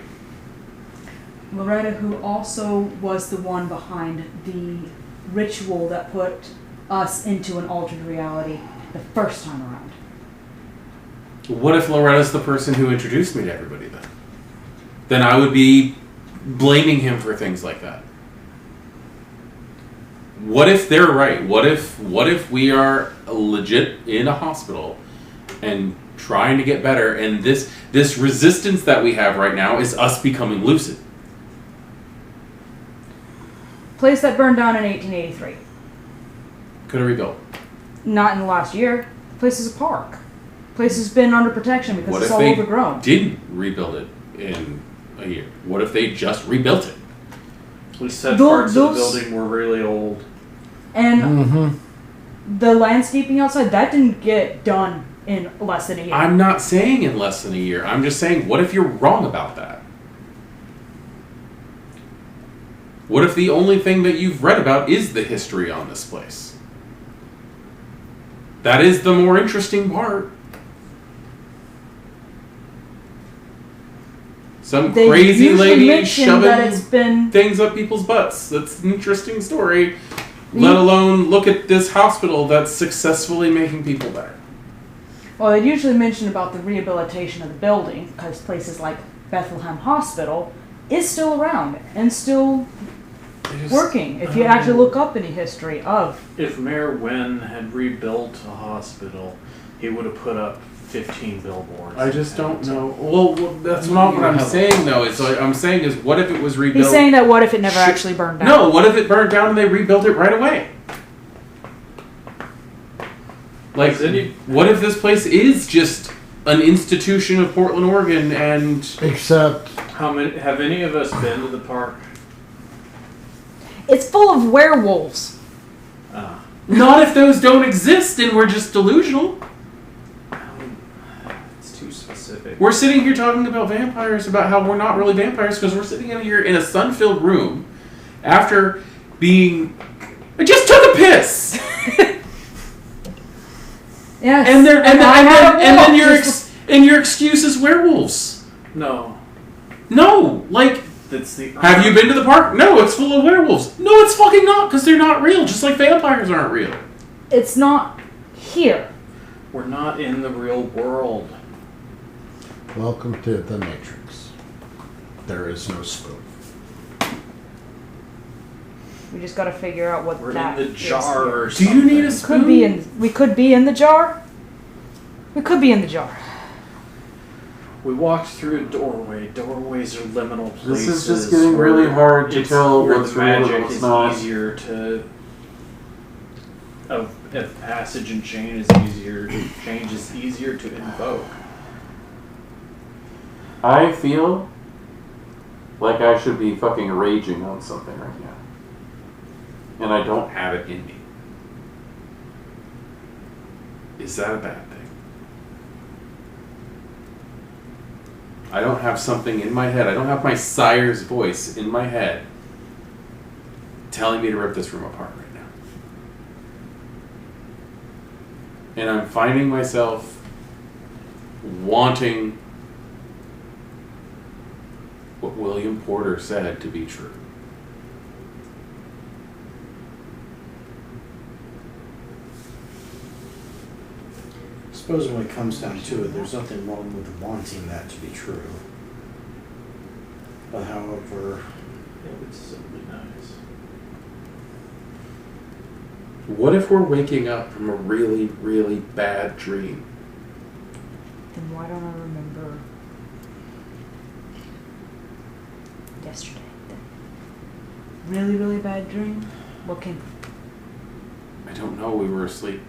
Loretta, who also was the one behind the ritual that put us into an altered reality the first time around. What if Loretta's the person who introduced me to everybody then? Then I would be blaming him for things like that. What if they're right? What if we are legit in a hospital and trying to get better, and this resistance that we have right now is us becoming lucid? Place that burned down in 1883. Could have rebuilt. Not in the last year. The place is a park. The place has been under protection because What it's if all they overgrown. didn't rebuild it in a year? What if they just rebuilt it? We said Those- parts of the building were really old. And the landscaping outside, that didn't get done in less than a year. I'm not saying in less than a year. I'm just saying, what if you're wrong about that? What if the only thing that you've read about is the history on this place? That is the more interesting part. Some They crazy usually lady mention that it's shoving been... things up people's butts. That's an interesting story. Let alone look at this hospital that's successfully making people better. Well, they usually mention about the rehabilitation of the building because places like Bethlehem Hospital is still around and still working. If you actually look up any history of... If Mayor Wynn had rebuilt a hospital, he would have put up 15 billboards. I just don't know. Well, that's not what I'm saying, though. It's like, I'm saying is, what if it was rebuilt? He's saying that what if it never actually burned down? No, what if it burned down and they rebuilt it right away? Like, what if this place is just an institution of Portland, Oregon, and... Except... Have any of us been to the park? It's full of werewolves. Not if those don't exist and we're just delusional. It's too specific. We're sitting here talking about vampires, about how we're not really vampires, because we're sitting in here in a sun-filled room after being... I just took a piss! Yes. And then your excuse is werewolves. No. No, like... That's the... Have you been to the park? No, it's full of werewolves. No, it's fucking not, because they're not real, just like vampires aren't real. It's not here. We're not in the real world. Welcome to the Matrix. There is no scope. We just got to figure out what We're that in the is jar here. or Do something. you need a spoon? We could be in the jar. We could be in the jar. We walked through a doorway. Doorways are liminal places. This is just getting really hard to tell where what's the real and magic what's is not. easier to... Of passage and change is easier. Change is easier to invoke. I feel like I should be fucking raging on something right now. And I don't have it in me. Is that a bad thing? I don't have something in my head. I don't have my sire's voice in my head telling me to rip this room apart right now. And I'm finding myself wanting what William Porter said to be true. I suppose when it comes down to it, there's nothing wrong with wanting that to be true. But however, It would simply nice. What if we're waking up from a really, really bad dream? Then why don't I remember yesterday? That really, really bad dream? What came? I don't know. We were asleep.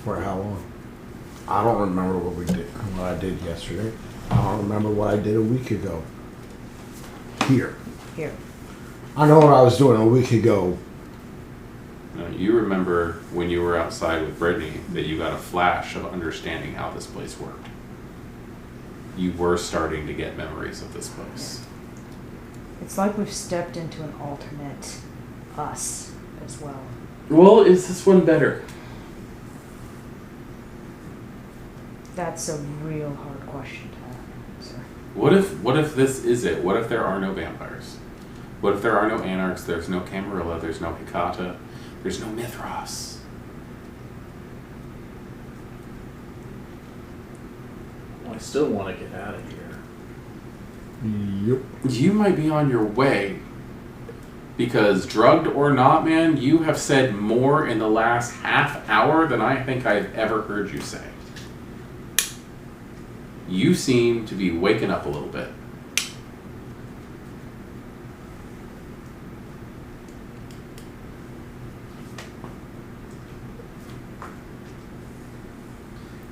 For how long? I don't remember what I did yesterday. I don't remember what I did a week ago. Here. I know what I was doing a week ago. No, you remember when you were outside with Brittany that you got a flash of understanding how this place worked. You were starting to get memories of this place. It's like we've stepped into an alternate us as well. Well, is this one better? That's a real hard question to answer. What if this is it? What if there are no vampires? What if there are no anarchs? There's no Camarilla, there's no Hecata, there's no Mithras. Well, I still want to get out of here. Yep. You might be on your way. Because drugged or not, man, you have said more in the last half hour than I think I've ever heard you say. You seem to be waking up a little bit.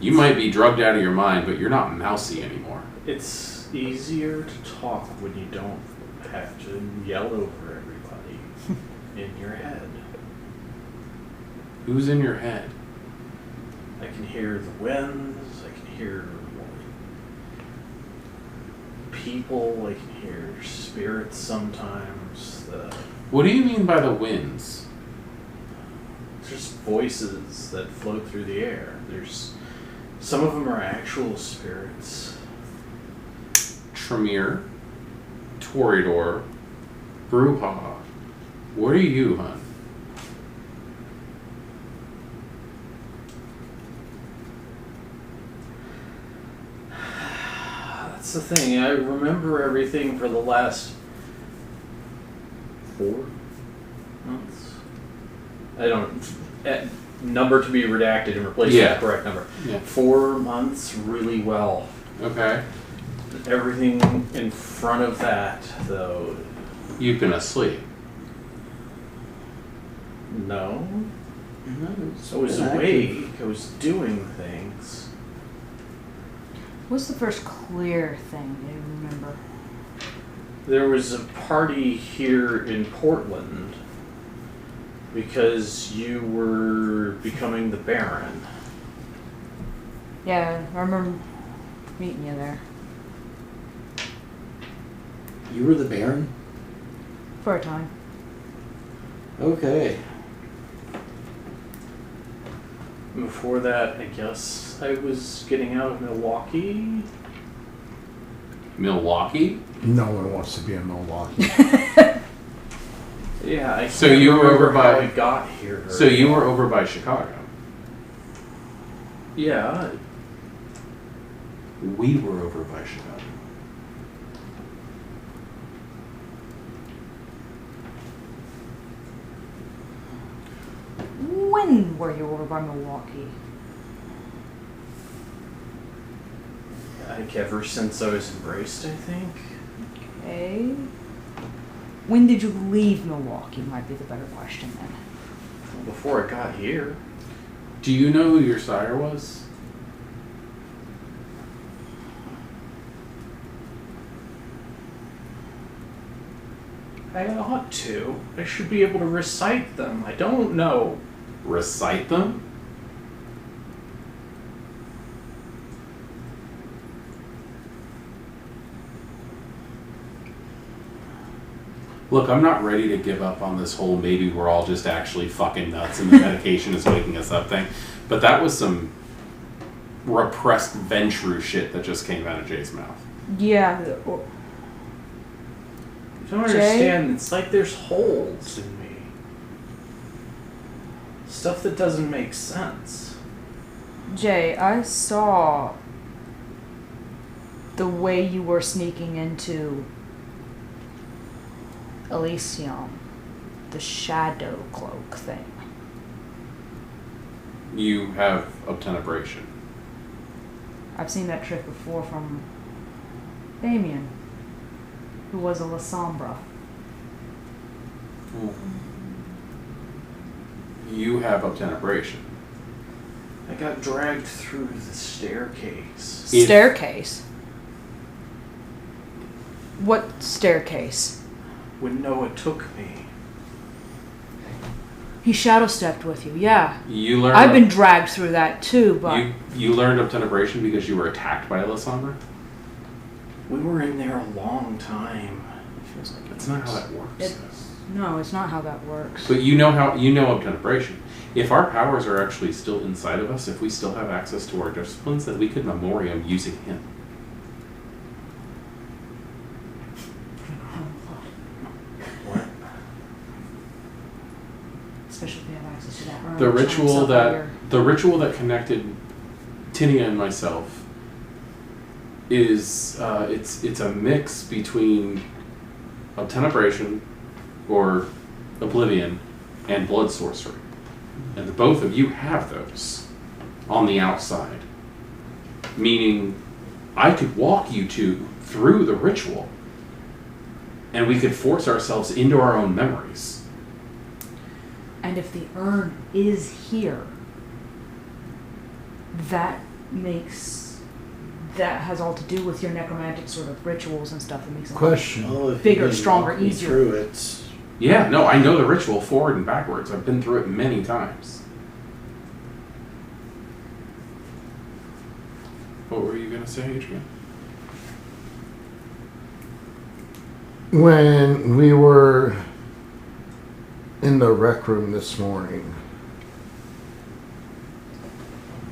You might be drugged out of your mind, but you're not mousy anymore. It's easier to talk when you don't have to yell over everybody in your head. Who's in your head? I can hear the winds, I can hear people, I can hear spirits sometimes. What do you mean by the winds? Just voices that float through the air. Some of them are actual spirits. Tremere, Toreador, Bruja. What are you, hun? That's the thing. I remember everything for the last 4 months. I don't. Number to be redacted and replaced with the correct number. Yeah. 4 months really well. Okay. Everything in front of that, though. You've been asleep. No. No, I was awake. I was doing things. What's the first clear thing you remember? There was a party here in Portland because you were becoming the Baron. Yeah, I remember meeting you there You were the Baron? for a time. Okay. Before that, I guess I was getting out of Milwaukee. Milwaukee? No one wants to be in Milwaukee. Yeah, I So can't you were remember over how by- I got here. So you were over by Chicago. Yeah, We were over by Chicago. When were you over by Milwaukee? like ever since I was embraced, I think. Okay. When did you leave Milwaukee might be the better question then. Before I got here. Do you know who your sire was? I ought to. I should be able to recite them. I don't know. Recite them? Look, I'm not ready to give up on this whole maybe we're all just actually fucking nuts and the medication is waking us up thing. But that was some repressed Ventru shit that just came out of Jay's mouth. Yeah. You don't understand. It's like there's holes in me. Stuff that doesn't make sense. Jay, I saw the way you were sneaking into Elysium, the shadow cloak thing. You have obtenebration. I've seen that trick before from Damien, who was a La Sombra. You have obtenebration. I got dragged through the staircase. If- Staircase? What staircase? When Noah took me. He shadow stepped with you, yeah. You learned. I've been dragged through that too, but You learned obtenebration because you were attacked by a Lysander? We were in there a long time. It feels like That's not how that works. no, it's not how that works. But you know obtenebration. If our powers are actually still inside of us, if we still have access to our disciplines, then we could memoriam using him. What? Especially if they have access to that room. The ritual that connected Tinia and myself is it's a mix between obtenebration or oblivion and blood sorcery. And the both of you have those on the outside. Meaning I could walk you two through the ritual and we could force ourselves into our own memories. And if the urn is here, that has all to do with your necromantic sort of rituals and stuff. That makes it Question. Well, if Bigger, you can stronger, walk me easier. Through it. Yeah, no, I know the ritual forward and backwards. I've been through it many times. What were you going to say, Adrian? When we were in the rec room this morning,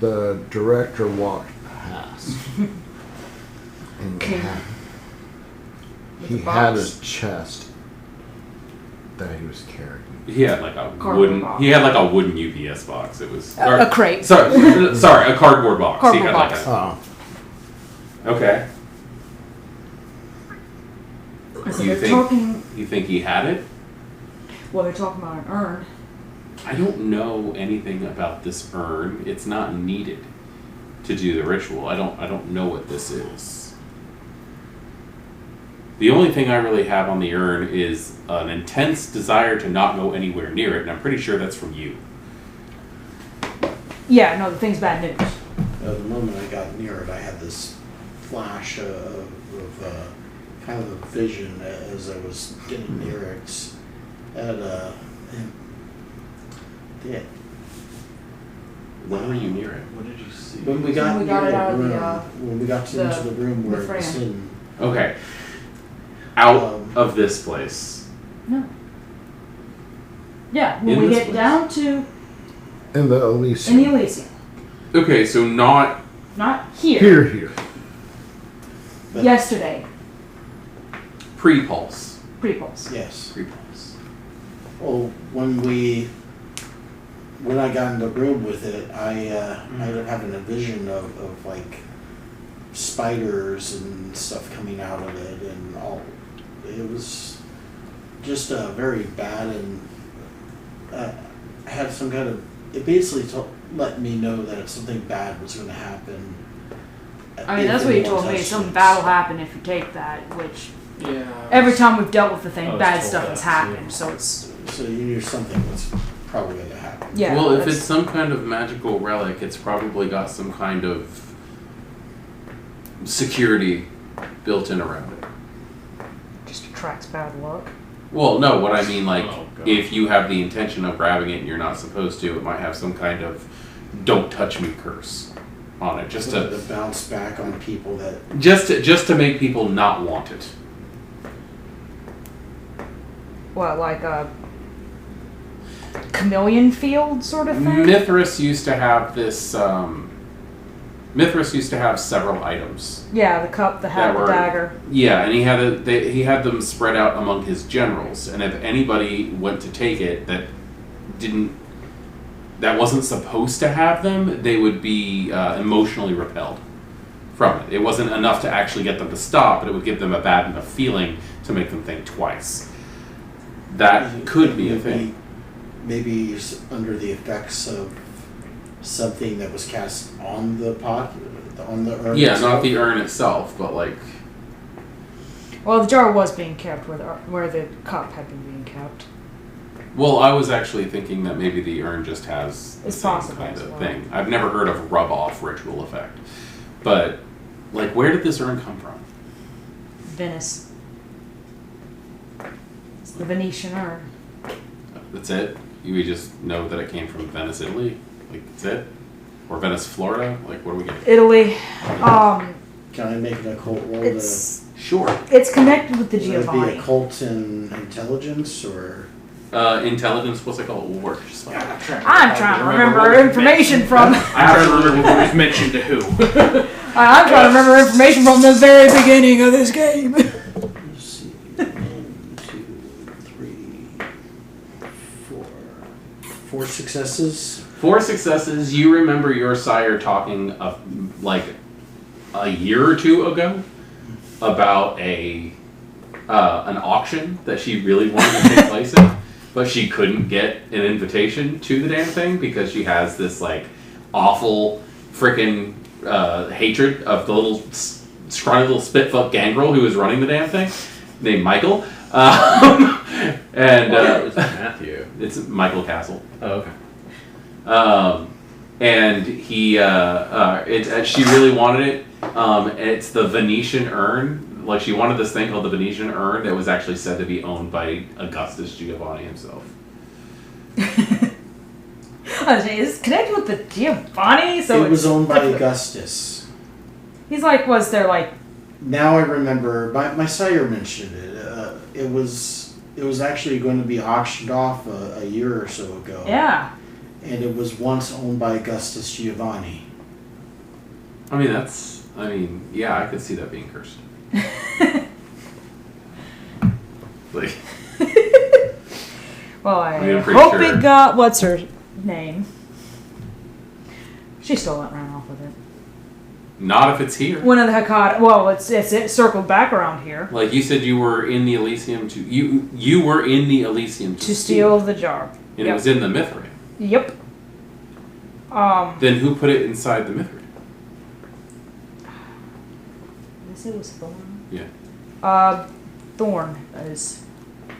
the director walked past. And Okay. he With a had a box. chest that he was carrying. He had like a Cardboard wooden. box. He had like a wooden UPS box. It was A crate. Sorry, a cardboard box. He Cardboard had box. like Oh. okay. So You they're talking. think he had it? Well, they're talking about an urn. I don't know anything about this urn. It's not needed to do the ritual. I don't know what this is. The only thing I really have on the urn is an intense desire to not go anywhere near it, and I'm pretty sure that's from you. Yeah, no, the thing's bad news. The moment I got near it, I had this flash of kind of a vision as I was getting near it. Yeah. When were you near it? What did you see? When we got When we near got it the out of the, room, when we got into the room where it was Fran. hidden. Okay. Out of this place. No. Yeah, when In we this get place? down to In the in the Elysium. Elysium, Okay, so not not here. Here. But- Yesterday, pre-pulse. pre-pulse. Yes. Pre-pulse. Well, when I got in the room with it, I ended up having a vision of like spiders and stuff coming out of it, and all. It was just very bad, and had some kind of. It basically let me know that something bad was going to happen. I mean, that's what you told me. Something bad will happen if you take that, which Yeah. every time we've dealt with the thing, I was bad told stuff that has too. happened. So it's So you knew something was probably going to happen. yeah. Well, if that's- it's some kind of magical relic, it's probably got some kind of security built in around it. just attracts bad luck. Well, no, what I mean, like, Oh, God. if you have the intention of grabbing it and you're not supposed to, it might have some kind of "don't touch me" curse on it, just So to to bounce back on people that. just to make people not want it. What, like a chameleon field sort of thing? Mithras used to have this. Mithras used to have several items. Yeah, the cup, the hat, That the were- dagger. Yeah, and he had them spread out among his generals, and if anybody went to take it that wasn't supposed to have them, they would be emotionally repelled from it. It wasn't enough to actually get them to stop, but it would give them a bad enough feeling to make them think twice. That could be a thing. Maybe he's under the effects of something that was cast on the pot, on the urn. Yeah, itself. not the urn itself, but like. Well, the jar was being kept where the cup had been being kept. Well, I was actually thinking that maybe the urn just has the It's same possible kind as of well. thing. I've never heard of rub-off ritual effect, but like, where did this urn come from? Venice. It's the Venetian urn. That's it. We just know that it came from Venice, Italy. Like, that's it. Or Venice, Florida. Like, what do we get? Italy. Can I make an occult roll? Sure. It's connected with the Would it be Giovanni. occult and intelligence, or Intelligence. What's it called? Will work just fine. I'm trying to remember information from. I'm trying to remember who was mentioned to who. I'm trying to remember information from the very beginning of this game. let's see, 1, 2, 3, 4, 4 successes. 4 successes. You remember your sire talking of like a year or 2 ago about an auction that she really wanted to take place in, but she couldn't get an invitation to the damn thing because she has this like awful freaking hatred of the little scrawny little spitfuck gangrel who is running the damn thing, named Michael. And It's Matthew. it's Michael Castle. Oh, okay. And he, she really wanted it. It's the Venetian urn. Like, she wanted this thing called the Venetian urn that was actually said to be owned by Augustus Giovanni himself. It's connected with the Giovanni, so It was it's owned by Augustus. He's like, was there like? Now I remember, my sire mentioned it. It was actually going to be auctioned off a year or so ago. Yeah. And it was once owned by Augustus Giovanni. I mean, yeah, I could see that being cursed. Like, Well, I mean, I'm pretty hope sure. it got what's her name. She still ran off with it. not if it's here. One of the Hecata. Well, it's circled back around here Like you said, you were in the Elysium you were in the Elysium to steal the jar. and it was in the Mithril. Yep. Then who put it inside the Mithril? This it was Thorn. Yeah, Thorn is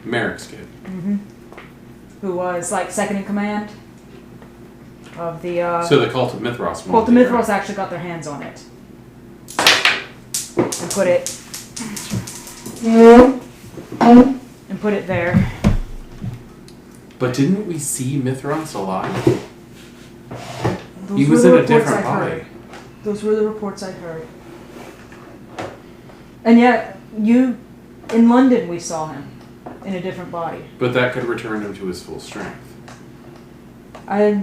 Merrick's kid. who was like second in command of the. So the Cult of Mithras. Well, the Mithras actually got their hands on it and put it there. But didn't we see Mithras alive? Those He were was the in a reports different I heard. body. Those were the reports I heard. And yet, in London, we saw him in a different body. But that could return him to his full strength. I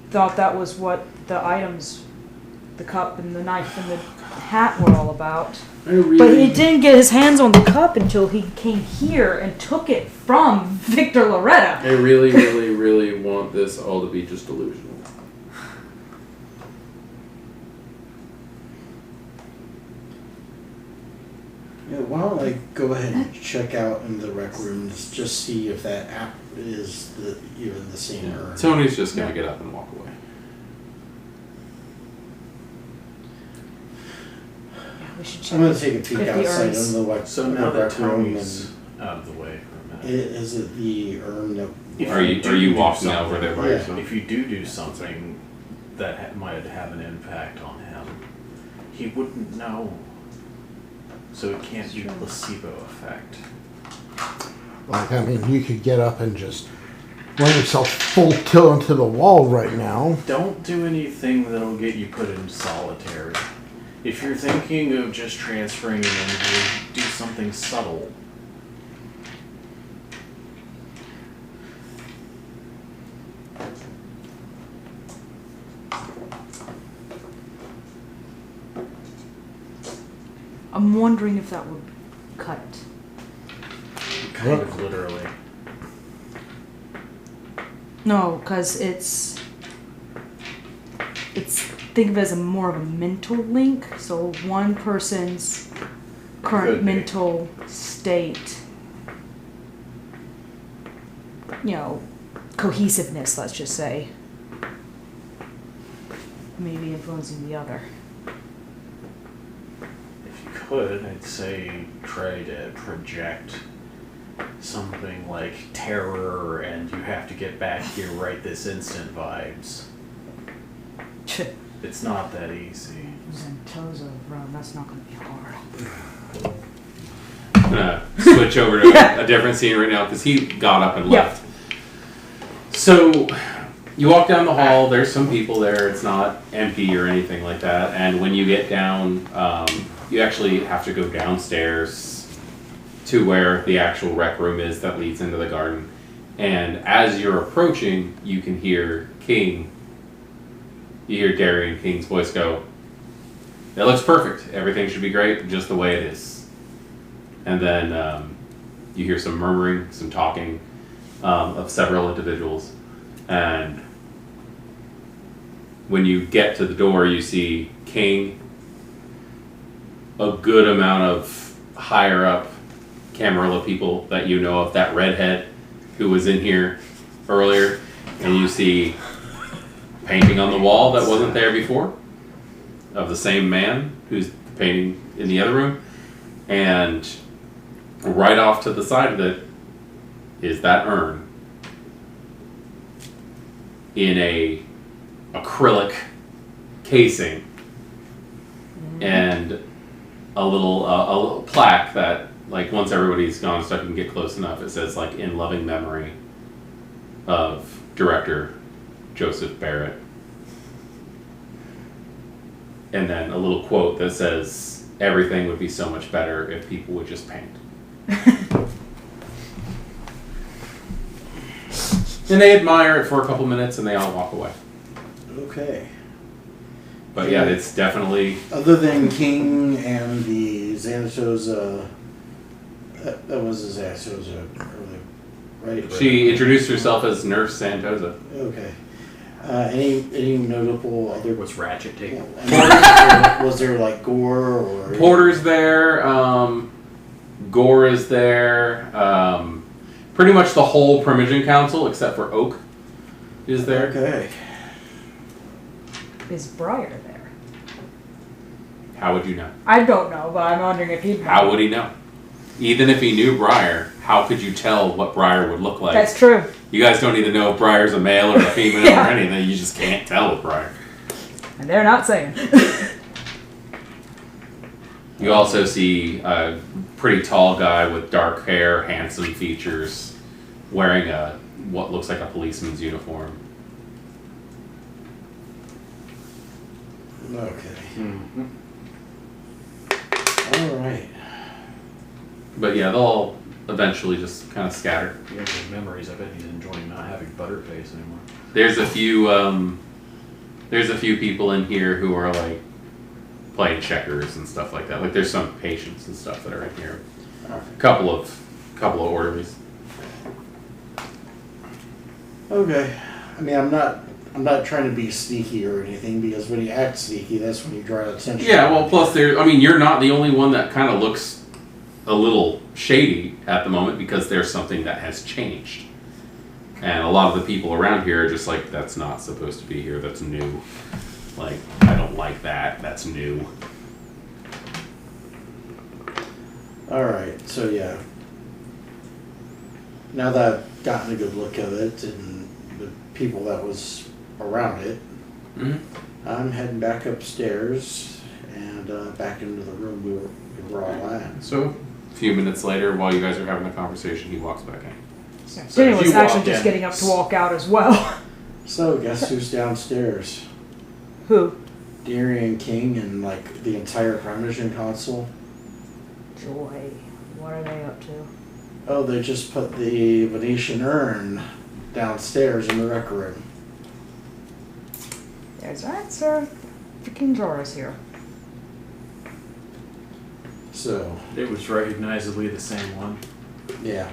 thought that was what the items, the cup and the knife and the hat were all about. But he didn't get his hands on the cup until he came here and took it from Victor Loretta. I really, really, really want this all to be just delusional. Yeah, why don't I go ahead and check out in the rec rooms, just see if that app is even the same urn. Tony's just gonna get up and walk away. We should check. I'm gonna take a peek If the outside urns- in the rec So now that rec room. Tony's out of the way for a minute. Is it the urn that? Are you walking over there by Yeah. yourself? If you do something that might have an impact on him, he wouldn't know. So it can't be placebo effect. Like, I mean, you could get up and just run yourself full tilt into the wall right now. Don't do anything that'll get you put in solitary. If you're thinking of just transferring an energy, do something subtle. I'm wondering if that would cut it. Kind of literally. No, because it's think of it as more of a mental link. So one person's current Could be. mental state, cohesiveness, let's just say, maybe influencing the other. If you could, I'd say try to project something like terror and you have to get back here right this instant vibes. It's not that easy. Zentosa run, that's not gonna be hard. I'm gonna switch over to a different scene right now because he got up and left. So you walk down the hall. There's some people there. It's not empty or anything like that. And when you get down, you actually have to go downstairs to where the actual rec room is that leads into the garden. And as you're approaching, you can hear King. You hear Darian King's voice go, "It looks perfect. Everything should be great, just the way it is." And then you hear some murmuring, some talking of several individuals. And when you get to the door, you see King, a good amount of higher up Camarilla people that you know of, that redhead who was in here earlier, and you see painting on the wall that wasn't there before of the same man who's painting in the other room, and right off to the side of it is that urn in a acrylic casing and a little plaque that, like, once everybody's gone so I can get close enough, it says, like, in loving memory of director Joseph Barrett. And then a little quote that says, "Everything would be so much better if people would just paint." And they admire it for a couple minutes and they all walk away. Okay. But yeah, it's definitely... Other than King and the Xanatosa, that was his Xanatosa earlier, right? She introduced herself as Nurse Santosa. Okay. Any notable other... Was Ratchet taken? Was there like Gore or... Porter's there, Gore is there, pretty much the whole Primogen Council except for Oak is there. Okay. Is Briar there? How would you know? I don't know, but I'm wondering if he'd know. How would he know? Even if he knew Briar, how could you tell what Briar would look like? That's true. You guys don't even know if Briar's a male or a female or anything. You just can't tell with Briar. And they're not saying. You also see a pretty tall guy with dark hair, handsome features, wearing what looks like a policeman's uniform. Okay. Mm-hmm. All right. But yeah, they'll all eventually just kind of scatter. Yeah, his memories of it, he's enjoying not having Butterface anymore. There's a few people in here who are like playing checkers and stuff like that. Like there's some patients and stuff that are in here. A couple of orderlies. Okay. I mean, I'm not trying to be sneaky or anything, because when you act sneaky, that's when you draw attention. Yeah, well, plus you're not the only one that kind of looks a little shady at the moment, because there's something that has changed. And a lot of the people around here are just like, that's not supposed to be here, that's new. Like, I don't like that, that's new. Alright, so yeah. Now that I've gotten a good look of it and the people that was around it, I'm heading back upstairs and back into the room we were all at. So, a few minutes later, while you guys are having a conversation, he walks back in. So Daniel was you actually walk just in. getting up to walk out as well. So, guess who's downstairs? Who? Darian King and like the entire Primogen Council. Joy. What are they up to? Oh, they just put the Venetian urn downstairs in the rec room. There's that, sir. The King Jorah's here. So, It was recognizably the same one. yeah.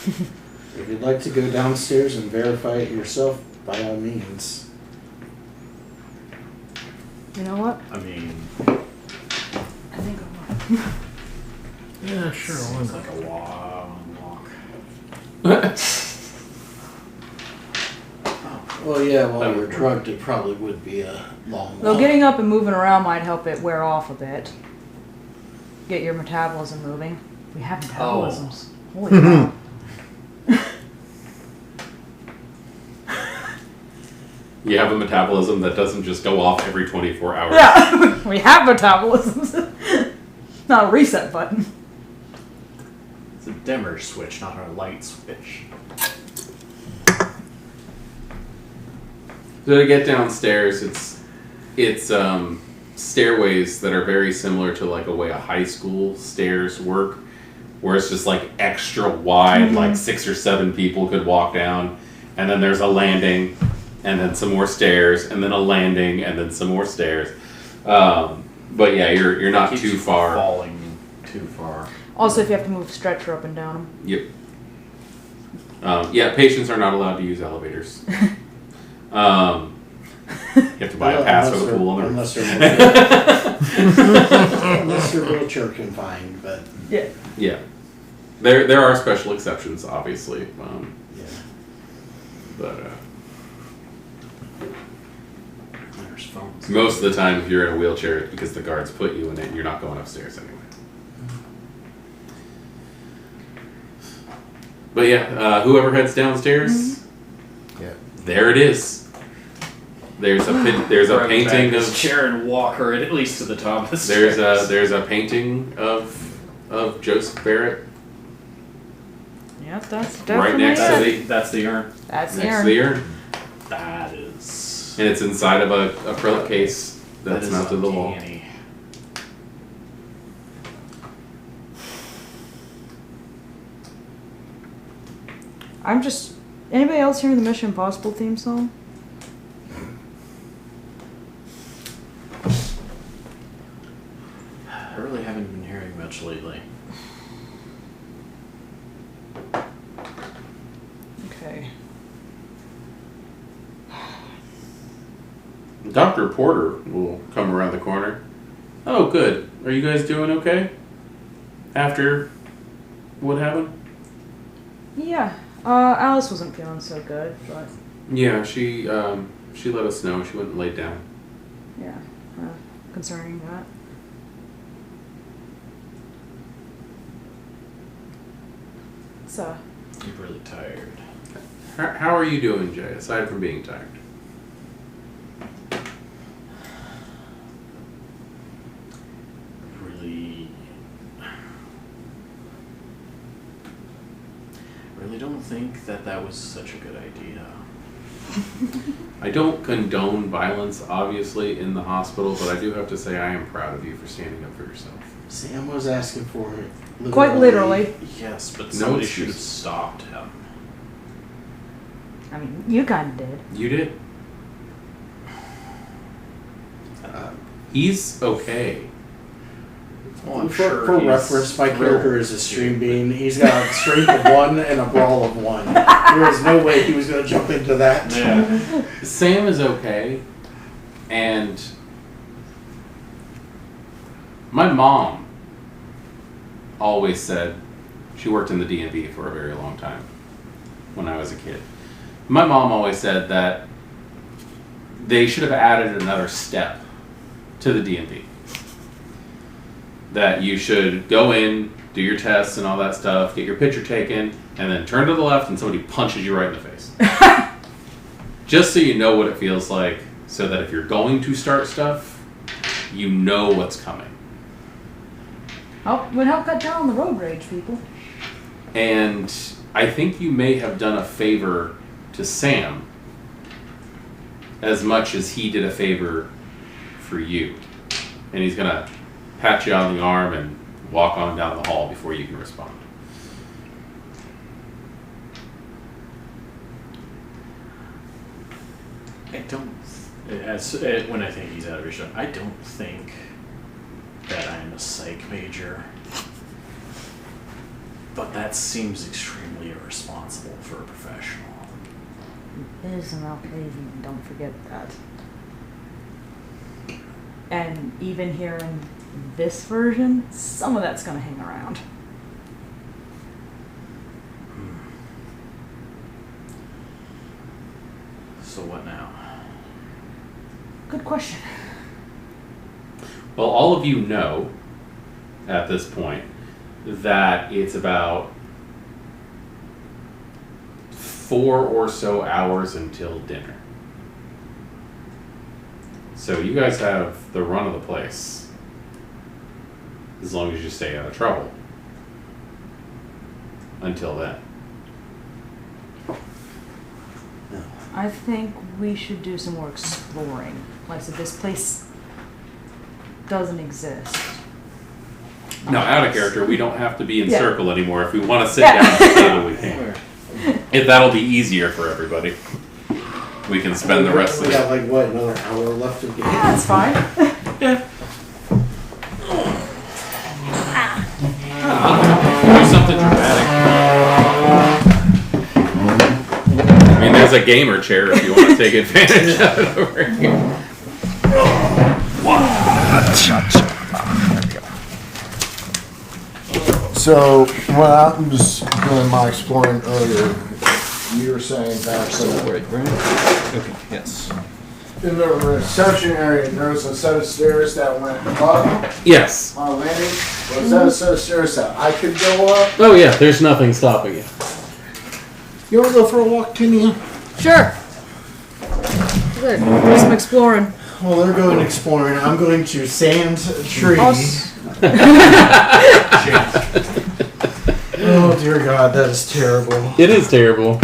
If you'd like to go downstairs and verify it yourself, by all means. You know what? I mean, I think I will. Yeah, sure. Why it's not? like a long walk. Well, yeah, while you're drugged, it probably would be a long Though walk. getting up and moving around might help it wear off a bit. Get your metabolism moving. We have metabolisms. Holy cow. You have a metabolism that doesn't just go off every 24 hours. Yeah, we have metabolisms. Not a reset button. It's a dimmer switch, not a light switch. So to get downstairs, it's stairways that are very similar to like a way a high school stairs work, where it's just like extra wide, like 6 or 7 people could walk down, and then there's a landing, and then some more stairs, and then a landing, and then some more stairs. But yeah, you're not Keeps too you far. Falling too far. Also, if you have to move stretcher up and down them. Yep. Yeah, patients are not allowed to use elevators. You have to buy a pass for the pool. Unless they're wheelchair confined, but Yeah. Yeah. There are special exceptions, obviously. yeah. But There's phones. most of the time, if you're in a wheelchair, it's because the guards put you in it and you're not going upstairs anyway. But yeah, whoever heads downstairs, Yeah. there it is. There's a Grab painting back this of chair and walk her at least to the top of the stairs. there's a painting of Joseph Barrett Yep, that's right definitely next to it. That's the urn. That's the next to urn. the urn, That is. and it's inside of a acrylic case That that's is mounted to the wall. uncanny. I'm just. Anybody else hearing the Mission Impossible theme song? I really haven't been hearing much lately. Okay. Dr. Porter will come around the corner. Oh, good. Are you guys doing okay? After what happened? Yeah. Alice wasn't feeling so good, but Yeah, she let us know. She went and laid down. yeah, concerning that. So, I'm really tired. How are you doing, Jay, aside from being tired? Really don't think that was such a good idea. I don't condone violence, obviously, in the hospital, but I do have to say I am proud of you for standing up for yourself. Sam was asking for it. quite literally. Yes, but No somebody should have excuse. stopped him. I mean, you kind of did. You did. He's okay. Well, I'm for sure for he's reference, my thrilled character is a to. stream being. He's got a strength of 1 and a brawl of 1. There is no way he was going to jump into that. Yeah. Sam is okay, and my mom always said, she worked in the DMV for a very long time when I was a kid. My mom always said that they should have added another step to the DMV. That you should go in, do your tests and all that stuff, get your picture taken, and then turn to the left and somebody punches you right in the face. Just so you know what it feels like, so that if you're going to start stuff, you know what's coming. Would help cut down on the road rage, people. And I think you may have done a favor to Sam as much as he did a favor for you. And he's gonna pat you on the arm and walk on down the hall before you can respond. I don't. When I think he's out of his shot, I don't think that I'm a psych major. But that seems extremely irresponsible for a professional. It is an Alcasian, don't forget that. And even here in this version, some of that's going to hang around. So what now? Good question. Well, all of you know at this point that it's about 4 or so hours until dinner. So you guys have the run of the place as long as you stay out of trouble until then. I think we should do some more exploring. Like I said, this place doesn't exist. Now, out of character, we don't have to be in Yeah. circle anymore. If we want to sit down at the table, we can. If that'll be easier for everybody, we can spend the rest of We it. got like what, another hour left of the game? Yeah, that's fine. Do something dramatic. I mean, there's a gamer chair if you want to take advantage of it over here. So, well, I'm just doing my exploring earlier. You were saying that Okay, yes. in the reception area, there was a set of stairs that went up Yes. on a landing. Was that a set of stairs that I could go up? Oh yeah, there's nothing stopping you. You want to go for a walk, Tinny? Sure. Good. Do some exploring. Well, they're going exploring. I'm going to sand tree. Oh dear God, that is terrible. It is terrible.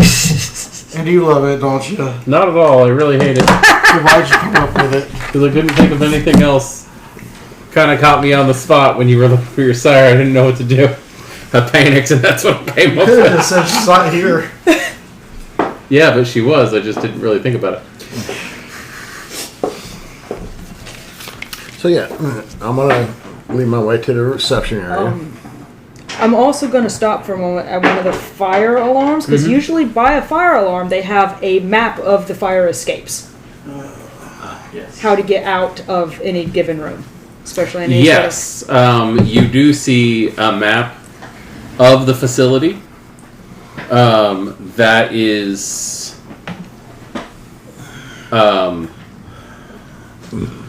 And you love it, don't you? Not at all. I really hate it Why'd you come up with it? because I couldn't think of anything else. Kind of caught me on the spot when you were looking for your sire. I didn't know what to do. I panicked, and that's what I came up Could have with. said she's not here. Yeah, but she was. I just didn't really think about it. So yeah, I'm gonna lead my way to the reception area. I'm also going to stop for a moment at one of the fire alarms, because usually by a fire alarm they have a map of the fire escapes. Yes. How to get out of any given room, especially in any Yes, you do see a map of the facility. That is.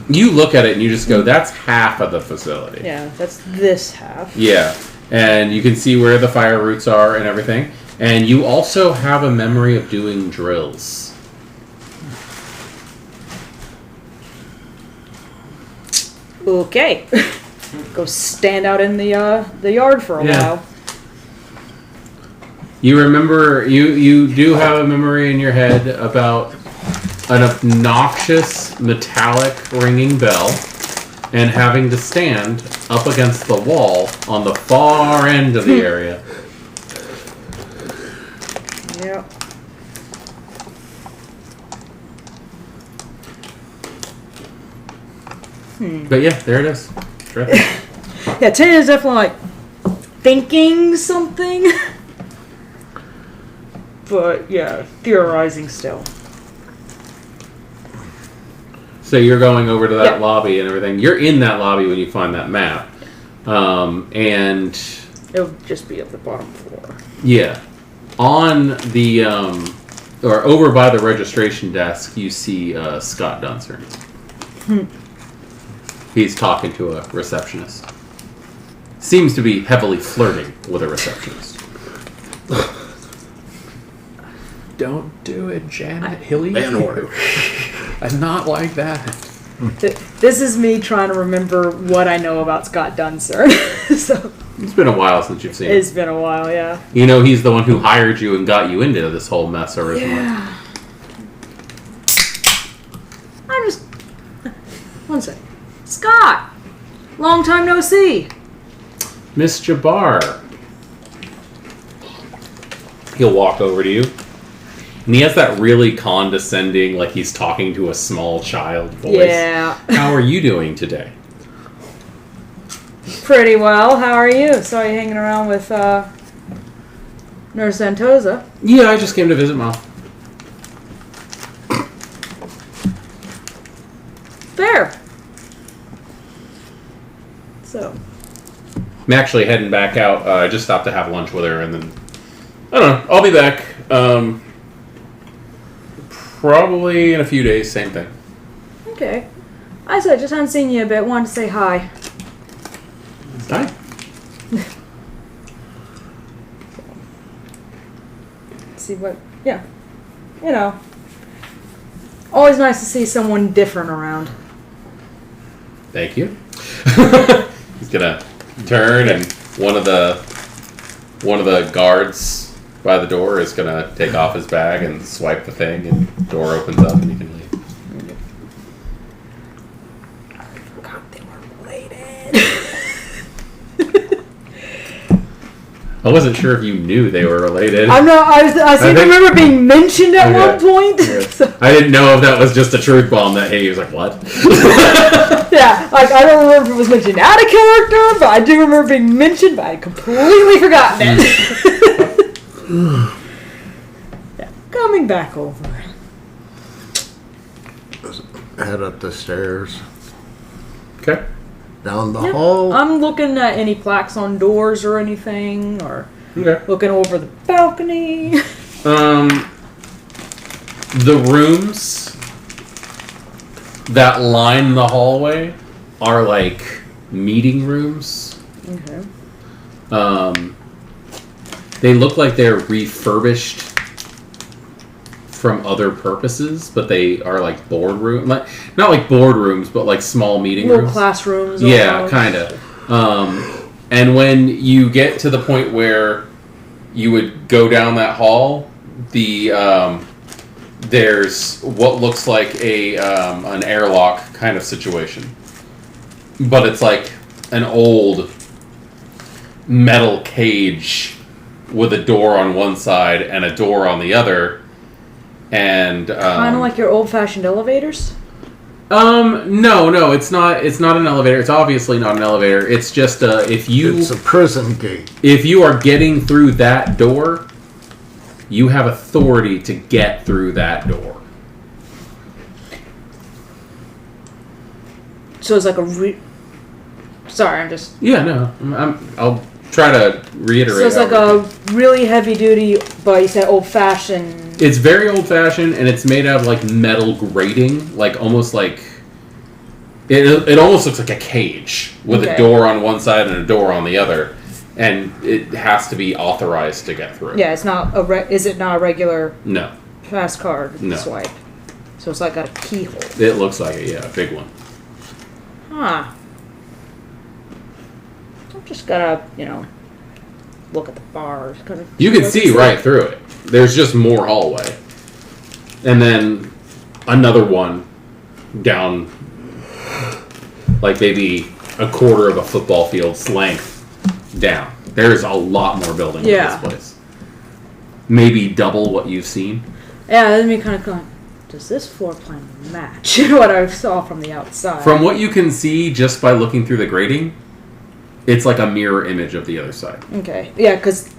You look at it and you just go, "That's half of the facility." Yeah, that's this half. Yeah, and you can see where the fire routes are and everything. And you also have a memory of doing drills. Okay. Go stand out in the yard for a Yeah. while. You remember, you do have a memory in your head about an obnoxious metallic ringing bell and having to stand up against the wall on the far end of the area. Yep. But yeah, there it is. Right there. Yeah, Tina is definitely like thinking something. But yeah, theorizing still. So you're going over to that Yeah. lobby and everything. You're in that lobby when you find that map. And It'll just be at the bottom floor. yeah, on the or over by the registration desk, you see Scott Dunser. He's talking to a receptionist. Seems to be heavily flirting with a receptionist. Don't do it, Janet. He'll eat you. I'm not like that. This is me trying to remember what I know about Scott Dunser. So It's been a while since you've seen him. it's been a while, yeah. You know, he's the one who hired you and got you into this whole mess originally. Yeah. I'm just. One sec. Scott! Long time no see. Miss Jabbar. He'll walk over to you. And he has that really condescending, like he's talking to a small child voice. Yeah. How are you doing today? Pretty well. How are you? Saw you hanging around with Nurse Santosa. Yeah, I just came to visit Mom. Fair. So. I'm actually heading back out. I just stopped to have lunch with her, and then I don't know. I'll be back. Probably in a few days, same thing. Okay. I said, just haven't seen you a bit. Wanted to say hi. Hi. See what, yeah. You know. Always nice to see someone different around. Thank you. He's gonna turn, and one of the guards by the door is gonna take off his bag and swipe the thing, and the door opens up, and you can leave. I forgot they were related. I wasn't sure if you knew they were related. I'm not. I seem to remember being mentioned at one point. So. I didn't know if that was just a truth bomb that he was like, what? Yeah, like I don't remember if it was mentioned out of character, but I do remember being mentioned, but I had completely forgotten it. Yeah, coming back over. Head up the stairs. Okay. Down the hall. I'm looking at any plaques on doors or anything, or Okay. looking over the balcony. The rooms that line the hallway are like meeting rooms. Okay. They look like they're refurbished from other purposes, but they are like boardroom, like not like boardrooms, but like small meeting Little rooms. classrooms. Yeah, almost. kind of. And when you get to the point where you would go down that hall, there's what looks like an airlock kind of situation, but it's like an old metal cage with a door on one side and a door on the other, and Kind of like your old-fashioned elevators. No, it's not. It's not an elevator. It's obviously not an elevator. It's just It's a prison gate. if you are getting through that door, you have authority to get through that door. So it's like Sorry, I'm just. Yeah, no. I'll try to reiterate. So it's like a really heavy duty, but you said old fashioned. It's very old fashioned, and it's made out of like metal grating, like almost like it almost looks like a cage with a door on one side and a door on the other, and it has to be authorized to get through. Yeah, it's not is it not a regular No, pass card No. swipe? So it's like a keyhole. it looks like it. Yeah, a big one. Huh. I'm just gotta, look at the bars. You can see right through it. There's just more hallway, and then another one down, like maybe a quarter of a football field's length down. There's a lot more building in this place. Maybe double what you've seen. Yeah, let me kind of go. Does this floor plan match what I saw from the outside? From what you can see just by looking through the grating, it's like a mirror image of the other side. Okay, yeah, because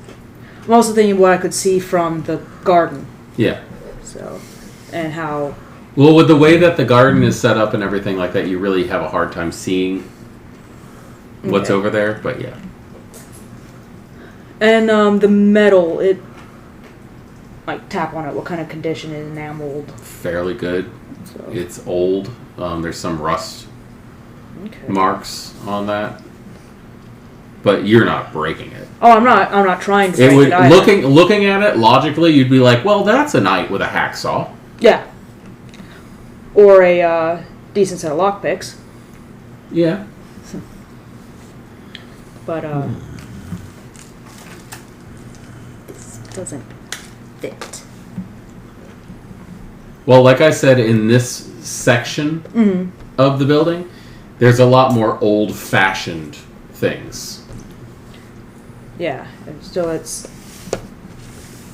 I'm also thinking what I could see from the garden. Yeah. So, and how. Well, with the way that the garden is set up and everything like that, you really have a hard time seeing what's over there, but yeah. And the metal, like tap on it, what kind of condition is enameled? Fairly good. So. It's old. There's some rust marks on that, but you're not breaking it. Oh, I'm not trying to break It would it either. looking at it logically, you'd be like, well, that's a knight with a hacksaw. Yeah. Or a decent set of lockpicks. Yeah. But this doesn't fit. Well, like I said, in this section of the building, there's a lot more old-fashioned things. Yeah, and so it's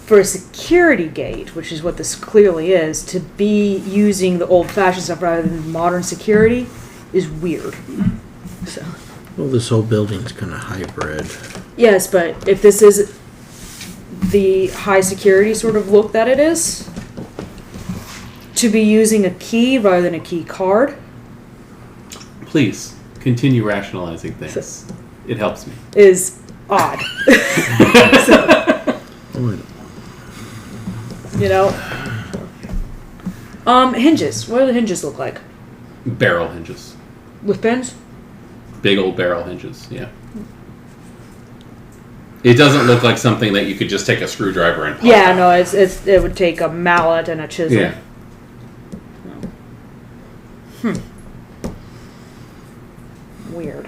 for a security gate, which is what this clearly is, to be using the old-fashioned stuff rather than modern security is weird. So. Well, this whole building's kind of hybrid. Yes, but if this is the high security sort of look that it is, to be using a key rather than a key card. Please continue rationalizing things. It helps me. Is odd. So, Hinges. What do the hinges look like? Barrel hinges. With pins? Big old barrel hinges, yeah. It doesn't look like something that you could just take a screwdriver and pop Yeah, out. no, it would take a mallet and a chisel. Yeah. Weird.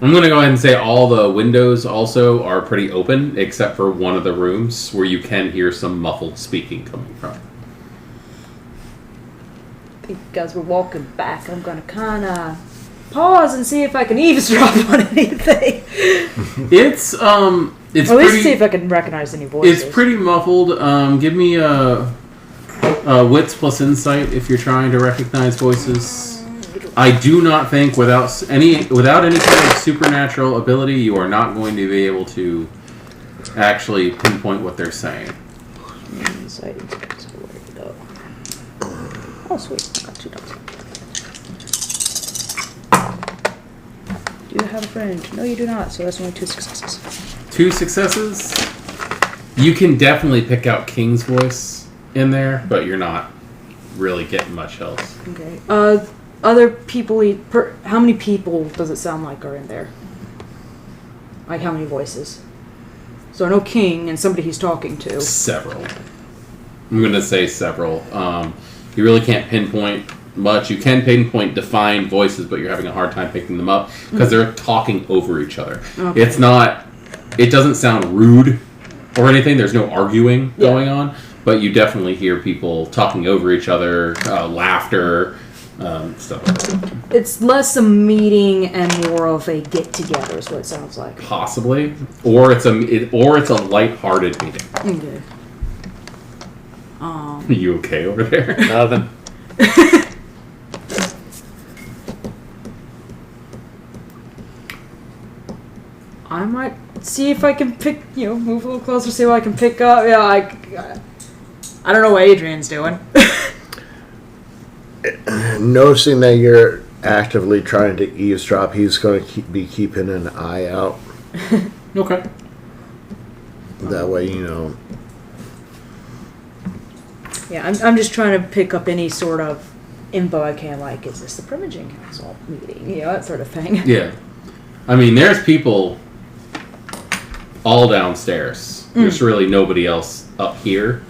I'm going to go ahead and say all the windows also are pretty open, except for one of the rooms where you can hear some muffled speaking coming from. I think as we're walking back, I'm going to kind of pause and see if I can eavesdrop on anything. It's Or at least pretty, see if I can recognize any voices. it's pretty muffled. Give me a wits plus insight if you're trying to recognize voices. I do not think without any kind of supernatural ability, you are not going to be able to actually pinpoint what they're saying. Insight. Where to go? Oh, sweet. I got $2. Do you have a friend? No, you do not. So that's only 2 successes. 2 successes. You can definitely pick out King's voice in there, but you're not really getting much else. Okay. Other people. How many people does it sound like are in there? Like how many voices? So I know King and somebody he's talking to. Several. I'm going to say several. You really can't pinpoint much. You can pinpoint defined voices, but you're having a hard time picking them up because they're talking over each other. Okay. It doesn't sound rude or anything. There's no arguing going on, but you definitely hear people talking over each other, laughter, stuff like that. It's less a meeting and more of a get together is what it sounds like. Possibly, or it's a lighthearted meeting. Okay. Are you okay over there? Nothing. I might see if I can move a little closer, see what I can pick up. Yeah, I don't know what Adrian's doing. Noticing that you're actively trying to eavesdrop, he's going to be keeping an eye out. Okay. That way, you know. Yeah, I'm just trying to pick up any sort of info I can, like, is this the Primaging Council meeting? You know, that sort of thing. Yeah. I mean, there's people all downstairs. There's really nobody else up here.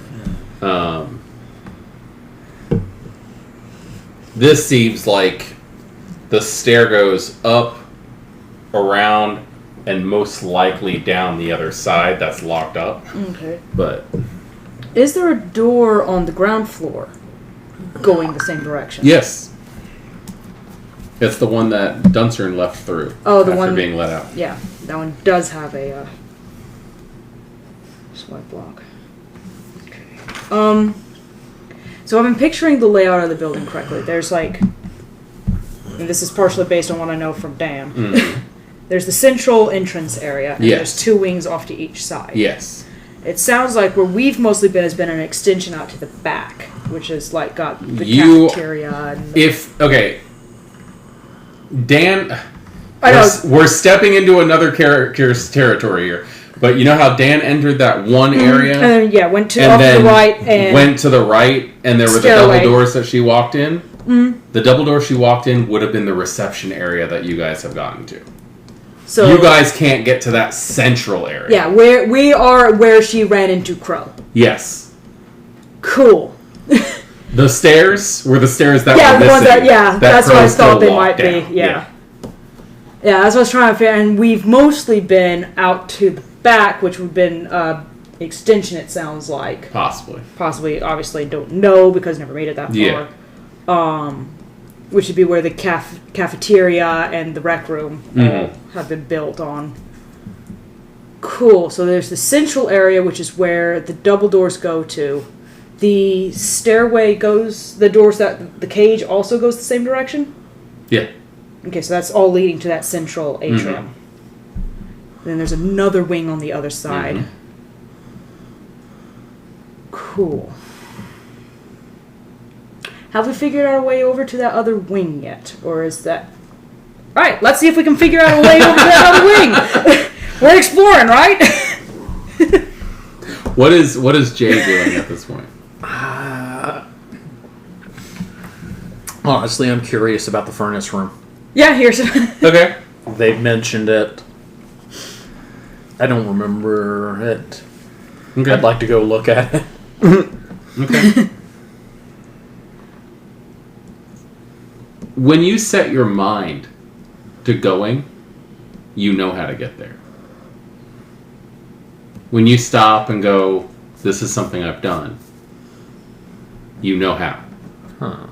This seems like the stair goes up, around, and most likely down the other side that's locked up. Okay. But Is there a door on the ground floor going the same direction? yes. It's the one that Dunsern left through Oh, the after one being let out. Yeah, that one does have a swipe block. Okay. So I've been picturing the layout of the building correctly. There's and this is partially based on what I know from Dan. Mm-hmm. There's the central entrance area, and Yes. there's 2 wings off to each side. Yes. It sounds like where we've mostly been has been an extension out to the back, which is got the cafeteria and Dan, I know. we're stepping into another character's territory here. But you know how Dan entered that one area? And then, went to and off then to the right and went to the right, and there were the stairway. double doors that she walked in. Mm. The double door she walked in would have been the reception area that you guys have gotten to. so You guys can't get to that central area. yeah, where she ran into Crow. Yes. Cool. The stairs were the stairs that Yeah, were the missing. ones that's what I Crow thought still they might walked down. be. Yeah, that's what I was trying to figure. And we've mostly been out to the back, which would have been extension. It sounds like Possibly. obviously don't know because never made it that far. Yeah. Which would be where the cafeteria and the rec room all have been built on. Cool. So there's the central area, which is where the double doors go to. The stairway goes. The doors that the cage also goes the same direction. Yeah. Okay, so that's all leading to that central atrium. Then there's another wing on the other side. Cool. Have we figured out a way over to that other wing yet? Or is that... Alright, let's see if we can figure out a way over to that other wing! We're exploring, right? What is Jay doing at this point? Honestly, I'm curious about the furnace room. Yeah, here's. Okay. They mentioned it. I don't remember it. Okay. I'd like to go look at it. Okay. When you set your mind to going, you know how to get there. When you stop and go, this is something I've done, you know how. Huh.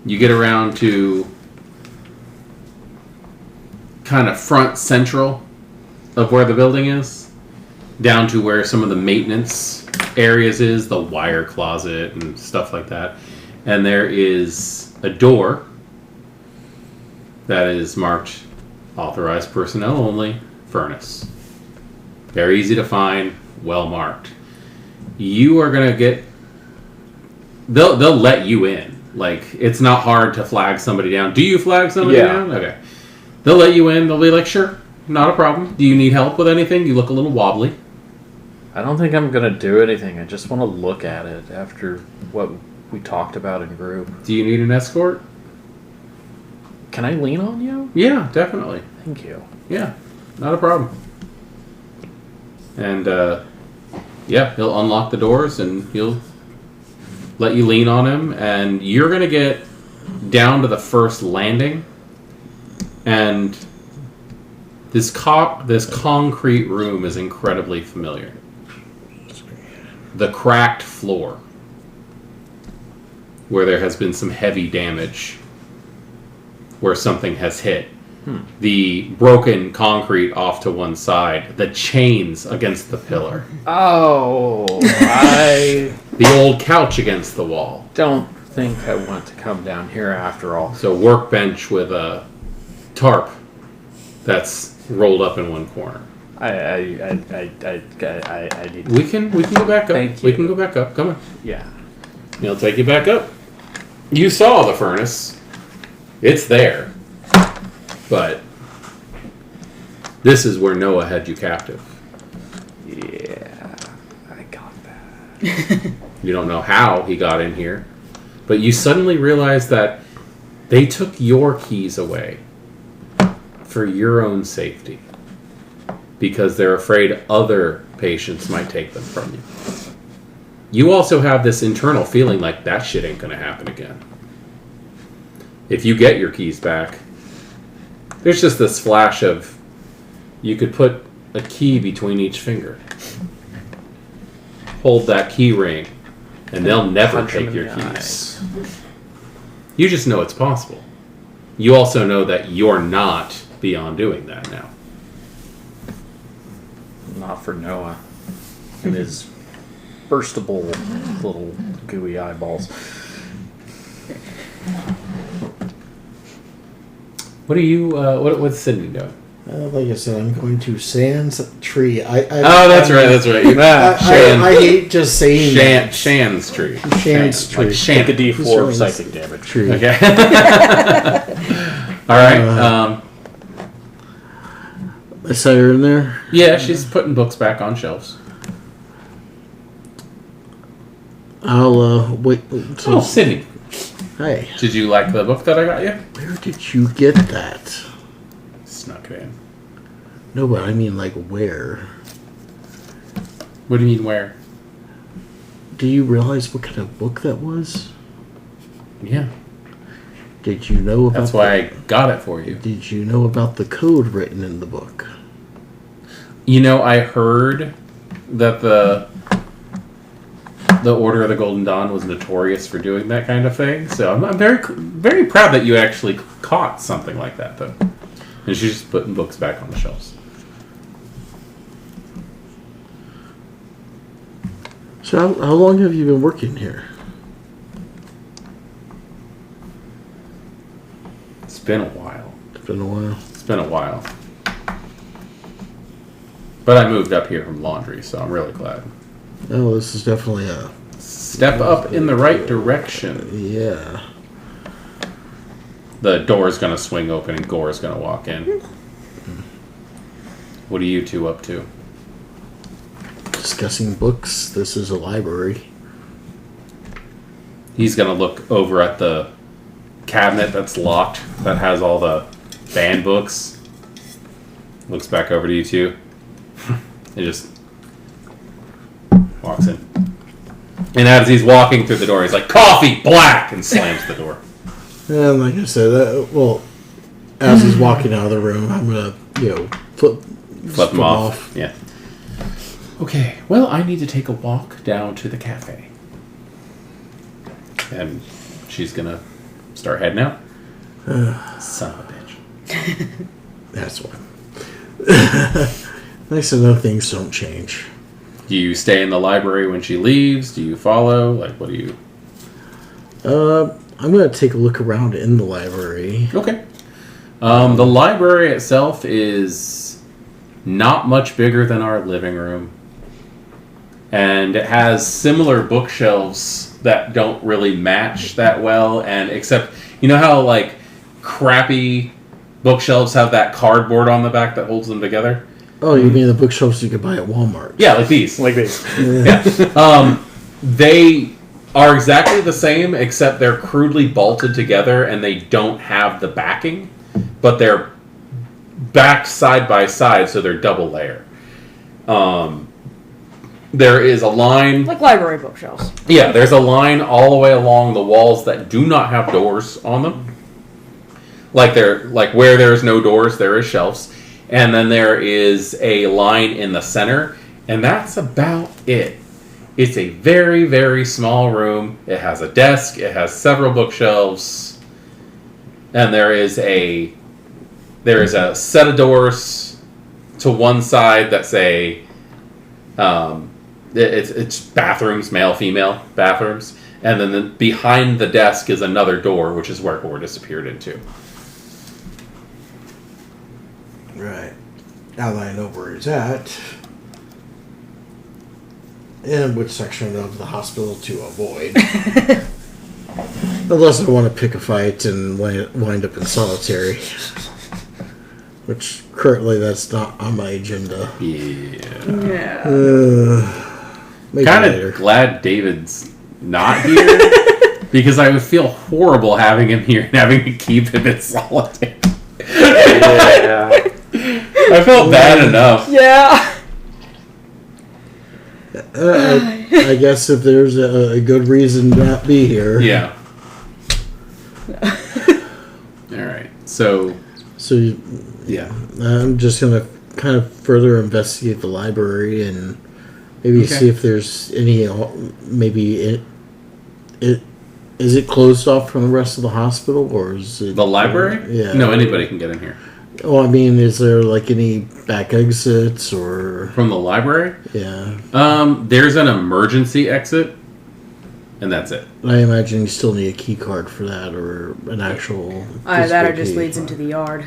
You get around to kind of front central of where the building is, down to where some of the maintenance areas is, the wire closet and stuff like that. And there is a door that is marked authorized personnel only, furnace. Very easy to find, well marked. You are going to get... They'll let you in. Like, it's not hard to flag somebody down. Do you flag somebody down? Okay. They'll let you in. They'll be like, sure, not a problem. Do you need help with anything? You look a little wobbly. I don't think I'm going to do anything. I just want to look at it after what we talked about in group. Do you need an escort? Can I lean on you? Yeah, definitely. Thank you. Yeah, not a problem. And, yeah, he'll unlock the doors and he'll let you lean on him. And you're going to get down to the first landing. And this concrete room is incredibly familiar. The cracked floor, where there has been some heavy damage, where something has hit. The broken concrete off to one side, the chains against the pillar, Oh, I the old couch against the wall. don't think I want to come down here after all. So workbench with a tarp that's rolled up in one corner. I need to... We can go back up. Thank We you. can go back up. Come on. Yeah. He'll take you back up. You saw the furnace. It's there. But this is where Noah had you captive. Yeah. I got that. You don't know how he got in here. But you suddenly realize that they took your keys away for your own safety. Because they're afraid other patients might take them from you. You also have this internal feeling like that shit ain't gonna happen again. If you get your keys back, there's just this flash of you could put a key between each finger. Hold that key ring, and they'll never Punch 'em take in your the keys. You just know it's possible. You also know that you're not beyond doing that now. Not for Noah and his burstable little gooey eyeballs. What are you? What's Sydney doing? Like I said, I'm going to Sans Tree. That's right. I hate just saying that. Shan's tree. Shan's tree. Like Shan. Take a D4 of Sorry. psychic damage. Tree. Okay. All right. I saw her in there. Yeah, she's putting books back on shelves. I'll wait. Oh, Sydney, Hey, did you like the book that I got you? where did you get that? Snuck it in. No, but I mean, like, where? What do you mean where? Do you realize what kind of book that was? Yeah, Did you know about? that's why I got it for you. Did you know about the code written in the book? You know, I heard that the Order of the Golden Dawn was notorious for doing that kind of thing. So I'm very, very proud that you actually caught something like that, though. And she's just putting books back on the shelves. So how long have you been working here? It's been a while. It's been a while. It's been a while. But I moved up here from laundry, so I'm really glad. Oh, this is definitely a... Step up in the right direction. Yeah. The door's gonna swing open and Gore's gonna walk in. What are you two up to? Discussing books. This is a library. He's going to look over at the cabinet that's locked that has all the banned books. Looks back over to you two. He just walks in. And as he's walking through the door, he's like, "Coffee, black!" and slams the door. And like I said, as he's walking out of the room, I'm gonna, Flip him off. Yeah. Okay, well, I need to take a walk down to the cafe. And she's gonna start heading out. Son of a bitch. That's why. Nice to know things don't change. Do you stay in the library when she leaves? Do you follow? Like, what do you... I'm gonna take a look around in the library. Okay. The library itself is not much bigger than our living room. And it has similar bookshelves that don't really match that well. And except, you know how, like, crappy bookshelves have that cardboard on the back that holds them together? Oh, you mean the bookshelves you could buy at Walmart? Yeah, like these. Like these. Yeah. They are exactly the same, except they're crudely bolted together and they don't have the backing, but they're backed side by side, so they're double layer. There is a line... Like library bookshelves. Yeah, there's a line all the way along the walls that do not have doors on them. Like where there's no doors, there is shelves. And then there is a line in the center, and that's about it. It's a very, very small room. It has a desk, it has several bookshelves, and there is a set of doors to one side that say it's bathrooms, male, female bathrooms, and then behind the desk is another door, which is where Gore disappeared into. Right. Now that I know where he's at, and which section of the hospital to avoid. Unless I want to pick a fight and wind up in solitary. Which, currently, that's not on my agenda. Yeah. Maybe Kind later. of glad David's not here, because I would feel horrible having him here and having to keep him in solitary. Yeah. I felt bad enough. Yeah. I guess if there's a good reason to not be here. Yeah. Alright, so... So, Yeah. I'm just going to kind of further investigate the library and maybe see if there's any, maybe is it closed off from the rest of the hospital, or is it... The library? Yeah. No, anybody can get in here. Well, I mean, is there like any back exits or... From the library? Yeah. There's an emergency exit, and that's it. I imagine you still need a key card for that, or an actual... That or physical just key. leads into the yard.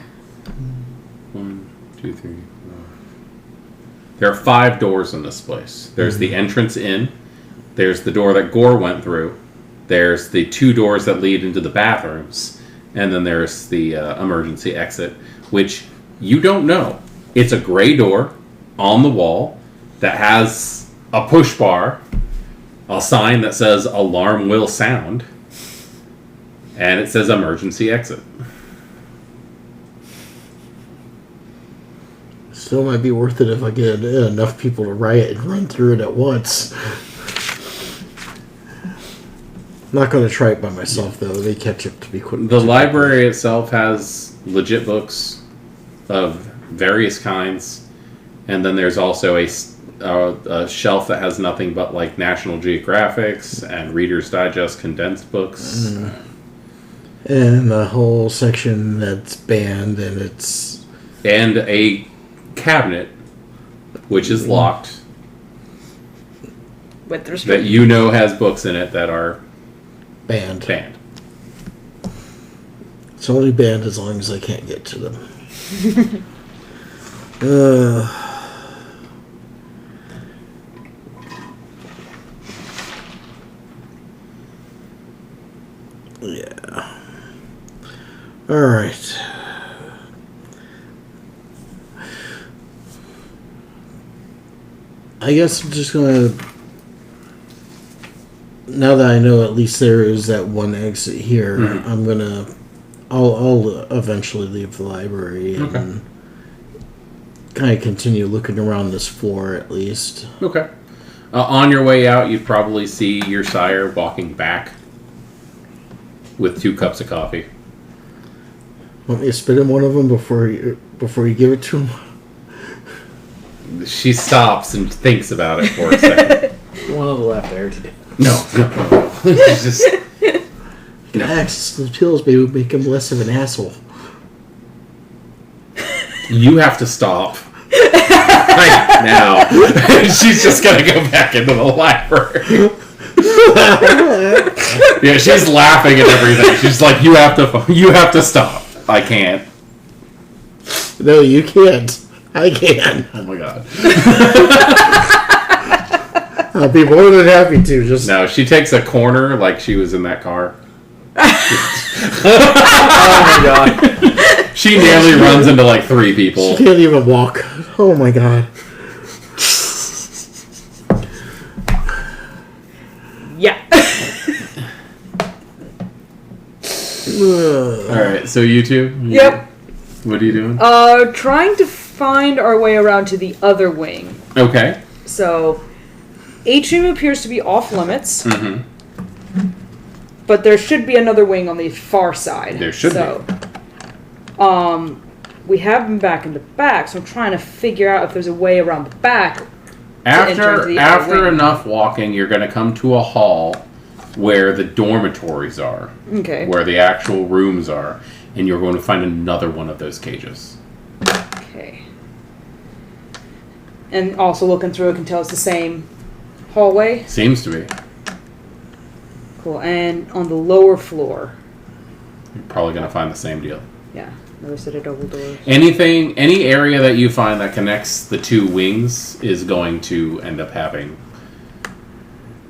1, 2, 3, 4. There are 5 doors in this place. There's the entrance in. There's the door that Gore went through. There's the 2 doors that lead into the bathrooms. And then there's the emergency exit, which you don't know. It's a gray door on the wall that has a push bar, a sign that says "Alarm will sound," and it says "Emergency exit." Still might be worth it if I get enough people to riot and run through it at once. I'm not going to try it by myself, though. They catch up to be quick. The library itself has legit books of various kinds, and then there's also a shelf that has nothing but like National Geographics and Reader's Digest condensed books. And a whole section that's banned, and it's... And a cabinet, which is locked, With respect. that you know has books in it that are banned. It's only banned as long as I can't get to them. Yeah. Alright. I guess I'm just gonna now that I know at least there is that one exit here, Mhm. I'll eventually leave the library and kind of continue looking around this floor at least. Okay. On your way out, you'd probably see your sire walking back with 2 cups of coffee. Want me to spit in one of them before you give it to him? She stops and thinks about it for a second. One of the left there today. No. It's just... Access to the pills maybe make him less of an asshole. You have to stop. Right now. She's just gonna go back into the library. Yeah, she's laughing at everything. She's like, you have to stop. I can't. No, you can't. I can. Oh my god. I'll be more than happy to. Just No, she takes a corner like she was in that car. Oh my god. She nearly runs into like 3 people. She can't even walk. Oh my god. Yeah. Alright, so you two? Yep. What are you doing? Trying to find our way around to the other wing. Okay. So, atrium appears to be off limits, Mm-hmm. but there should be another wing on the far side. There should be. We have been back in the back, so I'm trying to figure out if there's a way around the back. After enough walking, you're going to come to a hall where the dormitories are. Okay. Where the actual rooms are. And you're going to find another one of those cages. Okay. And also looking through, I can tell it's the same hallway. Seems to be. Cool. And on the lower floor. You're probably going to find the same deal. Yeah. Another set of double doors. Any area that you find that connects the 2 wings is going to end up having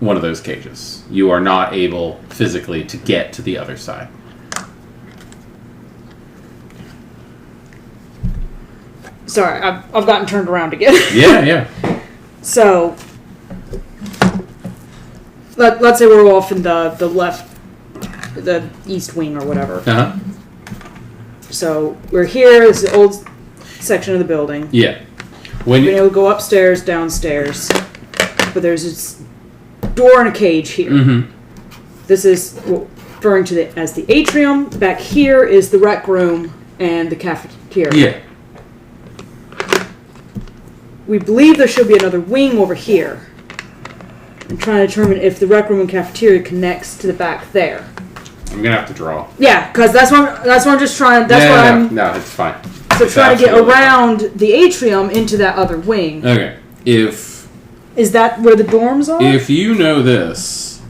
one of those cages. You are not able physically to get to the other side. Sorry, I've gotten turned around again. Yeah. So, let's say we're off in the left, the east wing or whatever. Uh-huh. So, we're here, this is the old section of the building. Yeah. When We're able to go upstairs, downstairs, but there's this door and a cage here. Mm-hmm. This is referring to as the atrium. Back here is the rec room and the cafeteria. Yeah. We believe there should be another wing over here. I'm trying to determine if the rec room and cafeteria connects to the back there. I'm going to have to draw. Yeah, because that's what I'm just trying. No, it's fine. So It's trying to get absolutely around the atrium into that other wing. Okay. Is that where the dorms are? If you know this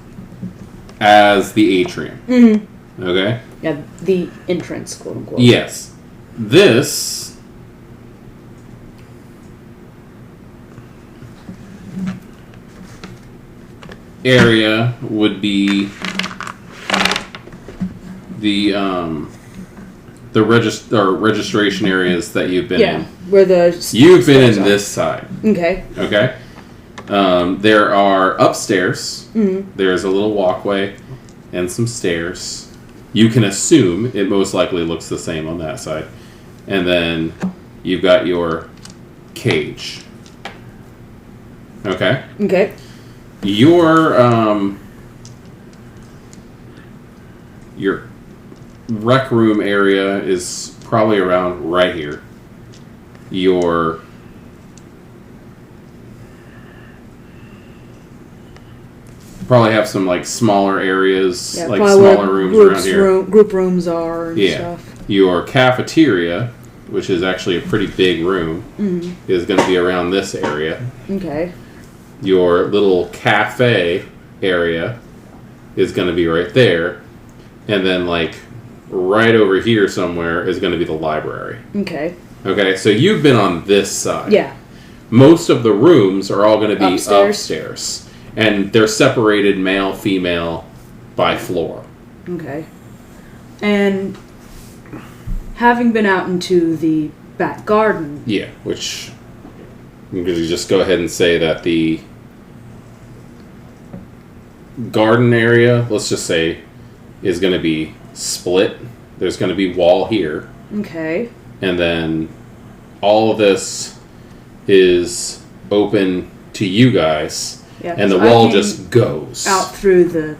as the atrium, okay? Yeah, the entrance, quote unquote. Yes. This area would be the registration areas that you've been in. Where the You've been stairs in are. this side. Okay. Okay. There are upstairs. Mm-hmm. There's a little walkway and some stairs. You can assume it most likely looks the same on that side. And then you've got your cage. Okay. Okay. Your rec room area is probably around right here. Your probably have some like smaller areas, Yeah, like probably where smaller rooms around here. Group rooms are and Yeah. stuff. Your cafeteria, which is actually a pretty big room, is going to be around this area. Okay. Your little cafe area is going to be right there. And then, like, right over here somewhere is going to be the library. Okay. Okay, so you've been on this side. Yeah. Most of the rooms are all going to be Upstairs. upstairs. And they're separated male, female by floor. Okay. And having been out into the back garden, Yeah, which I'm going to just go ahead and say that the garden area, let's just say, is going to be split. There's going to be wall here. Okay. And then all of this is open to you guys. Yeah, and the 'cause I wall came just goes. out through the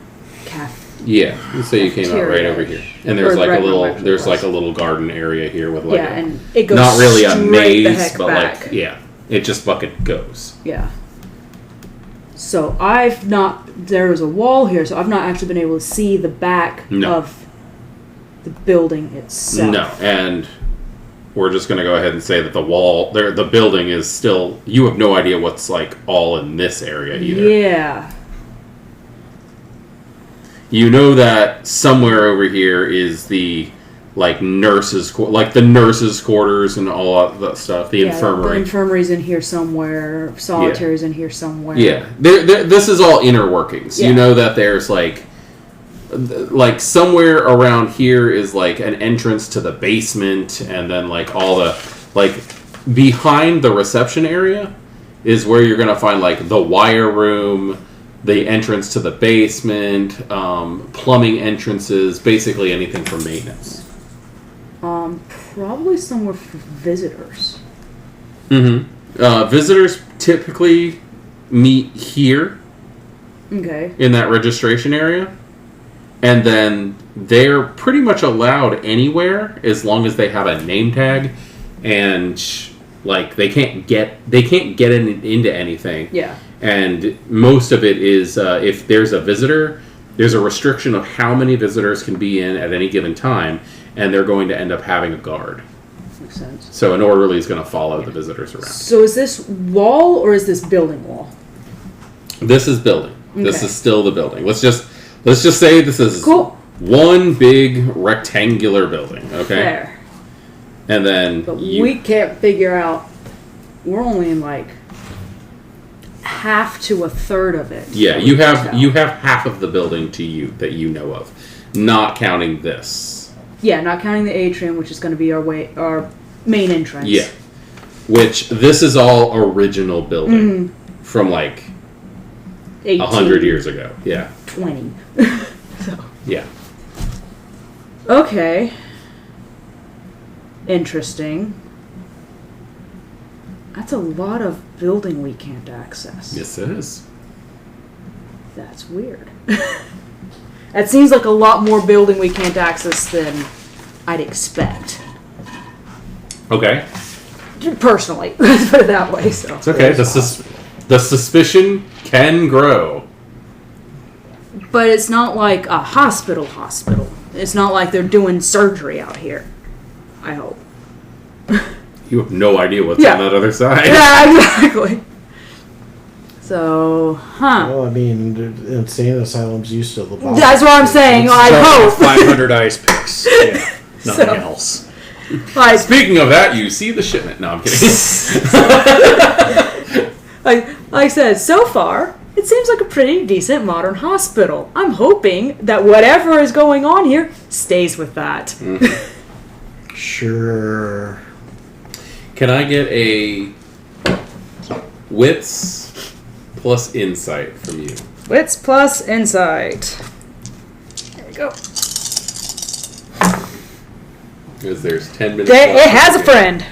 cafe. Yeah. Let's say you came out right over here. And there's Or like right a little where my there's was. like a little garden area here with like Yeah, a, and it goes not really a straight the maze, heck but back. like yeah. It just fucking goes. Yeah. So there was a wall here, so I've not actually been able to see the back No. of the building itself. No, and we're just going to go ahead and say that the building is still, you have no idea what's like all in this area either. Yeah. You know that somewhere over here is the like nurses' quarters and all that stuff. The infirmary. The infirmary's in here somewhere. Solitary's in here somewhere. Yeah, this is all inner workings. Yeah. You know that there's like somewhere around here is like an entrance to the basement, and then like all the like behind the reception area is where you're gonna find like the wire room, the entrance to the basement, plumbing entrances, basically anything for maintenance. Probably somewhere for visitors. Mm-hmm. Visitors typically meet here Okay. in that registration area, and then they're pretty much allowed anywhere as long as they have a name tag, and like they can't get into anything. Yeah. And most of it is if there's a visitor, there's a restriction of how many visitors can be in at any given time, and they're going to end up having a guard. Makes sense. So an orderly is going to follow the visitors around. So is this wall or is this building wall? This is building. This Okay. is still the building. Let's just say this is Cool. one big rectangular building, okay? There. And then But we can't figure out. We're only in like half to a third of it. yeah, So you we can have tell. half of the building to you that you know of, not counting this. Yeah, not counting the atrium, which is going to be our main entrance. Yeah, which this is all original building from like 100 years ago. Yeah, 20. So. yeah. Okay. Interesting. That's a lot of building we can't access. Yes, it is. That's weird. That seems like a lot more building we can't access than I'd expect. Okay, Personally. Let's put it that way. So. it's okay. The suspicion can grow. But it's not like a hospital. It's not like they're doing surgery out here. I hope. You have no idea what's Yeah. on that other side. Yeah, exactly. So, Well, I mean, insane asylums used to the bottom. That's what I'm saying. I hope. 500 ice picks. Yeah, nothing So- else. Like, Speaking of that, you see the shipment. No, I'm kidding. like I said, so far, it seems like a pretty decent modern hospital. I'm hoping that whatever is going on here stays with that. Sure. Can I get a wits plus insight from you? Wits plus insight. There we go. Because there's 10 minutes It left. has a friend.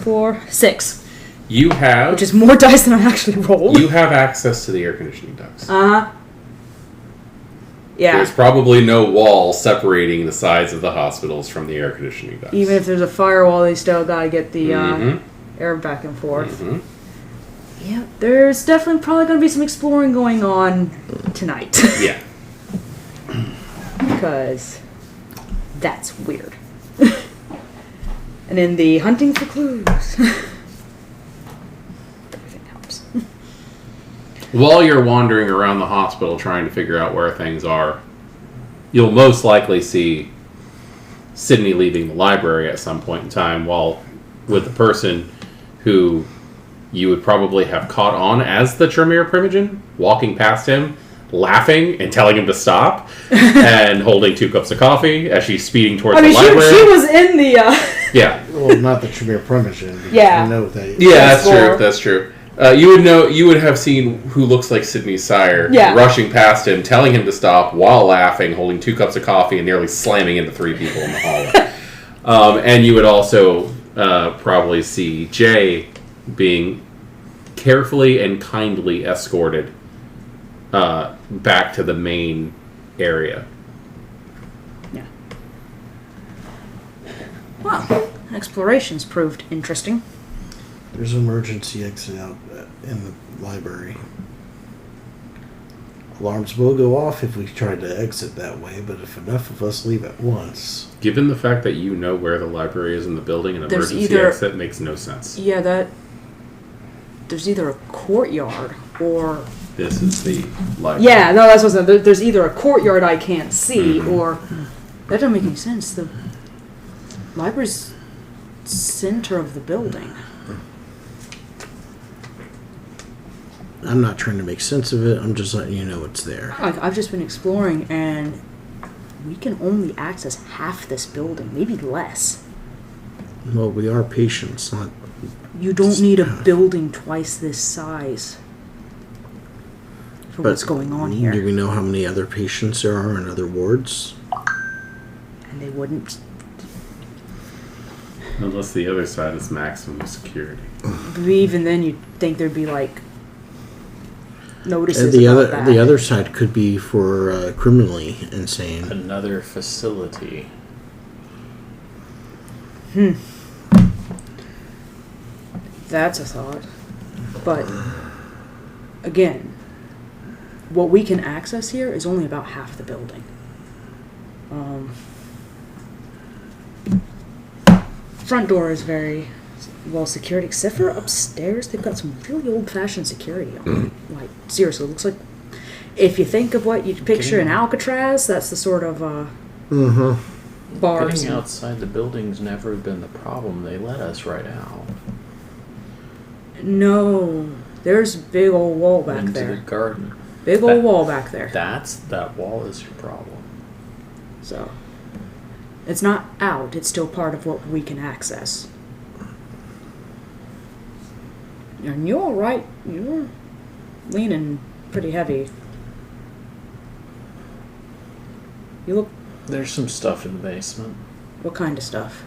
4, 6. You have Which is more dice than I actually rolled. you have access to the air conditioning ducts. Uh-huh. Yeah. There's probably no wall separating the sides of the hospitals from the air conditioning ducts. Even if there's a firewall, they still gotta get the Mhm. air back and forth. Mhm. Yeah, there's definitely probably gonna be some exploring going on tonight. Yeah. Because that's weird. And then the hunting for clues. Everything helps. While you're wandering around the hospital trying to figure out where things are, you'll most likely see Sydney leaving the library at some point in time while with the person who you would probably have caught on as the Tremere Primogen, walking past him, laughing and telling him to stop, and holding 2 cups of coffee as she's speeding towards the library. she was in the Yeah. Well, not the Tremere Primogen. because Yeah. I know that. Yeah, that's Before. true. That's true. You would have seen who looks like Sidney Sire rushing past him, telling him to stop while laughing, holding 2 cups of coffee, and nearly slamming into 3 people in the hallway. And you would also probably see Jay being carefully and kindly escorted back to the main area. Yeah. Well, explorations proved interesting. There's an emergency exit out in the library. Alarms will go off if we try to exit that way, but if enough of us leave at once... Given the fact that you know where the library is in the building, an emergency exit makes no sense. Yeah, there's either a courtyard or... This is the library. Yeah, no, that's what I'm saying. There's either a courtyard I can't see, or... That doesn't make any sense. The library's center of the building. I'm not trying to make sense of it. I'm just letting you know it's there. I've just been exploring, and we can only access half this building, maybe less. Well, we are patients, not... You don't need a building twice this size for what's going on here. Do we know how many other patients there are in other wards? And they wouldn't... Unless the other side is maximum security. But even then, you'd think there'd be, like, notices the about that. The other side could be for criminally insane. Another facility. That's a thought. But, again, what we can access here is only about half the building. Front door is very well secured, except for upstairs. They've got some really old-fashioned security on it. Like, seriously, it looks like, if you think of what you'd picture in Alcatraz, that's the sort of bars. Getting outside the building's never been the problem. They let us right out. No, there's a big old wall back Into there. the garden. Big old wall back there. That wall is your problem. So, it's not out. It's still part of what we can access. And you're all right. You're leaning pretty heavy. You look... There's some stuff in the basement. What kind of stuff?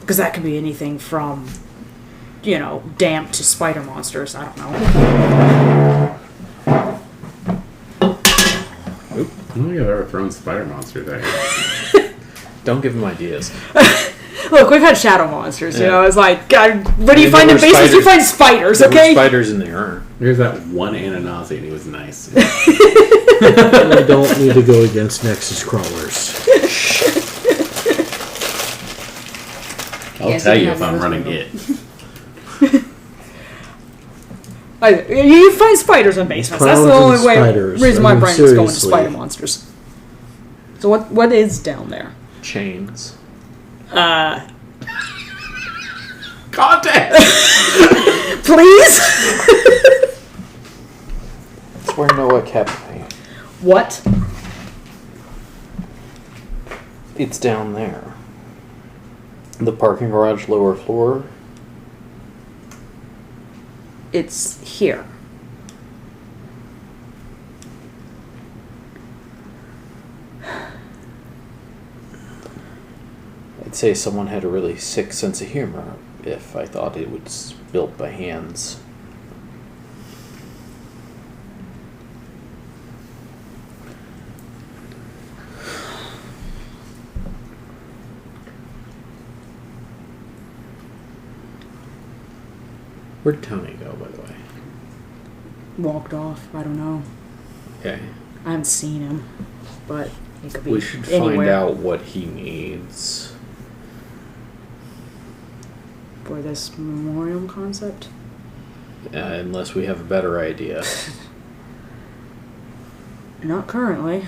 Because that could be anything from, damp to spider monsters. I don't know. Oop. I don't think I've ever thrown spider monster there. Don't give him ideas. Look, we've had shadow monsters, It's like, God, where do you And find there in were basements? You find spiders, There okay? were spiders in the urn. There's that one Ananazi, and he was nice. I don't need to go against Nexus crawlers. I'll tell you if I'm running it. You find spiders in basements. That's the only reason my brain is going to spider monsters. So what is down there? Chains. Contact! Please? That's where Noah kept me. What? It's down there. The parking garage lower floor. It's here. I'd say someone had a really sick sense of humor if I thought it was built by hands. Where'd Tony go, by the way? Walked off. I don't know. Okay. I haven't seen him, but he could be We should anywhere. find out what he needs. For this memorial concept? Unless we have a better idea. Not currently.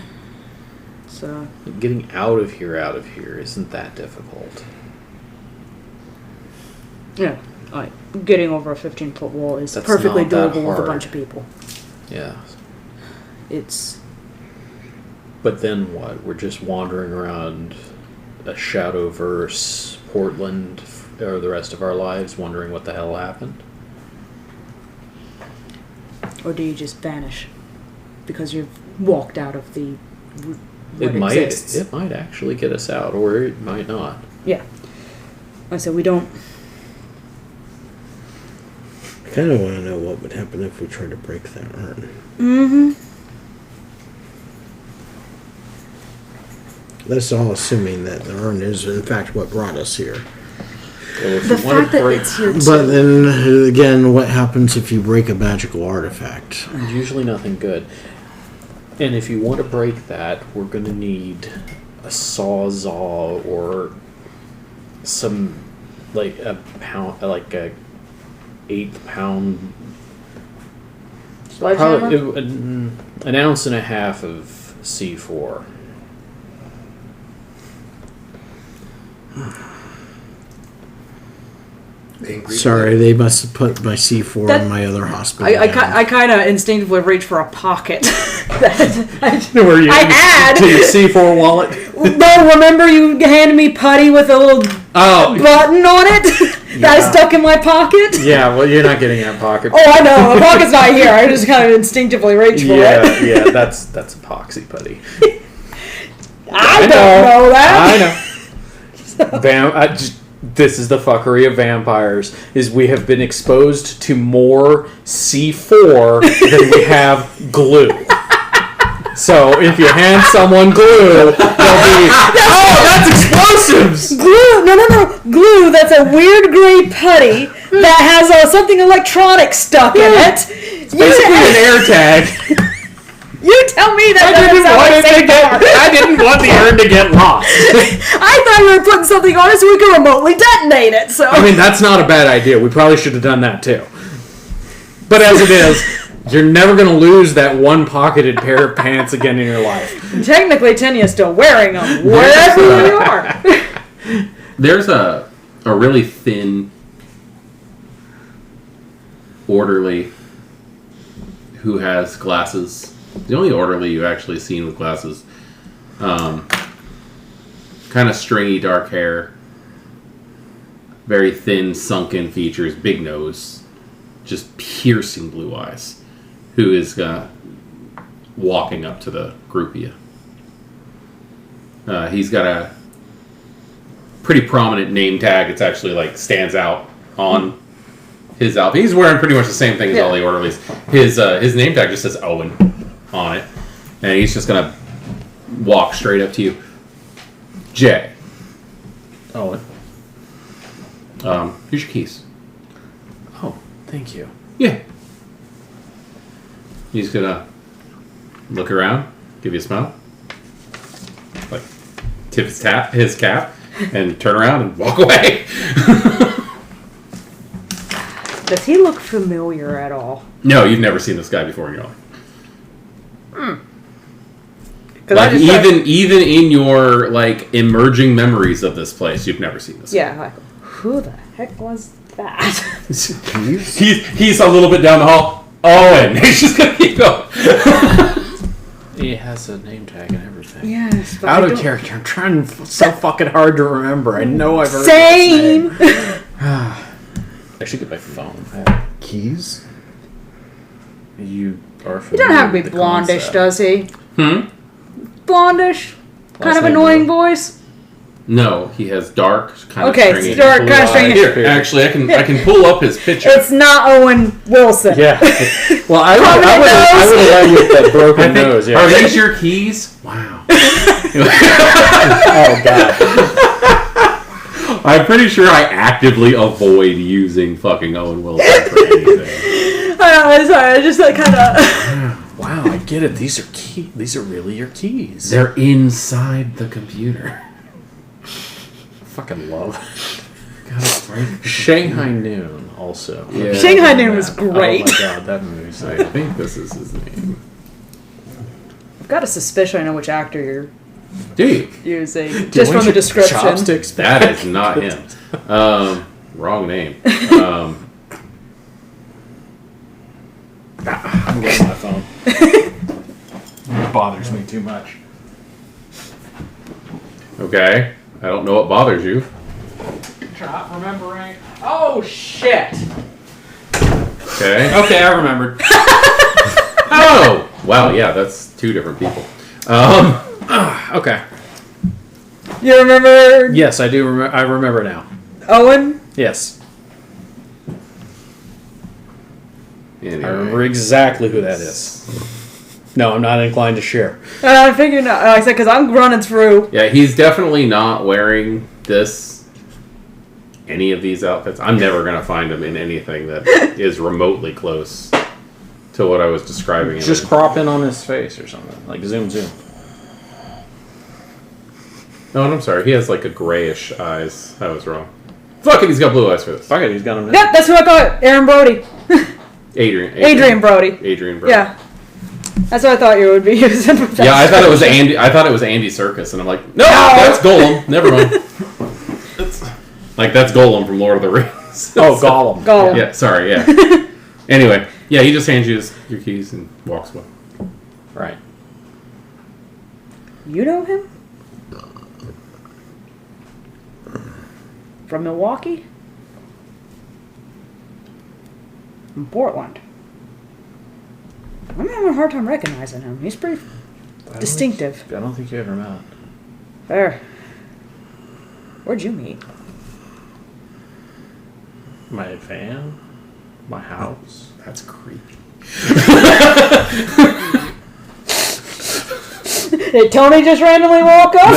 So Getting out of here isn't that difficult. yeah, like getting over a 15-foot wall is That's perfectly not that doable with a hard. bunch of people. Yeah. It's But then what? We're just wandering around a Shadowverse Portland or the rest of our lives wondering what the hell happened? Or do you just vanish because you've walked out of the It what exists? might actually get us out, or it might not. Yeah. I said we don't. I kind of want to know what would happen if we tried to break that urn. Mm-hmm. That's all assuming that the urn is, in fact, what brought us here. The fact that it's here too. But then, again, what happens if you break a magical artifact? Usually nothing good. And if you want to break that, we're going to need a sawzall or some, like a 8-pound, Sledgehammer? probably an ounce and a half of C4. Sorry, they must have put my C4 in my other hospital. I kind of instinctively reach for a pocket. Where you I had. to your C4 wallet. No, remember you handed me putty with a little button on it that I stuck in my pocket? Yeah, well, you're not getting that pocket. Oh, I know. The pocket's not here. I just kind of instinctively reach for it. Yeah, that's epoxy putty. I don't know that. I know. This is the fuckery of vampires, is we have been exposed to more C4 than we have glue. So if you hand someone glue, they'll be, oh, that's explosives! Glue, no. Glue, that's a weird gray putty that has something electronic stuck in it. It's basically an air tag. You tell me that I didn't want the urn to get lost. I thought you were putting something on it so we could remotely detonate it. So I mean, that's not a bad idea. We probably should have done that too. But as it is, you're never going to lose that one pocketed pair of pants again in your life. Technically, Tenia's still wearing them wherever you are. There's a really thin orderly who has glasses. The only orderly you've actually seen with glasses. Kind of stringy dark hair. Very thin, sunken features, big nose. Just piercing blue eyes. Who is walking up to the group of you. He's got a pretty prominent name tag. It's actually like stands out on his outfit. He's wearing pretty much the same thing as all the orderlies. His name tag just says Owen on it, and he's just gonna walk straight up to you. Jay. Owen. Here's your keys. Oh, thank you. Yeah. He's gonna look around, give you a smile, like tip his cap, and turn around and walk away. Does he look familiar at all? No, you've never seen this guy before in your life. Like even in your like emerging memories of this place, you've never seen this. Yeah. Like, who the heck was that? He's a little bit down the hall. Owen. He's just gonna keep going. He has a name tag and everything. Yes. But Out of character. I'm trying so fucking hard to remember. I know I've heard Same. this name. I should get my phone. Keys? You are He doesn't have to be familiar with the blondish, concept. does he? Blondish? Kind Last of name annoying Miller. voice? No, he has dark, kind Okay, of stringy. dark, kind of stringy. Here, actually, I can pull up his picture. It's not Owen Wilson. Yeah. Well, I would have led with that broken nose. Yeah. Are these your keys? Wow. Oh god. I'm pretty sure I actively avoid using fucking Owen Wilson for anything. I'm sorry, I just kind of... Wow, I get it. These are These are really your keys. They're inside the computer. Fucking love. God, Shanghai Noon also. Yeah. Shanghai Noon was great. Oh my god, that movie's I think this is his name. I've got a suspicion I know which actor you're Dude, using, just from the description. Chopsticks that is not him. Wrong name. I'm getting my phone. It bothers me too much. Okay. I don't know what bothers you. Not remembering. Oh shit. Okay. Okay, I remembered. Oh! Wow, yeah, that's two different people. Okay. You remember Yes, I do. I remember now. Owen? Yes, Anyway. I remember exactly who that is. No, I'm not inclined to share. I figured not. I said, because I'm running through. Yeah, he's definitely not wearing any of these outfits. I'm never going to find him in anything that is remotely close to what I was describing. Just crop in on his face or something. Like zoom. Oh, and I'm sorry. He has like a grayish eyes. I was wrong. Fuck it, he's got blue eyes for this. Fuck it, he's got him. Yep, that's who I caught. Aaron Brody. Adrian Brody. Adrian Brody. Yeah. That's what I thought you would be using. Yeah, I thought it was Andy. I thought it was Andy Serkis, and I'm like, no, that's Golem. Never mind. That's Golem from Lord of the Rings. Oh, Gollum. Yeah, sorry. Yeah. Anyway, yeah, he just hands you your keys and walks away. Right. You know him? From Milwaukee? From Portland. I'm having a hard time recognizing him. He's pretty distinctive. I don't think you ever met. Fair. Where'd you meet? My van? My house? That's creepy. Did Tony just randomly walk up?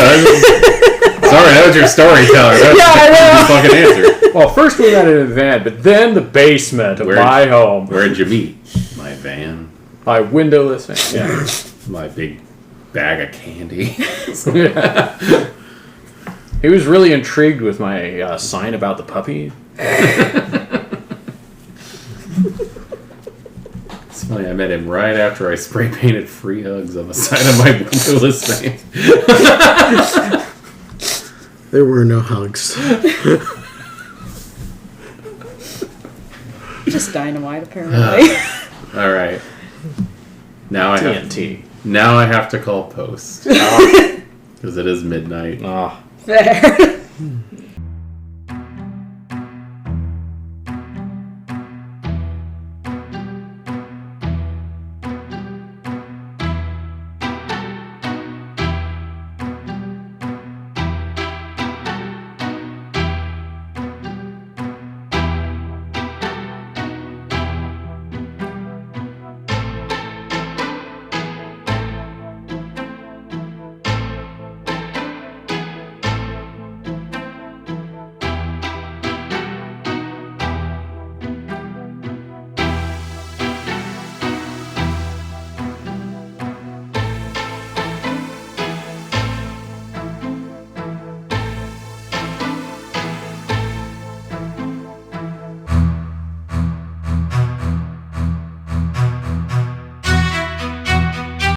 Sorry, that was your storyteller. I know. Fucking answer. Well, first we met in a van, but then the basement of my home. Where'd you meet? My van. My windowless van. Yeah. My big bag of candy. He was really intrigued with my sign about the puppy. It's funny, I met him right after I spray painted free hugs on the side of my windowless van. There were no hugs. Just dynamite, apparently. All right. Now I have TNT. Now I have to call post because it is midnight. Ah. Fair.